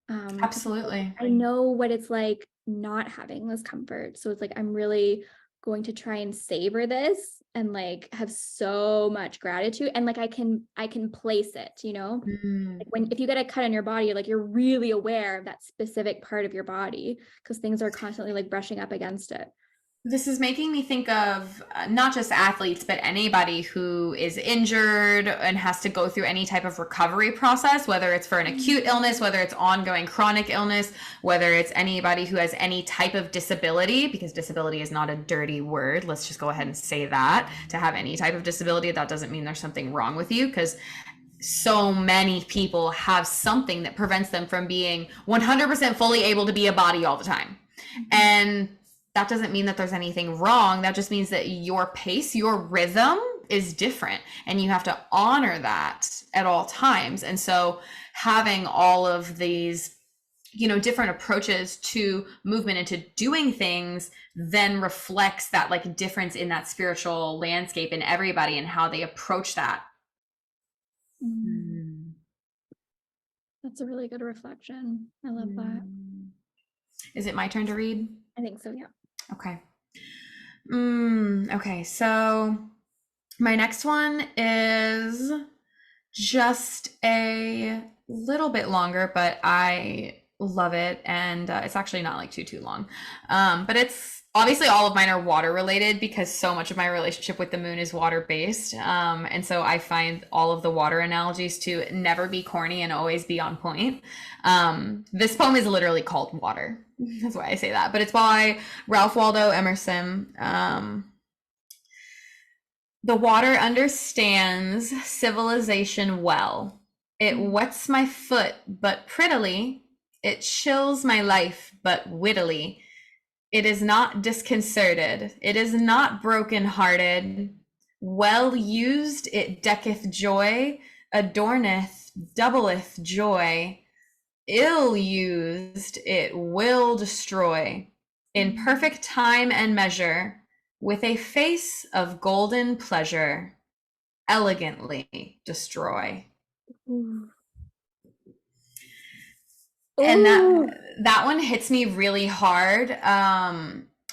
S1: Absolutely.
S2: I know what it's like not having this comfort. So it's like, I'm really going to try and savor this and like have so much gratitude. And like, I can place it, like if you get a cut on your body, like you're really aware of that specific part of your body because things are constantly like brushing up against it.
S1: This is making me think of not just athletes, but anybody who is injured and has to go through any type of recovery process, whether it's for an acute illness, whether it's ongoing chronic illness, whether it's anybody who has any type of disability, because disability is not a dirty word. Let's just go ahead and say that. To have any type of disability, that doesn't mean there's something wrong with you, because so many people have something that prevents them from being 100% fully able to be a body all the time. And that doesn't mean that there's anything wrong. That just means that your pace, your rhythm is different, and you have to honor that at all times. And so having all of these, different approaches to movement and to doing things then reflects that like difference in that spiritual landscape in everybody and how they approach that.
S2: That's a really good reflection. I love that.
S1: Is it my turn to read?
S2: I think so, yeah.
S1: Okay. Okay, so my next one is just a little bit longer, but I love it. And it's actually not like too long. But it's obviously all of mine are water related because so much of my relationship with the moon is water based. And so I find all of the water analogies to never be corny and always be on point. This poem is literally called Water. That's why I say that. But it's by Ralph Waldo Emerson. The water understands civilization well. It wets my foot, but prettily. It chills my life, but wittily. It is not disconcerted. It is not broken-hearted. Well used, it decketh joy, adorneth, doubleth joy. Ill used, it will destroy. In perfect time and measure, with a face of golden pleasure, elegantly destroy. And that one hits me really hard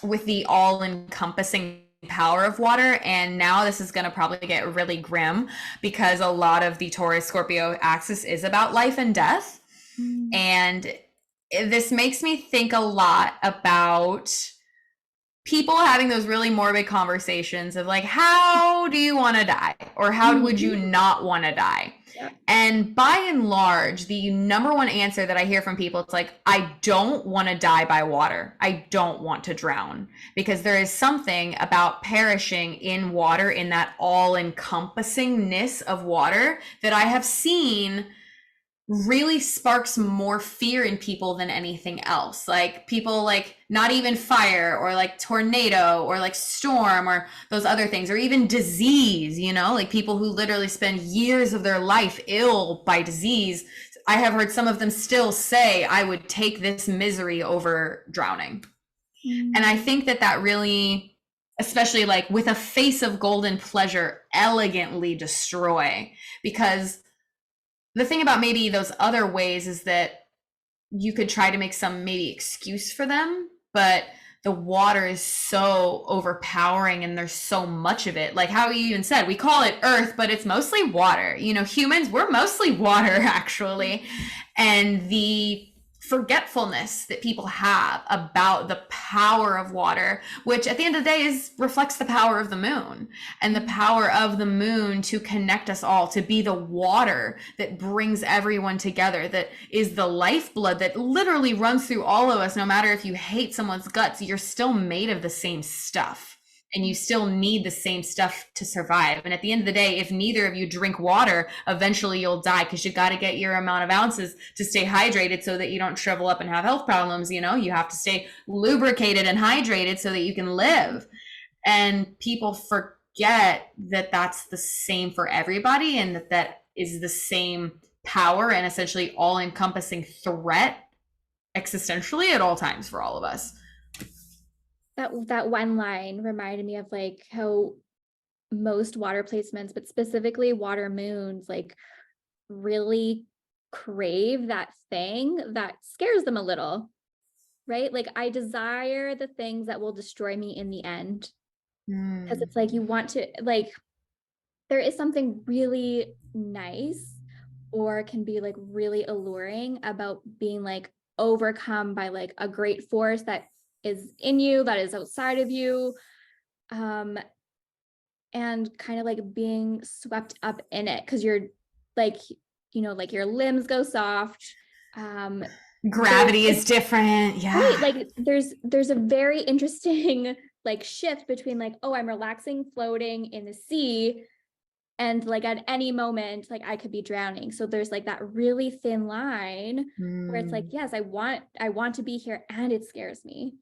S1: with the all-encompassing power of water. And now this is going to probably get really grim because a lot of the Taurus Scorpio axis is about life and death. And this makes me think a lot about people having those really morbid conversations of like, how do you want to die? Or how would you not want to die? Yeah. And by and large, the number one answer that I hear from people, it's like, I don't want to die by water. I don't want to drown, because there is something about perishing in water, in that all-encompassingness of water, that I have seen really sparks more fear in people than anything else. Like people like not even fire or like tornado or like storm or those other things, or even disease, you know, like people who literally spend years of their life ill by disease. I have heard some of them still say, I would take this misery over drowning. And I think that that really, especially like with a face of golden pleasure, elegantly destroy, because the thing about maybe those other ways is that you could try to make some maybe excuse for them, but the water is so overpowering and there's so much of it. Like how you even said, we call it earth, but it's mostly water. You know, humans, we're mostly water actually. And the forgetfulness that people have about the power of water, which at the end of the day reflects the power of the moon, and the power of the moon to connect us all, to be the water that brings everyone together, that is the lifeblood that literally runs through all of us. No matter if you hate someone's guts, you're still made of the same stuff. And you still need the same stuff to survive. And at the end of the day, if neither of you drink water, eventually you'll die, because you got to get your amount of ounces to stay hydrated so that you don't shrivel up and have health problems. You know, you have to stay lubricated and hydrated so that you can live. And people forget that that's the same for everybody, and that that is the same power and essentially all-encompassing threat existentially at all times for all of us.
S2: That one line reminded me of like how most water placements, but specifically water moons, like really crave that thing that scares them a little, right? Like I desire the things that will destroy me in the end. Because it's like you want to, like, there is something really nice or can be like really alluring about being like overcome by like a great force that is in you, that is outside of you, and kind of like being swept up in it, because you're like, you know, like your limbs go soft,
S1: gravity is different, yeah,
S2: right? Like there's a very interesting like shift between like, oh, I'm relaxing, floating in the sea, and like at any moment like I could be drowning. So there's like that really thin line where it's like, yes, I want to be here, and it scares me.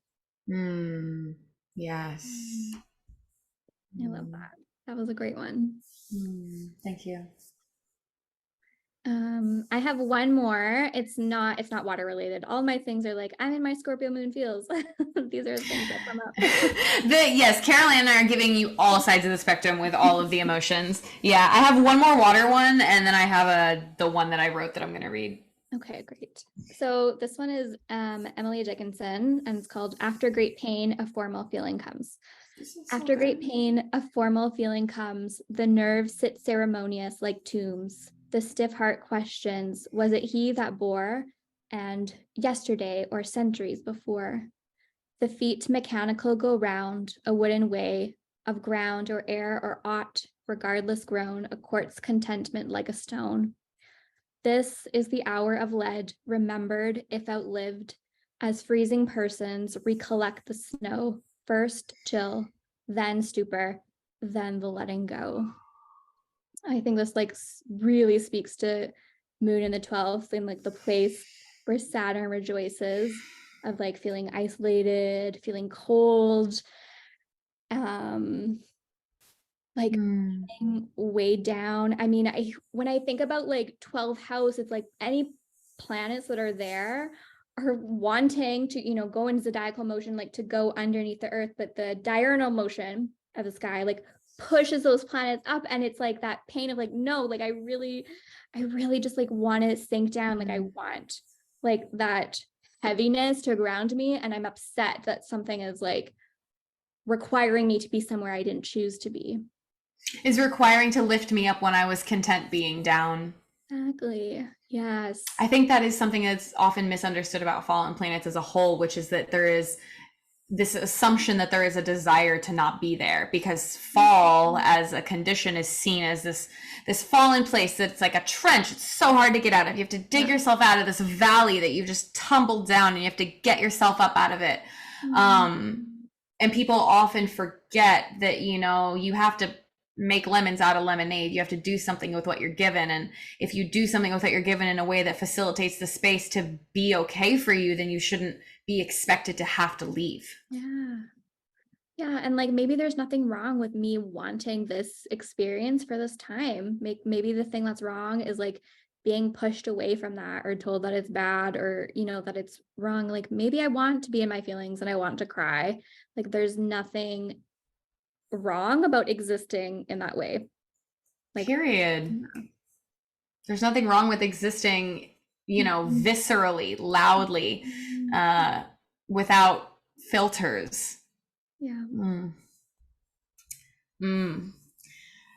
S1: Yes.
S2: I love that. That was a great one.
S1: Thank you.
S2: I have one more. It's not water related. All my things are like, I'm in my Scorpio moon feels. These are the things that come up.
S1: Yes, Carol-Anne and I are giving you all sides of the spectrum with all of the emotions. Yeah, I have one more water one, and then I have the one that I wrote that I'm going to read.
S2: Okay, great. So this one is Emily Dickinson, and it's called After Great Pain, a Formal Feeling Comes. After great pain, a formal feeling comes. The nerves sit ceremonious like tombs. The stiff heart questions, was it he that bore? And yesterday or centuries before. The feet mechanical go round a wooden way of ground or air or aught, regardless grown, a quartz contentment like a stone. This is the hour of lead, remembered if outlived, as freezing persons recollect the snow, first chill, then stupor, then the letting go. I think this like really speaks to moon in the 12th and like the place where Saturn rejoices, of like feeling isolated, feeling cold, like being weighed down. I mean, when I think about like 12th house, it's like any planets that are there are wanting to, you know, go in zodiacal motion, like to go underneath the earth, but the diurnal motion of the sky like pushes those planets up, and it's like that pain of like, no, like I really just like want to sink down. Like I want like that heaviness to ground me, and I'm upset that something is like requiring me to be somewhere I didn't choose to be.
S1: Is requiring to lift me up when I was content being down.
S2: Exactly. Yes.
S1: I think that is something that's often misunderstood about fallen planets as a whole, which is that there is this assumption that there is a desire to not be there, because fall as a condition is seen as this fallen place that's like a trench. It's so hard to get out of. You have to dig yourself out of this valley that you've just tumbled down, and you have to get yourself up out of it. And people often forget that, you know, you have to make lemons out of lemonade. You have to do something with what you're given. And if you do something with what you're given in a way that facilitates the space to be okay for you, then you shouldn't be expected to have to leave.
S2: Yeah. Yeah. And like, maybe there's nothing wrong with me wanting this experience for this time. Maybe the thing that's wrong is like being pushed away from that, or told that it's bad, or, you know, that it's wrong. Like, maybe I want to be in my feelings and I want to cry. Like, there's nothing wrong about existing in that way. Like,
S1: period. There's nothing wrong with existing, you know, viscerally, loudly, without filters.
S2: Yeah.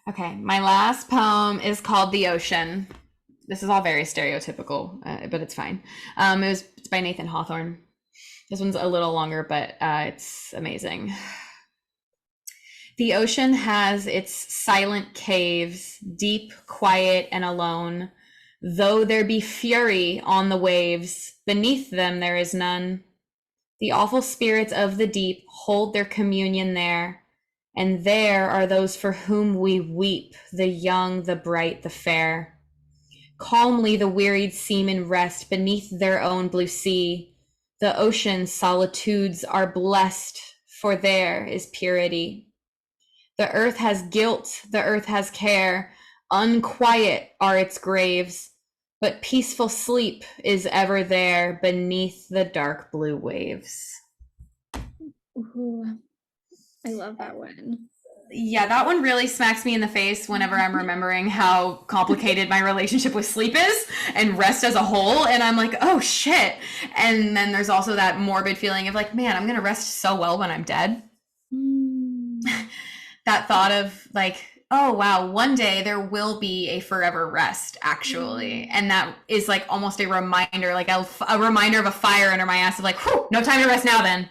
S1: Okay, my last poem is called The Ocean. This is all very stereotypical, but it's fine. It's by Nathan Hawthorne. This one's a little longer, but it's amazing. The ocean has its silent caves, deep, quiet, and alone. Though there be fury on the waves, beneath them there is none. The awful spirits of the deep hold their communion there, and there are those for whom we weep, the young, the bright, the fair. Calmly the wearied seamen rest beneath their own blue sea. The ocean's solitudes are blessed, for there is purity. The earth has guilt, the earth has care, unquiet are its graves, but peaceful sleep is ever there beneath the dark blue waves.
S2: Ooh, I love that one.
S1: Yeah, that one really smacks me in the face whenever I'm remembering how complicated my relationship with sleep is and rest as a whole. And I'm like, oh shit. And then there's also that morbid feeling of like, man, I'm going to rest so well when I'm dead. That thought of like, oh wow, one day there will be a forever rest, actually. And that is like almost a reminder, like a reminder of a fire under my ass of like, whew, no time to rest now then.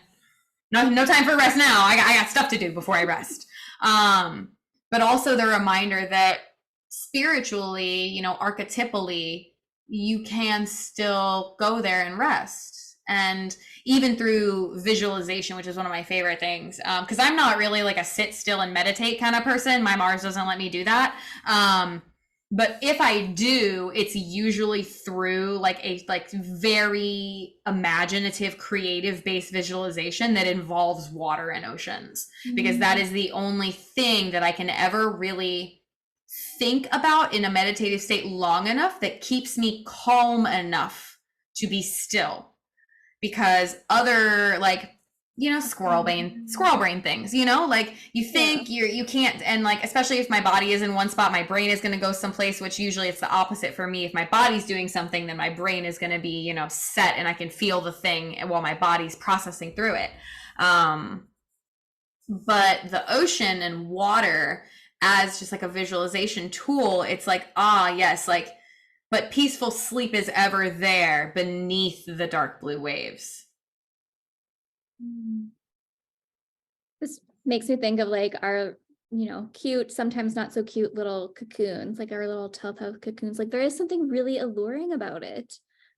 S1: No time for rest now. I got stuff to do before I rest. But also the reminder that spiritually, you know, archetypally, you can still go there and rest. And even through visualization, which is one of my favorite things, because I'm not really like a sit still and meditate kind of person. My Mars doesn't let me do that. But if I do, it's usually through like a very imaginative, creative based visualization that involves water and oceans, because that is the only thing that I can ever really think about in a meditative state long enough that keeps me calm enough to be still. Because other, like, you know, squirrel brain things, you know, like you think you can't, and like, especially if my body is in one spot, my brain is going to go someplace, which usually it's the opposite for me. If my body's doing something, then my brain is going to be, you know, set, and I can feel the thing while my body's processing through it. But the ocean and water as just like a visualization tool, it's like, yes, like, but peaceful sleep is ever there beneath the dark blue waves.
S2: This makes me think of like our, you know, cute, sometimes not so cute little cocoons, like our little telepath cocoons. Like there is something really alluring about it,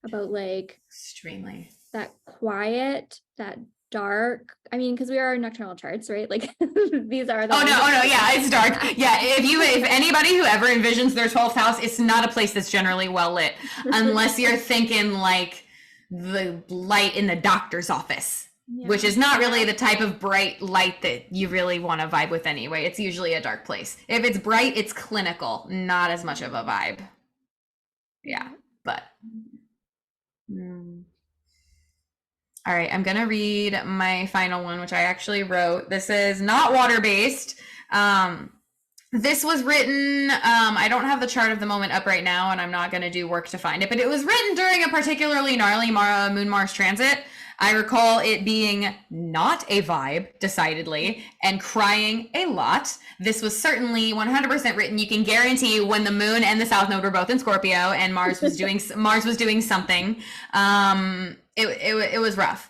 S2: about like
S1: extremely
S2: that quiet, that dark. I mean, because we are nocturnal charts, right? Like these are the
S1: no, yeah, it's dark. Yeah, if anybody who ever envisions their 12th house, it's not a place that's generally well lit, unless you're thinking like the light in the doctor's office, which is not really the type of bright light that you really want to vibe with anyway. It's usually a dark place. If it's bright, it's clinical, not as much of a vibe. Yeah, but all right, I'm gonna read my final one, which I actually wrote. This is not water-based. This was written, I don't have the chart of the moment up right now, and I'm not gonna do work to find it, but it was written during a particularly gnarly Moon-Mars transit. I recall it being not a vibe, decidedly, and crying a lot. This was certainly 100% written. You can guarantee when the moon and the South Node were both in Scorpio, and Mars was doing something. It was rough.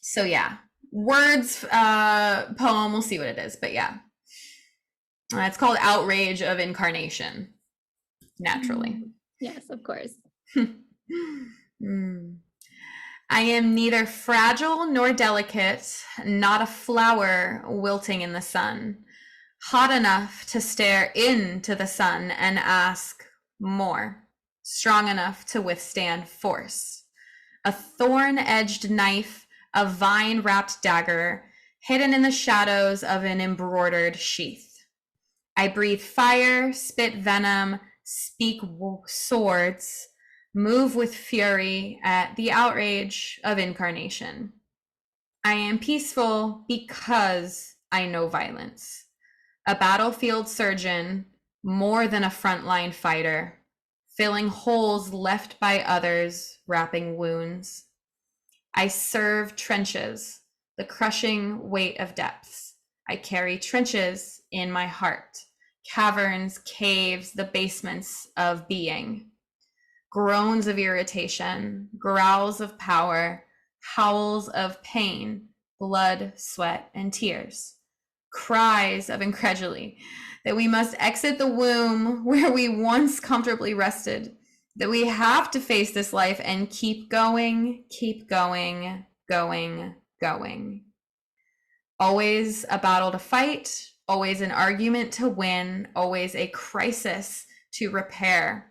S1: So yeah, words, poem. We'll see what it is, but yeah, it's called Outrage of Incarnation. Naturally.
S2: Yes, of course.
S1: I am neither fragile nor delicate, not a flower wilting in the sun, hot enough to stare into the sun and ask more, strong enough to withstand force. A thorn-edged knife, a vine-wrapped dagger, hidden in the shadows of an embroidered sheath. I breathe fire, spit venom, speak swords, move with fury at the outrage of incarnation. I am peaceful because I know violence. A battlefield surgeon, more than a frontline fighter, filling holes left by others, wrapping wounds. I serve trenches, the crushing weight of depths. I carry trenches in my heart, caverns, caves, the basements of being. Groans of irritation, growls of power, howls of pain, blood, sweat, and tears. Cries of incredulity that we must exit the womb where we once comfortably rested, that we have to face this life and keep going, going. Always a battle to fight, always an argument to win, always a crisis to repair.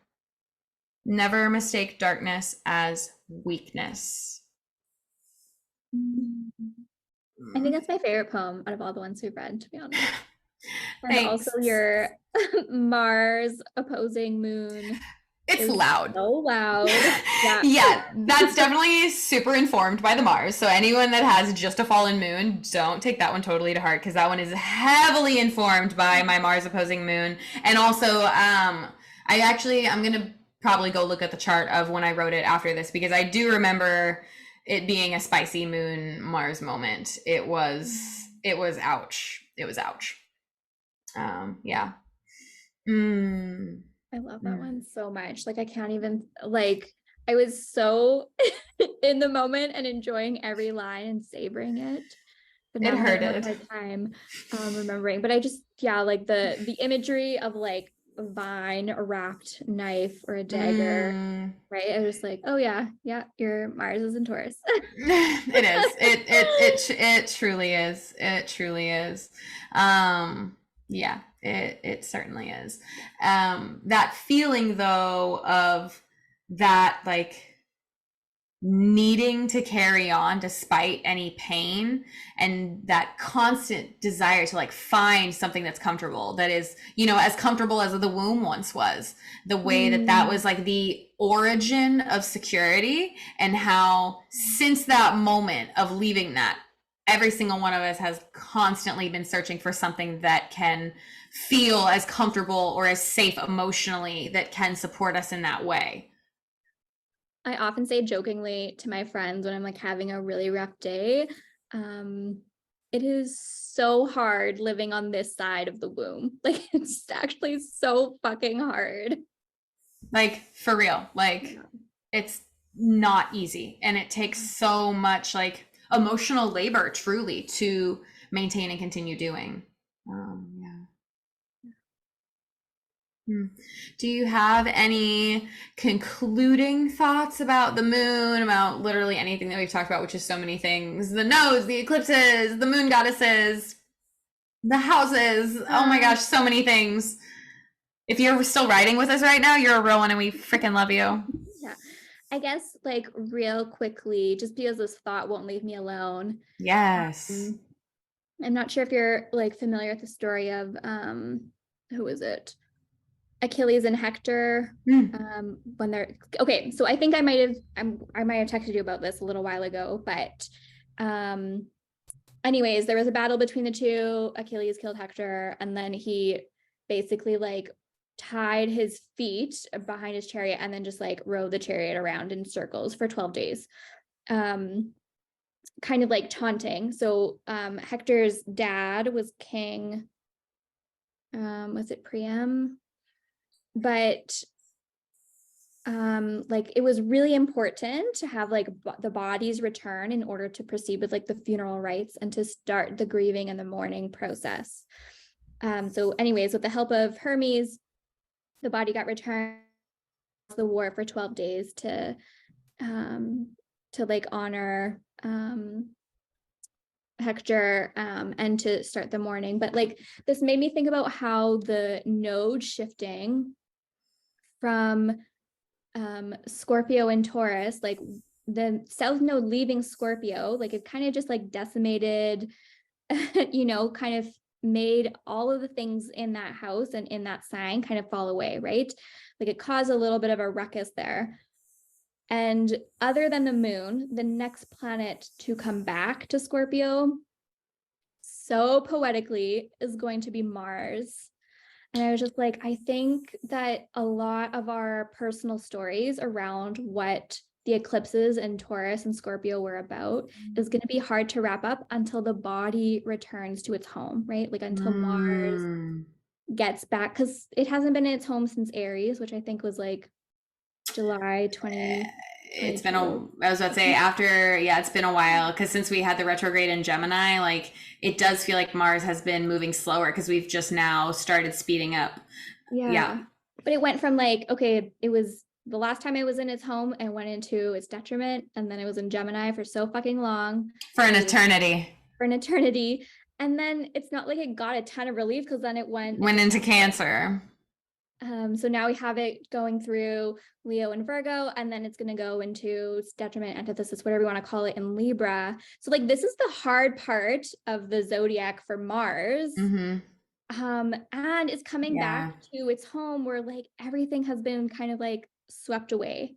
S1: Never mistake darkness as weakness.
S2: I think that's my favorite poem out of all the ones we've read, to be honest. And
S1: Thanks.
S2: also your Mars opposing moon.
S1: It's loud.
S2: So loud. Yeah.
S1: Yeah, that's definitely super informed by the Mars. So anyone that has just a fallen moon, don't take that one totally to heart, because that one is heavily informed by my Mars opposing moon. And also, I'm gonna probably go look at the chart of when I wrote it after this, because I do remember it being a spicy moon Mars moment. It was ouch. It was ouch. Yeah.
S2: I love that one so much. Like, I can't even, like, I was so in the moment and enjoying every line and savoring it. But
S1: It
S2: now I'm having a
S1: hurted.
S2: hard time remembering. But I just, yeah, like the imagery of like a vine, a wrapped knife, or a dagger, right? I was just like, oh yeah, your Mars is in Taurus.
S1: It is. It truly is. It truly is. Yeah, it certainly is. That feeling though of that, like, needing to carry on despite any pain, and that constant desire to like find something that's comfortable, that is, you know, as comfortable as the womb once was, the way that was like the origin of security, and how since that moment of leaving that, every single one of us has constantly been searching for something that can feel as comfortable or as safe emotionally, that can support us in that way.
S2: I often say jokingly to my friends when I'm like having a really rough day, it is so hard living on this side of the womb. Like, it's actually so fucking hard.
S1: Like, for real, like, it's not easy, and it takes so much like emotional labor truly to maintain and continue doing. Do you have any concluding thoughts about the moon, about literally anything that we've talked about, which is so many things? The nodes, the eclipses, the moon goddesses, the houses. Oh my gosh, so many things. If you're still writing with us right now, you're a real one, and we freaking love you.
S2: Yeah. I guess, like, real quickly, just because this thought won't leave me alone.
S1: Yes.
S2: I'm not sure if you're like familiar with the story of who is it? Achilles and Hector. When they're okay, so I think I might have texted you about this a little while ago, but anyways, there was a battle between the two. Achilles killed Hector, and then he basically like tied his feet behind his chariot and then just like rode the chariot around in circles for 12 days. kind of like taunting. So Hector's dad was king, was it Priam? But like it was really important to have like the bodies return in order to proceed with like the funeral rites and to start the grieving and the mourning process. So anyways, with the help of Hermes, the body got returned to the war for 12 days to like honor Hector and to start the mourning. But like this made me think about how the node shifting from Scorpio and Taurus, like the South Node leaving Scorpio, like it kind of just like decimated, you know, kind of made all of the things in that house and in that sign kind of fall away, right? Like it caused a little bit of a ruckus there. And other than the moon, the next planet to come back to Scorpio, so poetically, is going to be Mars. And I was just like, I think that a lot of our personal stories around what the eclipses in Taurus and Scorpio were about is going to be hard to wrap up until the body returns to its home, right? Like until Mars gets back, because it hasn't been in its home since Aries, which I think was like July 20.
S1: It's been I was about to say after, yeah, it's been a while because since we had the retrograde in Gemini, like it does feel like Mars has been moving slower because we've just now started speeding up.
S2: Yeah. But it went from like, okay, it was the last time it was in its home and went into its detriment. And then it was in Gemini for so fucking long.
S1: For an eternity.
S2: And then it's not like it got a ton of relief because then it went
S1: into Cancer.
S2: So now we have it going through Leo and Virgo, and then it's going to go into detriment, antithesis, whatever you want to call it, in Libra. So like this is the hard part of the zodiac for Mars. And it's coming back to its home where like everything has been kind of like swept away.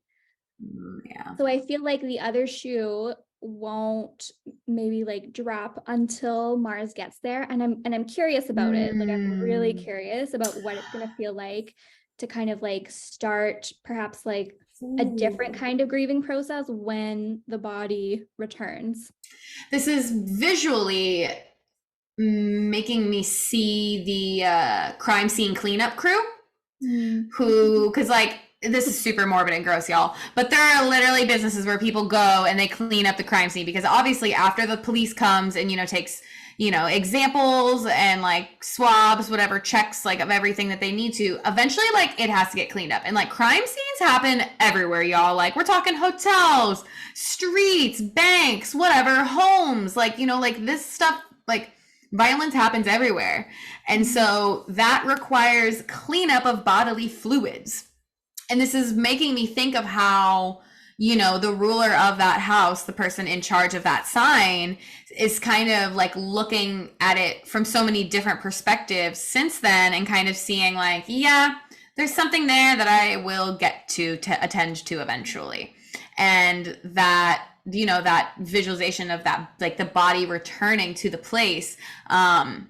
S2: So I feel like the other shoe won't maybe like drop until Mars gets there, and I'm curious about it. Like I'm really curious about what it's going to feel like to kind of like start perhaps like a different kind of grieving process when the body returns.
S1: This is visually making me see the crime scene cleanup crew who, because like this is super morbid and gross, y'all, but there are literally businesses where people go and they clean up the crime scene because obviously after the police comes and, you know, takes, you know, examples and like swabs, whatever, checks like of everything that they need to, eventually like it has to get cleaned up. And like crime scenes happen everywhere, y'all. Like we're talking hotels, streets, banks, whatever, homes, like, you know, like this stuff, like violence happens everywhere. And so that requires cleanup of bodily fluids. And this is making me think of how, you know, the ruler of that house, the person in charge of that sign, is kind of like looking at it from so many different perspectives since then and kind of seeing like, yeah, there's something there that I will get to attend to eventually. And that, you know, that visualization of that, like the body returning to the place. And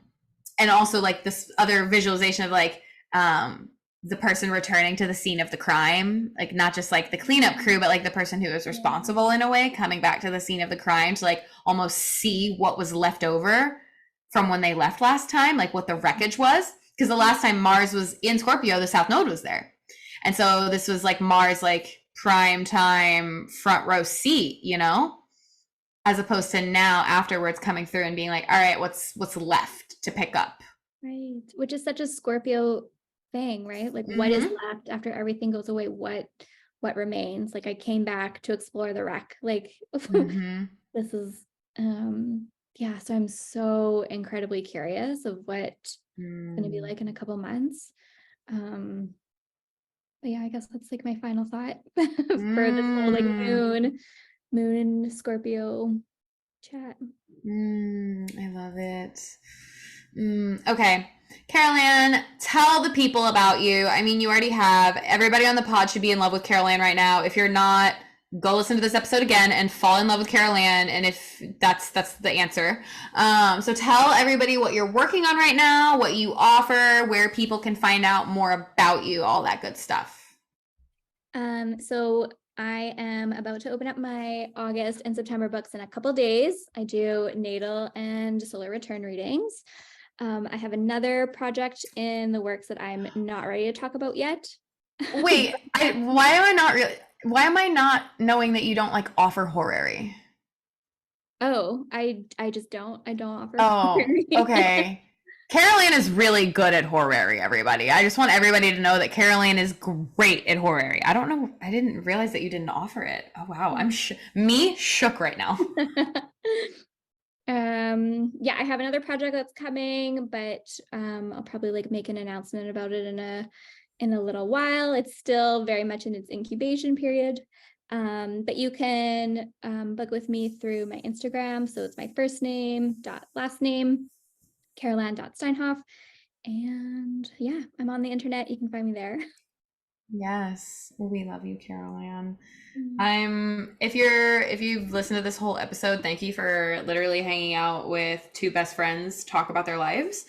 S1: also like this other visualization of like, the person returning to the scene of the crime, like not just like the cleanup crew, but like the person who is responsible in a way, coming back to the scene of the crime to like almost see what was left over from when they left last time, like what the wreckage was. Because the last time Mars was in Scorpio, the South Node was there. And so this was like Mars, like prime time, front row seat, you know, as opposed to now afterwards coming through and being like, all right, what's left to pick up.
S2: Right. Which is such a Scorpio thing, right? Like what is left after everything goes away? What remains? Like I came back to explore the wreck. Like this is yeah, so I'm so incredibly curious of what it's gonna be like in a couple months. But yeah, I guess that's like my final thought for this whole like moon and Scorpio chat.
S1: I love it. Okay. Carol-Anne, tell the people about you. I mean, you already have. Everybody on the pod should be in love with Carol-Anne right now. If you're not, go listen to this episode again and fall in love with Carol-Anne. And if that's the answer. So tell everybody what you're working on right now, what you offer, where people can find out more about you, all that good stuff.
S2: So I am about to open up my August and September books in a couple days. I do natal and solar return readings. I have another project in the works that I'm not ready to talk about yet.
S1: Wait, why am I not knowing that you don't like offer horary?
S2: Oh, I just don't. I don't offer
S1: Oh,
S2: readings.
S1: okay. Carol-Anne is really good at horary, everybody. I just want everybody to know that Carol-Anne is great at horary. I don't know. I didn't realize that you didn't offer it. Oh, wow. I'm shook right now.
S2: Yeah, I have another project that's coming, but I'll probably like make an announcement about it in a little while. It's still very much in its incubation period. But you can book with me through my Instagram. So it's my first name dot last name, Carol-Anne.Steinhoff. And yeah, I'm on the internet. You can find me there.
S1: Yes, we love you, Carol-Anne.
S2: Mm.
S1: If you've listened to this whole episode, thank you for literally hanging out with two best friends talk about their lives.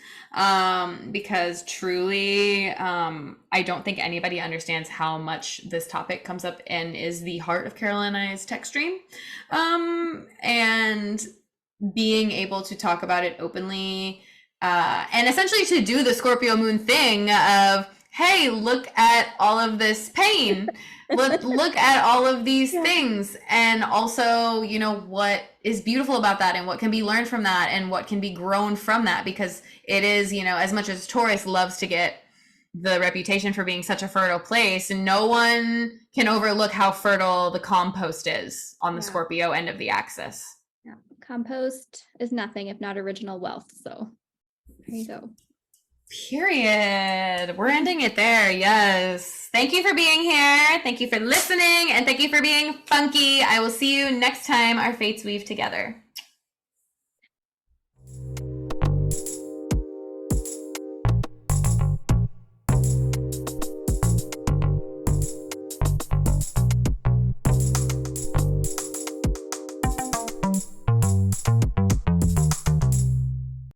S1: Because truly, I don't think anybody understands how much this topic comes up and is the heart of Carol and I's text stream. And being able to talk about it openly, and essentially to do the Scorpio moon thing of, hey, look at all of this pain. Look at all of these things. And also, you know, what is beautiful about that and what can be learned from that and what can be grown from that. Because it is, you know, as much as Taurus loves to get the reputation for being such a fertile place, no one can overlook how fertile the compost is on the Scorpio end of the axis.
S2: Yeah. Compost is nothing if not original wealth. So there you go.
S1: Period. We're ending it there. Yes. Thank you for being here. Thank you for listening. And thank you for being funky. I will see you next time our fates weave together.